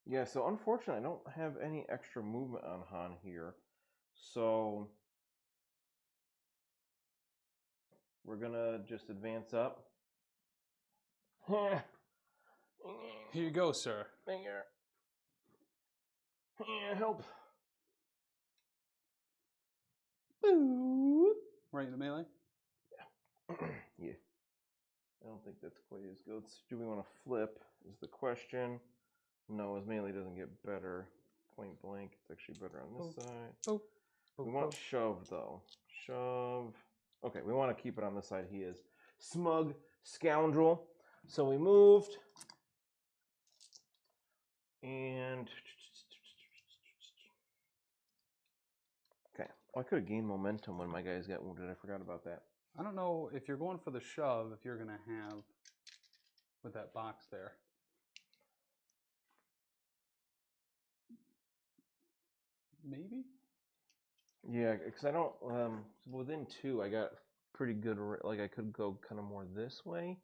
Yeah, so unfortunately, I don't have any extra movement on Han here. So we're going to just advance up. Here you go, sir. Finger. Help. Right in the melee? Yeah. I don't think that's quite as good. Do we want to flip is the question. No, his melee doesn't get better. Point blank. It's actually better on this side. We want shove, though. Shove. Okay, we want to keep it on this side. He is. Smug scoundrel. So we moved. And... Okay. Oh, I could have gained momentum when my guys got wounded. I forgot about that. I don't know if you're going for the shove, if you're going to have with that box there. Maybe? Yeah, because I don't, within 2, I got pretty good, like I could go kind of more this way.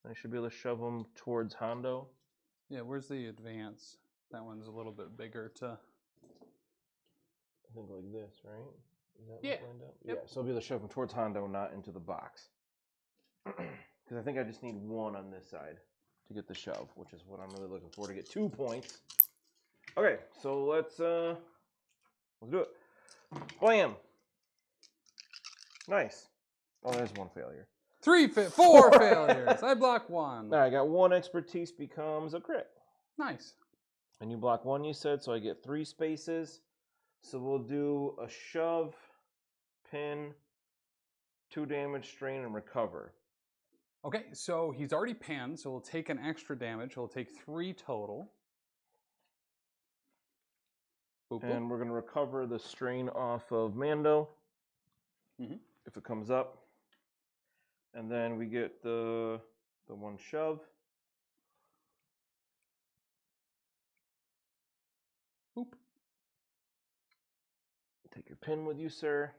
I should be able to shove them towards Hondo. Yeah, where's the advance? That one's a little bit bigger to... I think like this, right? Is that Yeah. what's lined up? Yep. Yeah, so I'll be able to shove them towards Hondo, not into the box. Because I think I just need 1 on this side to get the shove, which is what I'm really looking for, to get 2 points. Okay, so let's do it. Blam! Nice. Oh, there's 1 failure. 4 failures. I block 1. Now I got 1 expertise becomes a crit. Nice. And you block 1, you said, so I get 3 spaces. So we'll do a shove, pin, 2 damage, strain, and recover. Okay, so he's already pinned, so we'll take an extra damage. We'll take 3 total. Boop, boop. And we're going to recover the strain off of Mando, if it comes up. And then we get the 1 shove. Boop. Take your pin with you, sir.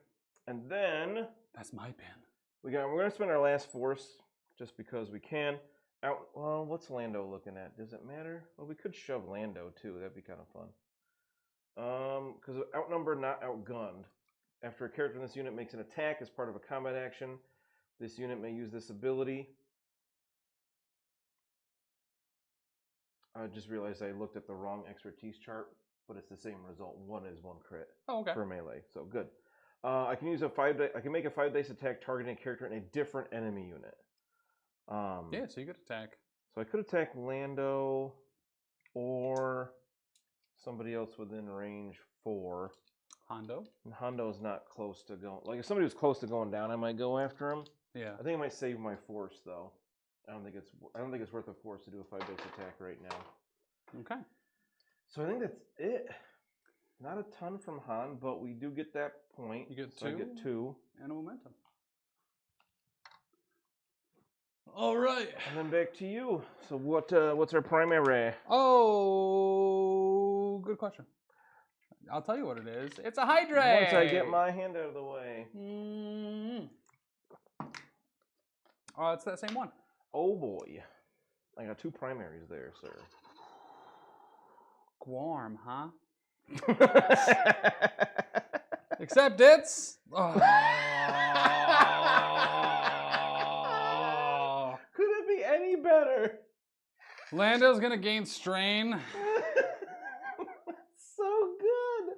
And then That's my pin. we're going to spend our last force just because we can. Well, what's Lando looking at? Does it matter? Well, we could shove Lando too. That'd be kind of fun. Because outnumbered, not outgunned. After a character in this unit makes an attack as part of a combat action, this unit may use this ability. I just realized I looked at the wrong expertise chart, but it's the same result. 1 is 1 crit for melee, so good. I can use a 5 dice. I can make a 5 dice attack targeting a character in a different enemy unit. Yeah, so you could attack. So I could attack Lando or somebody else within range 4. Hondo. And Hondo's not close to going. Like if somebody was close to going down, I might go after him. Yeah. I think I might save my force though. I don't think it's worth a force to do a 5 dice attack right now. Okay. So I think that's it. Not a ton from Han, but we do get that point. You get so 2. I get 2. And a momentum. All right. And then back to you. So what's our primary? Oh, good question. I'll tell you what it is. It's a hydrate. Once I get my hand out of the way. Oh, it's that same one. Oh boy. I got 2 primaries there, sir. Guarm, huh? Except it's... Oh. Could it be any better? Lando's gonna gain strain. So good.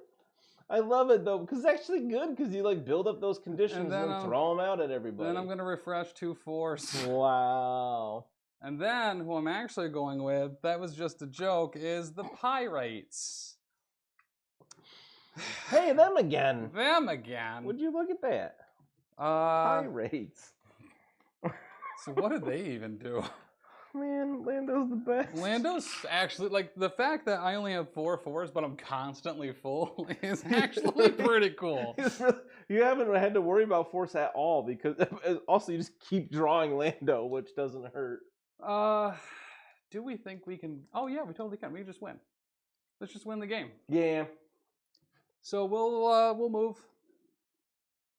I love it though, because it's actually good because you like build up those conditions and then throw them out at everybody. Then I'm gonna refresh 2 force. Wow. And then who I'm actually going with, that was just a joke, is the Pirates. Hey, them again. Them again. Would you look at that? Pirates. So what did they even do? Man, Lando's the best. Lando's actually, like, the fact that I only have 4 fours, but I'm constantly full is actually pretty cool. You haven't had to worry about force at all because also you just keep drawing Lando, which doesn't hurt. Do we think we can? Oh yeah, we totally can. We can just win. Let's just win the game. Yeah. So we'll move.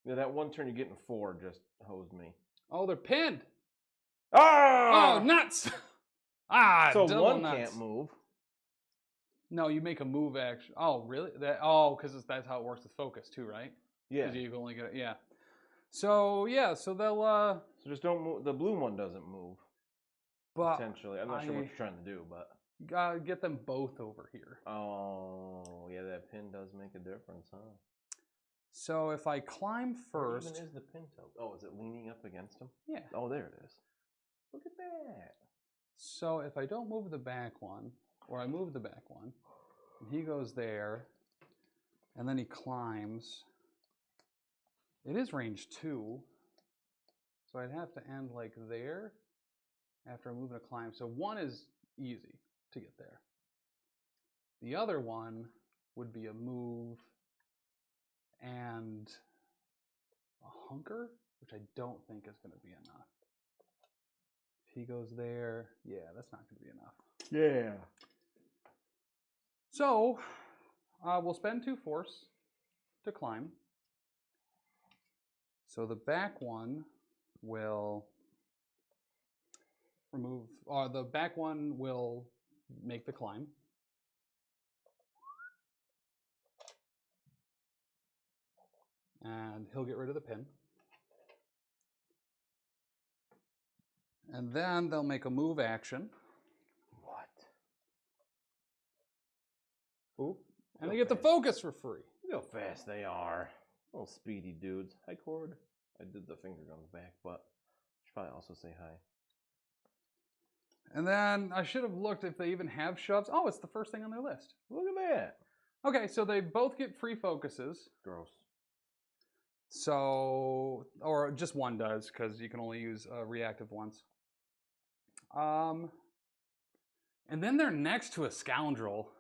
Yeah, that one turn you're getting 4 just hosed me. Oh, they're pinned. Ah! Oh, nuts! So double one nuts. can't move. No, you make a move action. Oh, really? Because that's how it works with focus too, right? Yeah. Because you only get it. Yeah. So yeah, so they'll. So just don't move. The blue one doesn't move. But potentially, I'm not sure what you're trying to do, but get them both over here. Oh, yeah, that pin does make a difference, huh? So if I climb first, Where even is the pin tilt? Oh, is it leaning up against him? Yeah. Oh, there it is. Look at that. So if I don't move the back one, or I move the back one, and he goes there, and then he climbs. It is range 2, so I'd have to end like there after moving a climb. So 1 is easy to get there. The other one would be a move and a hunker, which I don't think is going to be enough. If he goes there, yeah, that's not going to be enough. Yeah. So we'll spend 2 force to climb. So the back one will remove, the back one will make the climb. And he'll get rid of the pin. And then they'll make a move action. What? Oop. And they get the focus for free. Look how fast they are. Little speedy dudes. Hi, Cord. I did the finger guns back, but I should probably also say hi. And then I should have looked if they even have shoves. Oh, it's the first thing on their list. Look at that. Okay, so they both get free focuses. Gross. So, or just one does, because you can only use reactive ones. And then they're next to a scoundrel.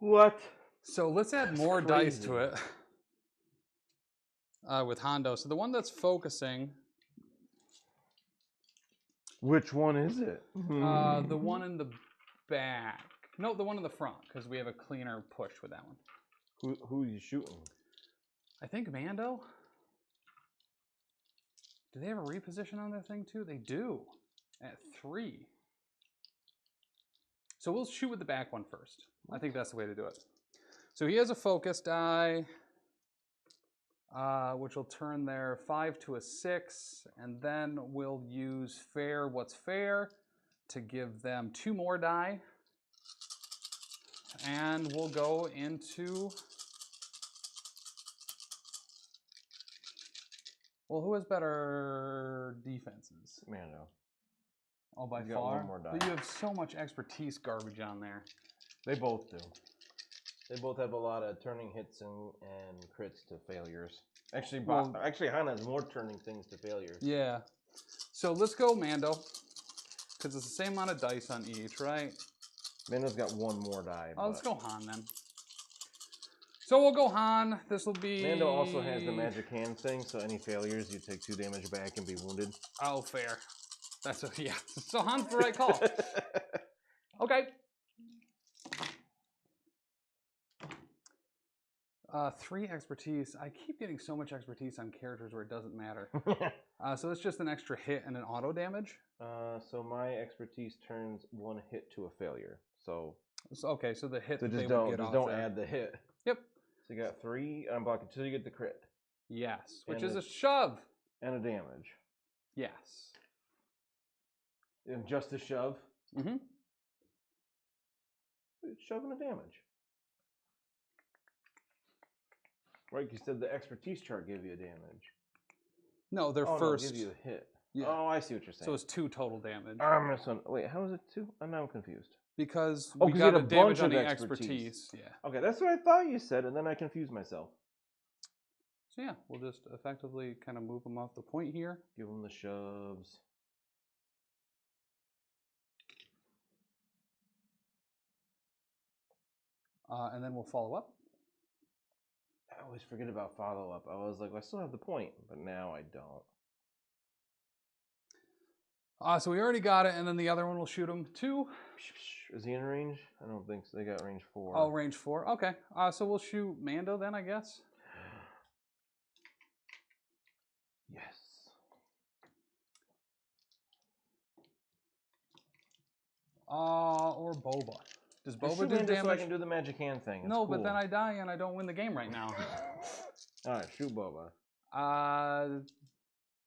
What? So let's add more dice to it with Hondo. So the one that's focusing. Which one is it? The one in the back. No, the one in the front, because we have a cleaner push with that one. Who are you shooting? I think Mando. Do they have a reposition on their thing too? They do. At 3. So we'll shoot with the back one first. I think that's the way to do it. So he has a focus die, which will turn their 5 to a 6, and then we'll use fair what's fair to give them 2 more die. And we'll go into... Well, who has better defenses? Mando. Oh, by He's got far? one more die. But you have so much expertise garbage on there. They both do. They both have a lot of turning hits and crits to failures. Actually, actually, Hana has more turning things to failures. Yeah. So let's go Mando, because it's the same amount of dice on each, right? Mando's got 1 more die. Oh, let's go Han then. So we'll go Han. This will be... Mando also has the magic hand thing, so any failures, you take 2 damage back and be wounded. Oh, fair. That's yeah. So Han's the right call. Okay. 3 expertise. I keep getting so much expertise on characters where it doesn't matter. So it's just an extra hit and an auto damage. So my expertise turns 1 hit to a failure. So okay, so the hit. So that just they would get don't off don't there. add the hit. Yep. So you got 3 unblocking until you get the crit Yes, which And is a- a shove. and a damage. Yes. And just a shove. Mm-hmm. shoving the damage. Right, you said the expertise chart gave you a damage. No, they're Oh, first. no, give you a hit. Yeah. Oh, I see what you're saying. So it's 2 total damage. Wait, how is it 2? I'm confused. Because Oh, we 'cause got you a had a damage bunch on of the expertise. Yeah. Okay, that's what I thought you said, and then I confused myself. So yeah, we'll just effectively kind of move them off the point here. Give them the shoves. And then we'll follow up. I always forget about follow-up. I was like, I still have the point, but now I don't. So we already got it, and then the other one will shoot him 2. Is he in range? I don't think so. They got range 4. Oh, range 4. Okay. So we'll shoot Mando then, I guess. Yes. Or Boba. Does Boba Shoot do Mando damage? so I can do the magic hand thing. It's No, cool. but then I die and I don't win the game right now. All right, shoot Boba.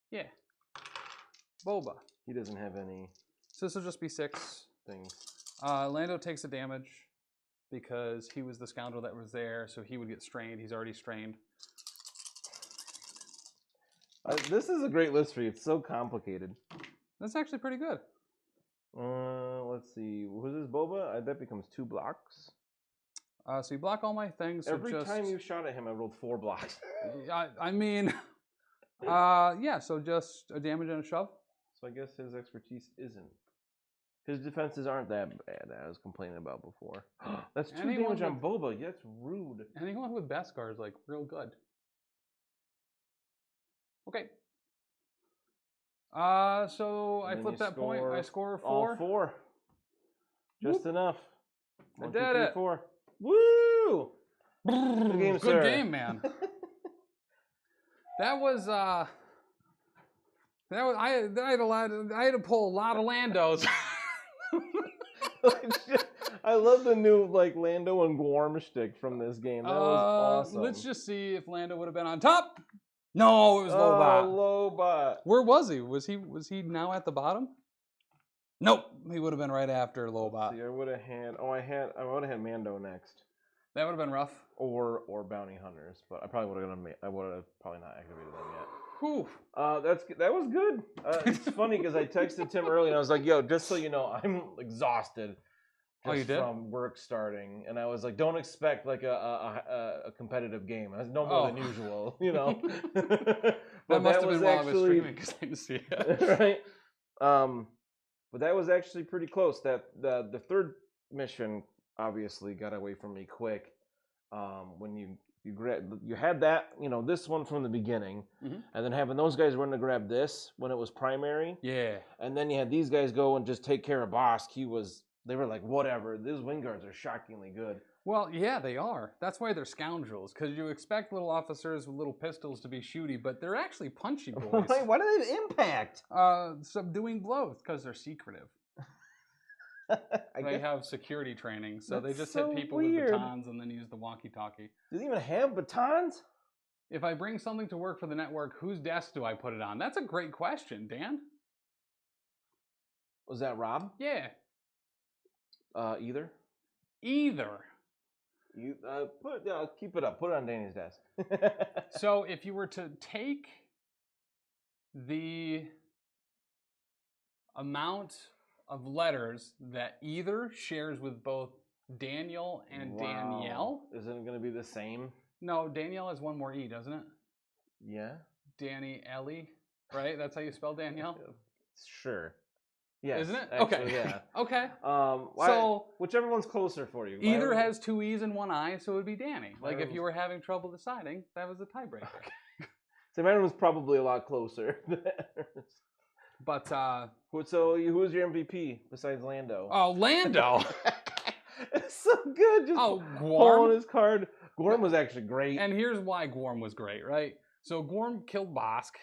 Yeah. Boba. He doesn't have any So this will just be 6. things. Lando takes the damage because he was the scoundrel that was there, so he would get strained. He's already strained. This is a great list for you. It's so complicated. That's actually pretty good. Let's see. Who's this Boba? That becomes 2 blocks. So you block all my things. So Every just, time you shot at him, I rolled 4 blocks. I mean, yeah. So just a damage and a shove. So I guess his expertise isn't. His defenses aren't that bad. I was complaining about before. That's 2 damage on Boba. Yeah, that's rude. Anyone with Beskar is like real good. Okay. So I flip that point. I score 4. All 4. Just enough. I did it. 4. Woo! Good game, sir. Good game, man. That was I had to pull a lot of Landos. I love the new Lando and Gorm shtick from this game. That was awesome. Let's just see if Lando would have been on top. No, it was Lobot. Lobot. Where was he? Was he now at the bottom? Nope, he would have been right after Lobot. See, I would have had. I would have had Mando next. That would have been rough. Or bounty hunters, but I probably would have. I would have probably not activated them yet. Whew. That was good. It's funny because I texted Tim early and I was like, "Yo, just so you know, I'm exhausted." Oh, you did? From work starting, and I was like, "Don't expect a competitive game. That's no more than usual, you know." But that must have been while I was streaming because I didn't see it. Right. But that was actually pretty close. That the third mission obviously got away from me quick. When you had that, this one from the beginning, and then having those guys run to grab this when it was primary. Yeah. And then you had these guys go and just take care of Bossk. They were like, whatever. These Wingguards are shockingly good. Well, yeah, they are. That's why they're scoundrels, because you expect little officers with little pistols to be shooty, but they're actually punchy boys. Why do they impact? Subduing blows, because they're secretive. They have security training, so they just hit people with batons and then use the walkie-talkie. Do they even have batons? If I bring something to work for the network, whose desk do I put it on? That's a great question, Dan. Was that Rob? Yeah. Either. You keep it up. Put it on Danny's desk. So if you were to take the amount of letters that either shares with both Daniel and Danielle. Isn't it going to be the same? No, Danielle has one more E, doesn't it? Yeah. Danny Ellie, right? That's how you spell Danielle? Sure. Yes. Isn't it? Actually, Okay. Yeah. Okay. So whichever one's closer for you. Either has 2 E's and 1 I, so it would be Danny. Like if you were having trouble deciding, that was a tiebreaker. Okay. So mine was probably a lot closer. But so who's your MVP besides Lando? Oh, Lando. It's so good. Just pulling his card. Gorm was actually great. And here's why Gorm was great, right? So Gorm killed Bossk,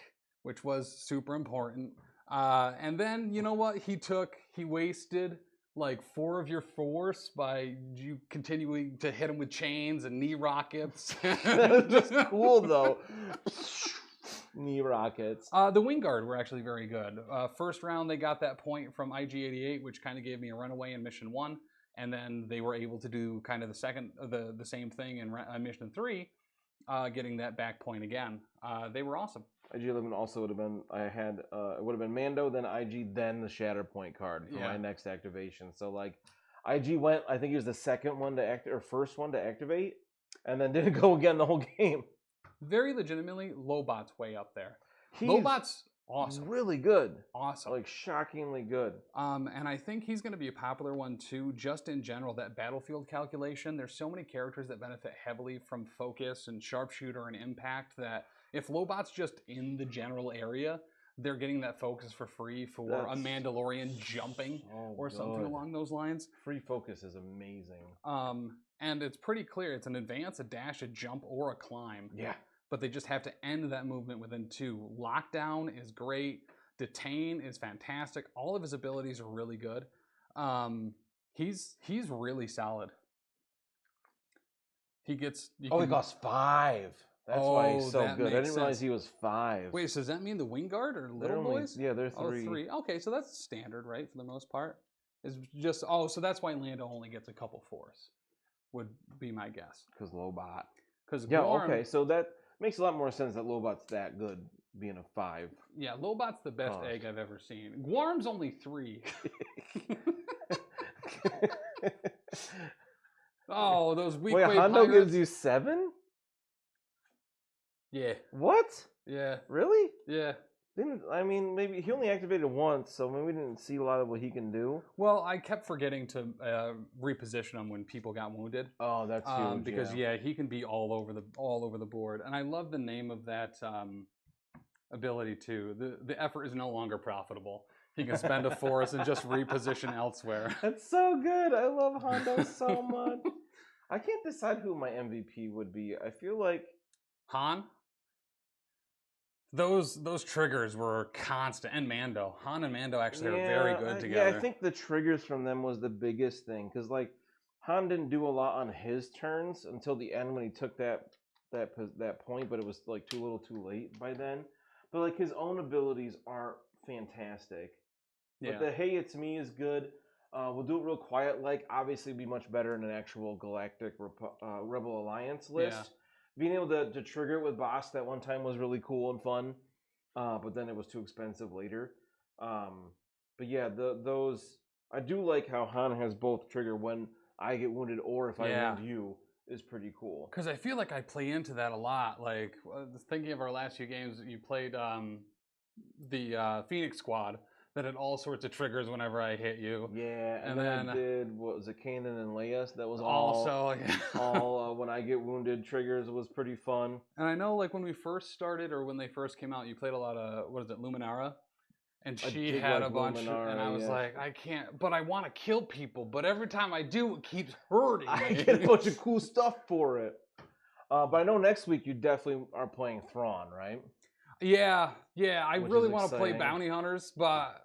which was super important. And then, you know what? He wasted like 4 of your force by you continuing to hit him with chains and knee rockets. That was just cool, though. Knee rockets. The Wingguard were actually very good. First round, they got that point from IG-88, which kind of gave me a runaway in Mission 1. and then they were able to do kind of the same thing in Mission 3, getting that back point again. They were awesome. IG-11 also would have been, it would have been Mando, then IG, then the Shatterpoint card for my next activation. So, like, IG went, I think he was the second one to act, or first one to activate, and then didn't go again the whole game. Very legitimately, Lobot's way up there. He's Lobot's awesome. Really good. Awesome. Like, shockingly good. And I think he's going to be a popular one, too, just in general, that battlefield calculation. There's so many characters that benefit heavily from focus and sharpshooter and impact that if Lobot's just in the general area, they're getting that focus for free for a Mandalorian jumping or something along those lines. Free focus is amazing. And it's pretty clear. It's an advance, a dash, a jump, or a climb. Yeah. But they just have to end that movement within 2. Lockdown is great. Detain is fantastic. All of his abilities are really good. He's really solid. He costs 5. That's why he's so good. I didn't realize he was 5. Wait, so does that mean the wing guard or little boys? Yeah, they're 3. 3. Okay, so that's standard, right, for the most part? It's just so that's why Lando only gets a couple 4s, would be my guess. Because Lobot. Yeah, okay, so that makes a lot more sense that Lobot's that good, being a 5. Yeah, Lobot's the best egg I've ever seen. Guarm's only 3. Oh, those weak. Wait, Hondo gives you 7? Yeah. What? Yeah. Really? Yeah. Maybe he only activated once, so maybe we didn't see a lot of what he can do. Well, I kept forgetting to reposition him when people got wounded. Oh, that's huge. Because he can be all over the board, and I love the name of that ability too. The effort is no longer profitable. He can spend a force and just reposition elsewhere. That's so good. I love Hondo so much. I can't decide who my MVP would be. I feel like Han. Those triggers were constant, and Mando. Han and Mando actually are very good together. Yeah, I think the triggers from them was the biggest thing, because like Han didn't do a lot on his turns until the end when he took that point, but it was like too little, too late by then. But like his own abilities are fantastic. Yeah. But the "Hey, it's me" is good. We'll do it real quiet. Like obviously, be much better in an actual Galactic Rebel Alliance list. Yeah. Being able to trigger it with Bossk that one time was really cool and fun, but then it was too expensive later. But yeah, those I do like how Han has both trigger when I get wounded or if I wound you is pretty cool. Because I feel like I play into that a lot. Like thinking of our last few games, you played the Phoenix Squad that had all sorts of triggers whenever I hit you. Yeah, and then I did, what was it, Kanan and Leia? That was all when I get wounded triggers was pretty fun. And I know like when we first started or when they first came out, you played a lot of, what is it, Luminara? And she had a bunch, and I was like, I can't, but I want to kill people, but every time I do, it keeps hurting me. I get a bunch of cool stuff for it. But I know next week you definitely are playing Thrawn, right? Yeah, I really want to play Bounty Hunters, but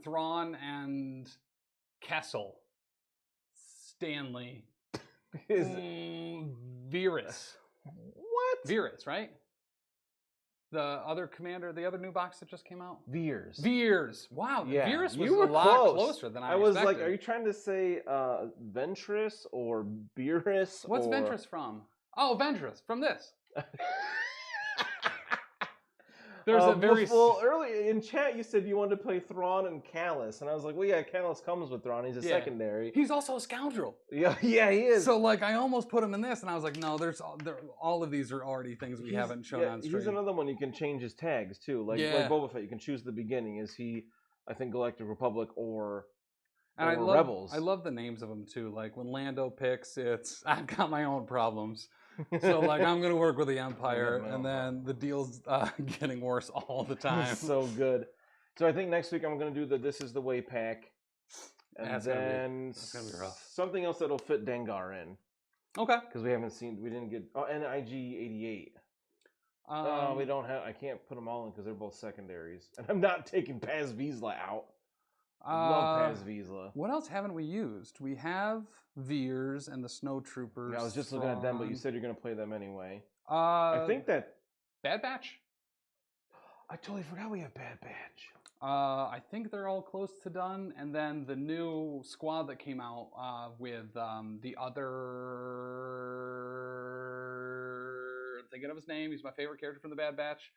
Thrawn and Kessel, Stanley, Virus. What? Virus, right? The other commander, the other new box that just came out? Veers. Wow, yeah. Veers was you were a lot closer than I was expected. like, are you trying to say Ventress or Beerus? What's Ventress from? Oh, Ventress, from this. There's a very... Well, earlier in chat, you said you wanted to play Thrawn and Callus, and I was like, well, yeah, Callus comes with Thrawn. He's a secondary. He's also a scoundrel. Yeah, he is. So, like, I almost put him in this, and I was like, no, all of these are already things we haven't shown on stream. He's another one you can change his tags, too. Like Boba Fett, you can choose the beginning. Is he, I think, Galactic Republic or Rebels? I love the names of them, too. Like, when Lando picks, I've got my own problems. So like I'm gonna work with the Empire, and then the deal's getting worse all the time. So good. So I think next week I'm gonna do the "This Is the Way" pack, and that's then that's gonna be rough. Something else that'll fit Dengar in. Okay. Because we didn't get and IG-88. We don't have. I can't put them all in because they're both secondaries, and I'm not taking Paz Vizsla out. I love Paz Vizsla. What else haven't we used? We have Veers and the Snow Troopers. Yeah, I was just looking at them, but you said you're going to play them anyway. I think that... Bad Batch? I totally forgot we have Bad Batch. I think they're all close to done, and then the new squad that came out with the other. I'm thinking of his name. He's my favorite character from the Bad Batch.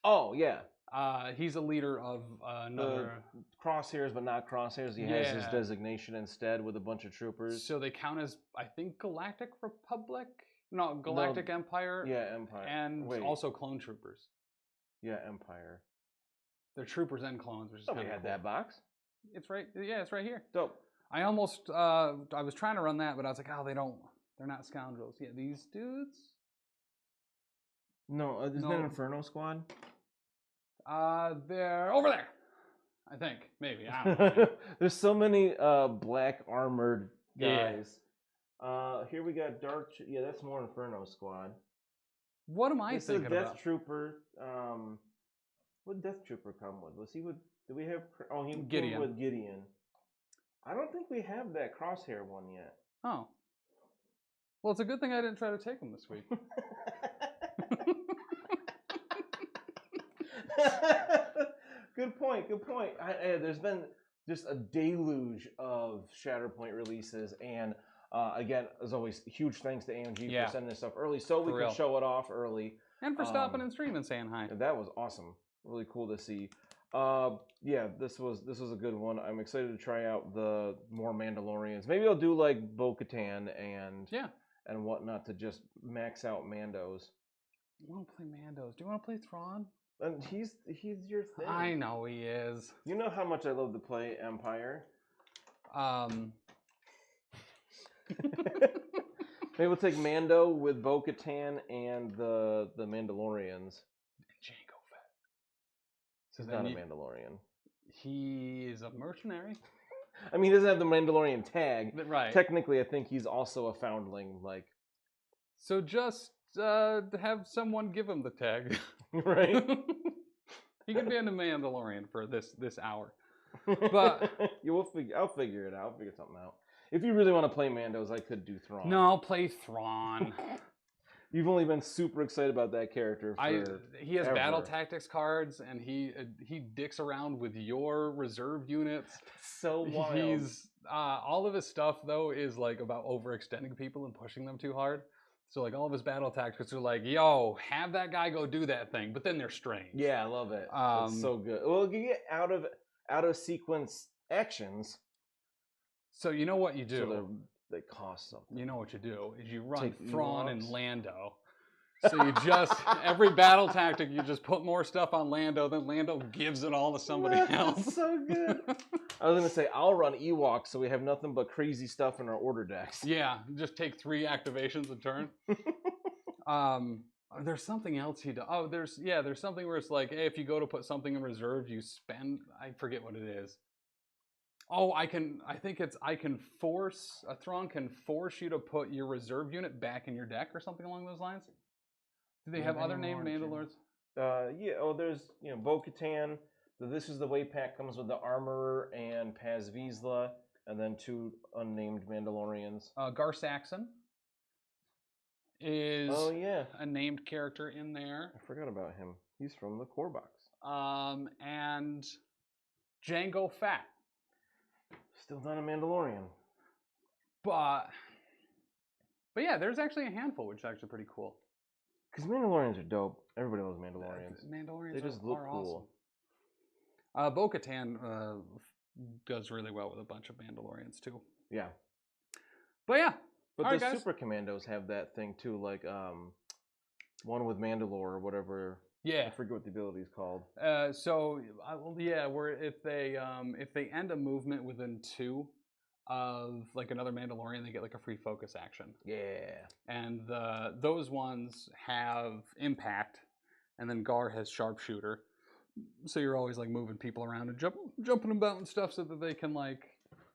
Oh yeah, He's a leader of another. crosshairs, but not crosshairs. He has his designation instead with a bunch of troopers. So they count as, I think, Galactic Republic. No, Galactic Empire. Yeah, Empire. And also clone troopers. Yeah, Empire. They're troopers and clones, which is Oh, we had that box. It's right. Yeah, it's right here. Dope. I almost. I was trying to run that, but I was like, oh, they don't. They're not scoundrels. Yeah, these dudes. No, isn't that Inferno Squad? They're over there. I think maybe. I don't know. There's so many black armored guys. Here we got Dark. Yeah, that's more Inferno Squad. What am I This thinking is a Death about? Trooper. What did Death Trooper come with? Was he with? Do we have? Oh, he Gideon. came with Gideon. I don't think we have that crosshair one yet. Oh. Well, it's a good thing I didn't try to take them this week. Good point. Good point. There's been just a deluge of Shatterpoint releases, and again, as always, huge thanks to AMG for sending this stuff early, so we can show it off early, and for stopping and streaming and saying hi. That was awesome. Really cool to see. Yeah, this was a good one. I'm excited to try out the more Mandalorians. Maybe I'll do like Bo-Katan and whatnot to just max out Mandos. I want to play Mandos. Do you want to play Thrawn? And he's your thing. I know he is. You know how much I love to play Empire. Maybe we'll take Mando with Bo-Katan and the Mandalorians. Jango Fett. He's not a Mandalorian. He is a mercenary. I mean, he doesn't have the Mandalorian tag. Right. Technically, I think he's also a foundling. Like, so just have someone give him the tag. Right. He can be in the Mandalorian for this hour. But I'll figure it out. I'll figure something out. If you really want to play Mandos, I could do Thrawn. No, I'll play Thrawn. You've only been super excited about that character he has battle tactics cards, and he dicks around with your reserve units. So wild. He's all of his stuff though is like about overextending people and pushing them too hard. So like all of his battle tactics are like, yo, have that guy go do that thing, but then they're strange. Yeah, I love it. It's so good. Well, you get out of sequence actions. So you know what you do? So they cost something. You know what you do is you run Thrawn and Lando. So you just every battle tactic you just put more stuff on Lando, then Lando gives it all to somebody else. That's so good. I was gonna say I'll run Ewoks so we have nothing but crazy stuff in our order decks. Yeah, just take 3 activations a turn. There's something else he does. Oh, there's something where it's like, hey, if you go to put something in reserve, you spend. I forget what it is. Oh, I can force a Thrawn can force you to put your reserve unit back in your deck or something along those lines. Do they have other named Mandalorians? Yeah. Oh, there's Bo-Katan. This is the way pack comes with the Armorer and Paz Vizsla, and then 2 unnamed Mandalorians. Gar Saxon is a named character in there. I forgot about him. He's from the core box. And Jango Fett. Still not a Mandalorian. But yeah, there's actually a handful, which is actually pretty cool. Because Mandalorians are dope. Everybody loves Mandalorians. Mandalorians they just look cool. Awesome. Bo-Katan does really well with a bunch of Mandalorians too. Yeah. But yeah. But the Super Commandos have that thing too, like one with Mandalore or whatever. Yeah. I forget what the ability is called. Where if they end a movement within 2 of like another Mandalorian, they get like a free focus action. Yeah. And those ones have impact, and then Gar has sharpshooter. So you're always like moving people around and jumping about and stuff so that they can like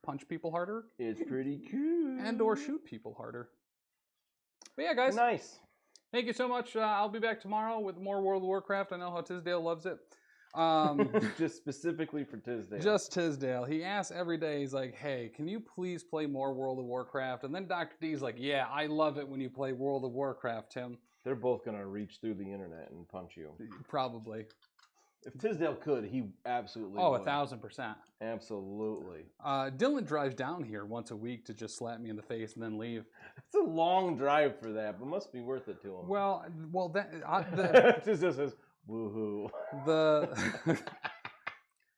punch people harder. It's pretty cool. And or shoot people harder. But yeah, guys. Nice. Thank you so much. I'll be back tomorrow with more World of Warcraft. I know how Tisdale loves it. Just specifically for Tisdale. Just Tisdale. He asks every day, he's like, hey, can you please play more World of Warcraft? And then Dr. D's like, yeah, I love it when you play World of Warcraft, Tim. They're both going to reach through the internet and punch you. Probably. If Tisdale could, he absolutely Oh, would. 1,000%. Absolutely. Dylan drives down here once a week to just slap me in the face and then leave. It's a long drive for that, but must be worth it to him. Well, Tisdale says, woohoo.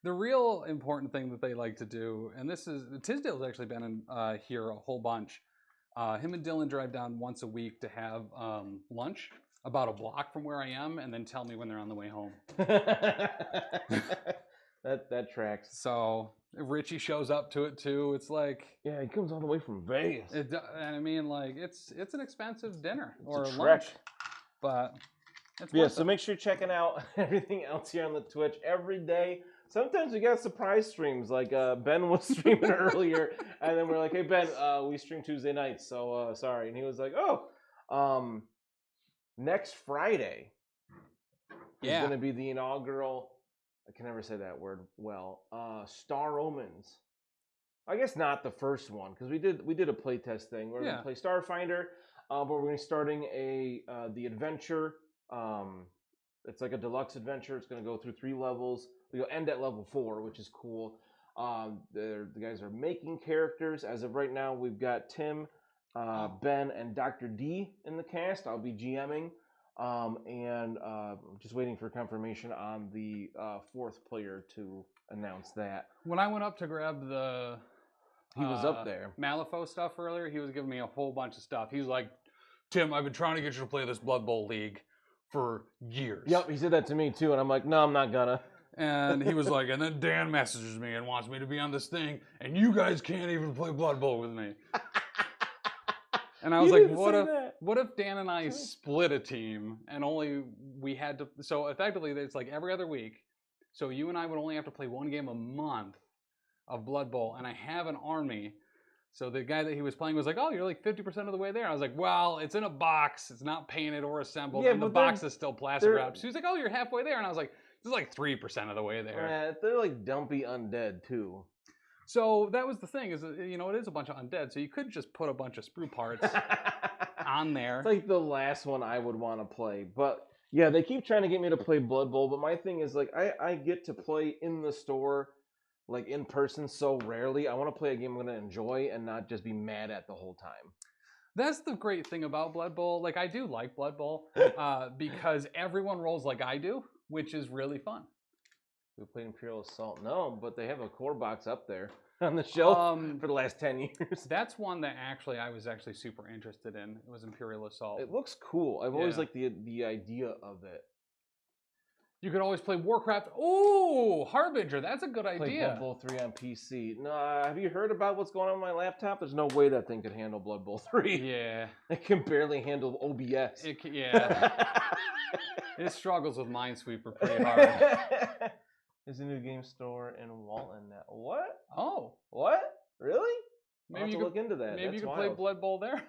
The real important thing that they like to do, and this is Tisdale's actually been in here a whole bunch. Him and Dylan drive down once a week to have lunch about a block from where I am, and then tell me when they're on the way home. that tracks. So Richie shows up to it too. It's like, yeah, he comes all the way from Vegas. and I mean, like it's an expensive dinner or a lunch, trek. but it's Yeah, worth so it. make sure you're checking out everything else here on the Twitch every day. Sometimes we got surprise streams, like Ben was streaming earlier, and then we're like, hey, Ben, we stream Tuesday nights, so sorry. And he was like, oh, next Friday is going to be the inaugural, I can never say that word well, Star Omens. I guess not the first one, because we did a playtest thing. We're going to play Starfinder, but we're going to be starting the adventure. It's like a deluxe adventure. It's going to go through 3 levels. We'll end at level 4, which is cool. The guys are making characters. As of right now, we've got Tim, Ben, and Dr. D in the cast. I'll be GMing. And just waiting for confirmation on the 4th player to announce that. When I went up to grab the he was up there Malifaux stuff earlier, he was giving me a whole bunch of stuff. He was like, Tim, I've been trying to get you to play this Blood Bowl League for years. Yep, he said that to me too, and I'm like, no, I'm not gonna. And he was like, and then Dan messages me and wants me to be on this thing, and you guys can't even play Blood Bowl with me. And I was like, what if Dan and I split a team and only we had to, so effectively it's like every other week. So you and I would only have to play 1 game a month of Blood Bowl, and I have an army. So the guy that he was playing was like, oh, you're like 50% of the way there. I was like, well, it's in a box. It's not painted or assembled. Yeah, and the box is still plastic wrapped. So he was like, oh, you're halfway there. And I was like, this is like 3% of the way there. Yeah, they're like dumpy undead too. So that was the thing is, you know, it is a bunch of undead. So you could just put a bunch of sprue parts on there. It's like the last one I would want to play. But yeah, they keep trying to get me to play Blood Bowl. But my thing is like, I get to play in the store, like in person so rarely. I want to play a game I'm going to enjoy and not just be mad at the whole time. That's the great thing about Blood Bowl. Like, I do like Blood Bowl because everyone rolls like I do, which is really fun. We played Imperial Assault. No, but they have a core box up there on the shelf for the last 10 years. That's one that actually I was actually super interested in. It was Imperial Assault. It looks cool. I've always liked the idea of it. You could always play Warcraft. Oh, Harbinger. That's a good idea. Play Blood Bowl 3 on PC. No, have you heard about what's going on with my laptop? There's no way that thing could handle Blood Bowl 3. Yeah. It can barely handle OBS. Yeah. It struggles with Minesweeper pretty hard. There's a new game store in Walton now. What? Oh. What? Really? Maybe I'll have to look into that. Maybe That's you could wild. play Blood Bowl there.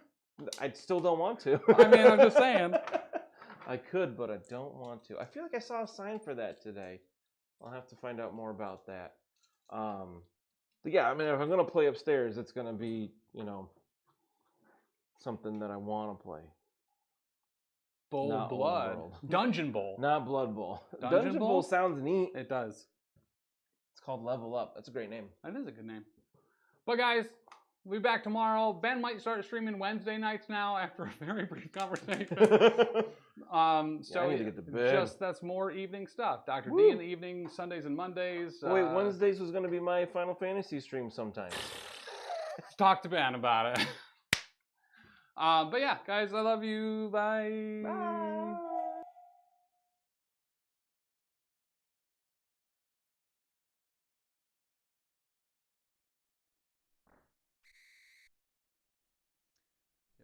I still don't want to. I mean, I'm just saying. I could, but I don't want to. I feel like I saw a sign for that today. I'll have to find out more about that. But yeah, I mean, if I'm going to play upstairs, it's going to be, you know, something that I want to play. Bowl Blood. Dungeon Bowl. Not Blood Bowl. Dungeon Bowl sounds neat. It does. It's called Level Up. That's a great name. That is a good name. But guys, we'll be back tomorrow. Ben might start streaming Wednesday nights now after a very brief conversation. So I need to get to bed. That's more evening stuff. Dr. D in the evening, Sundays and Mondays. Wait, Wednesdays was going to be my Final Fantasy stream sometime. Talk to Ben about it. But yeah, guys, I love you. Bye. Bye.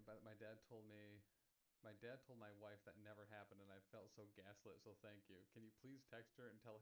But my dad told my wife that never happened, and I felt so gaslit, so thank you. Can you please text her and tell her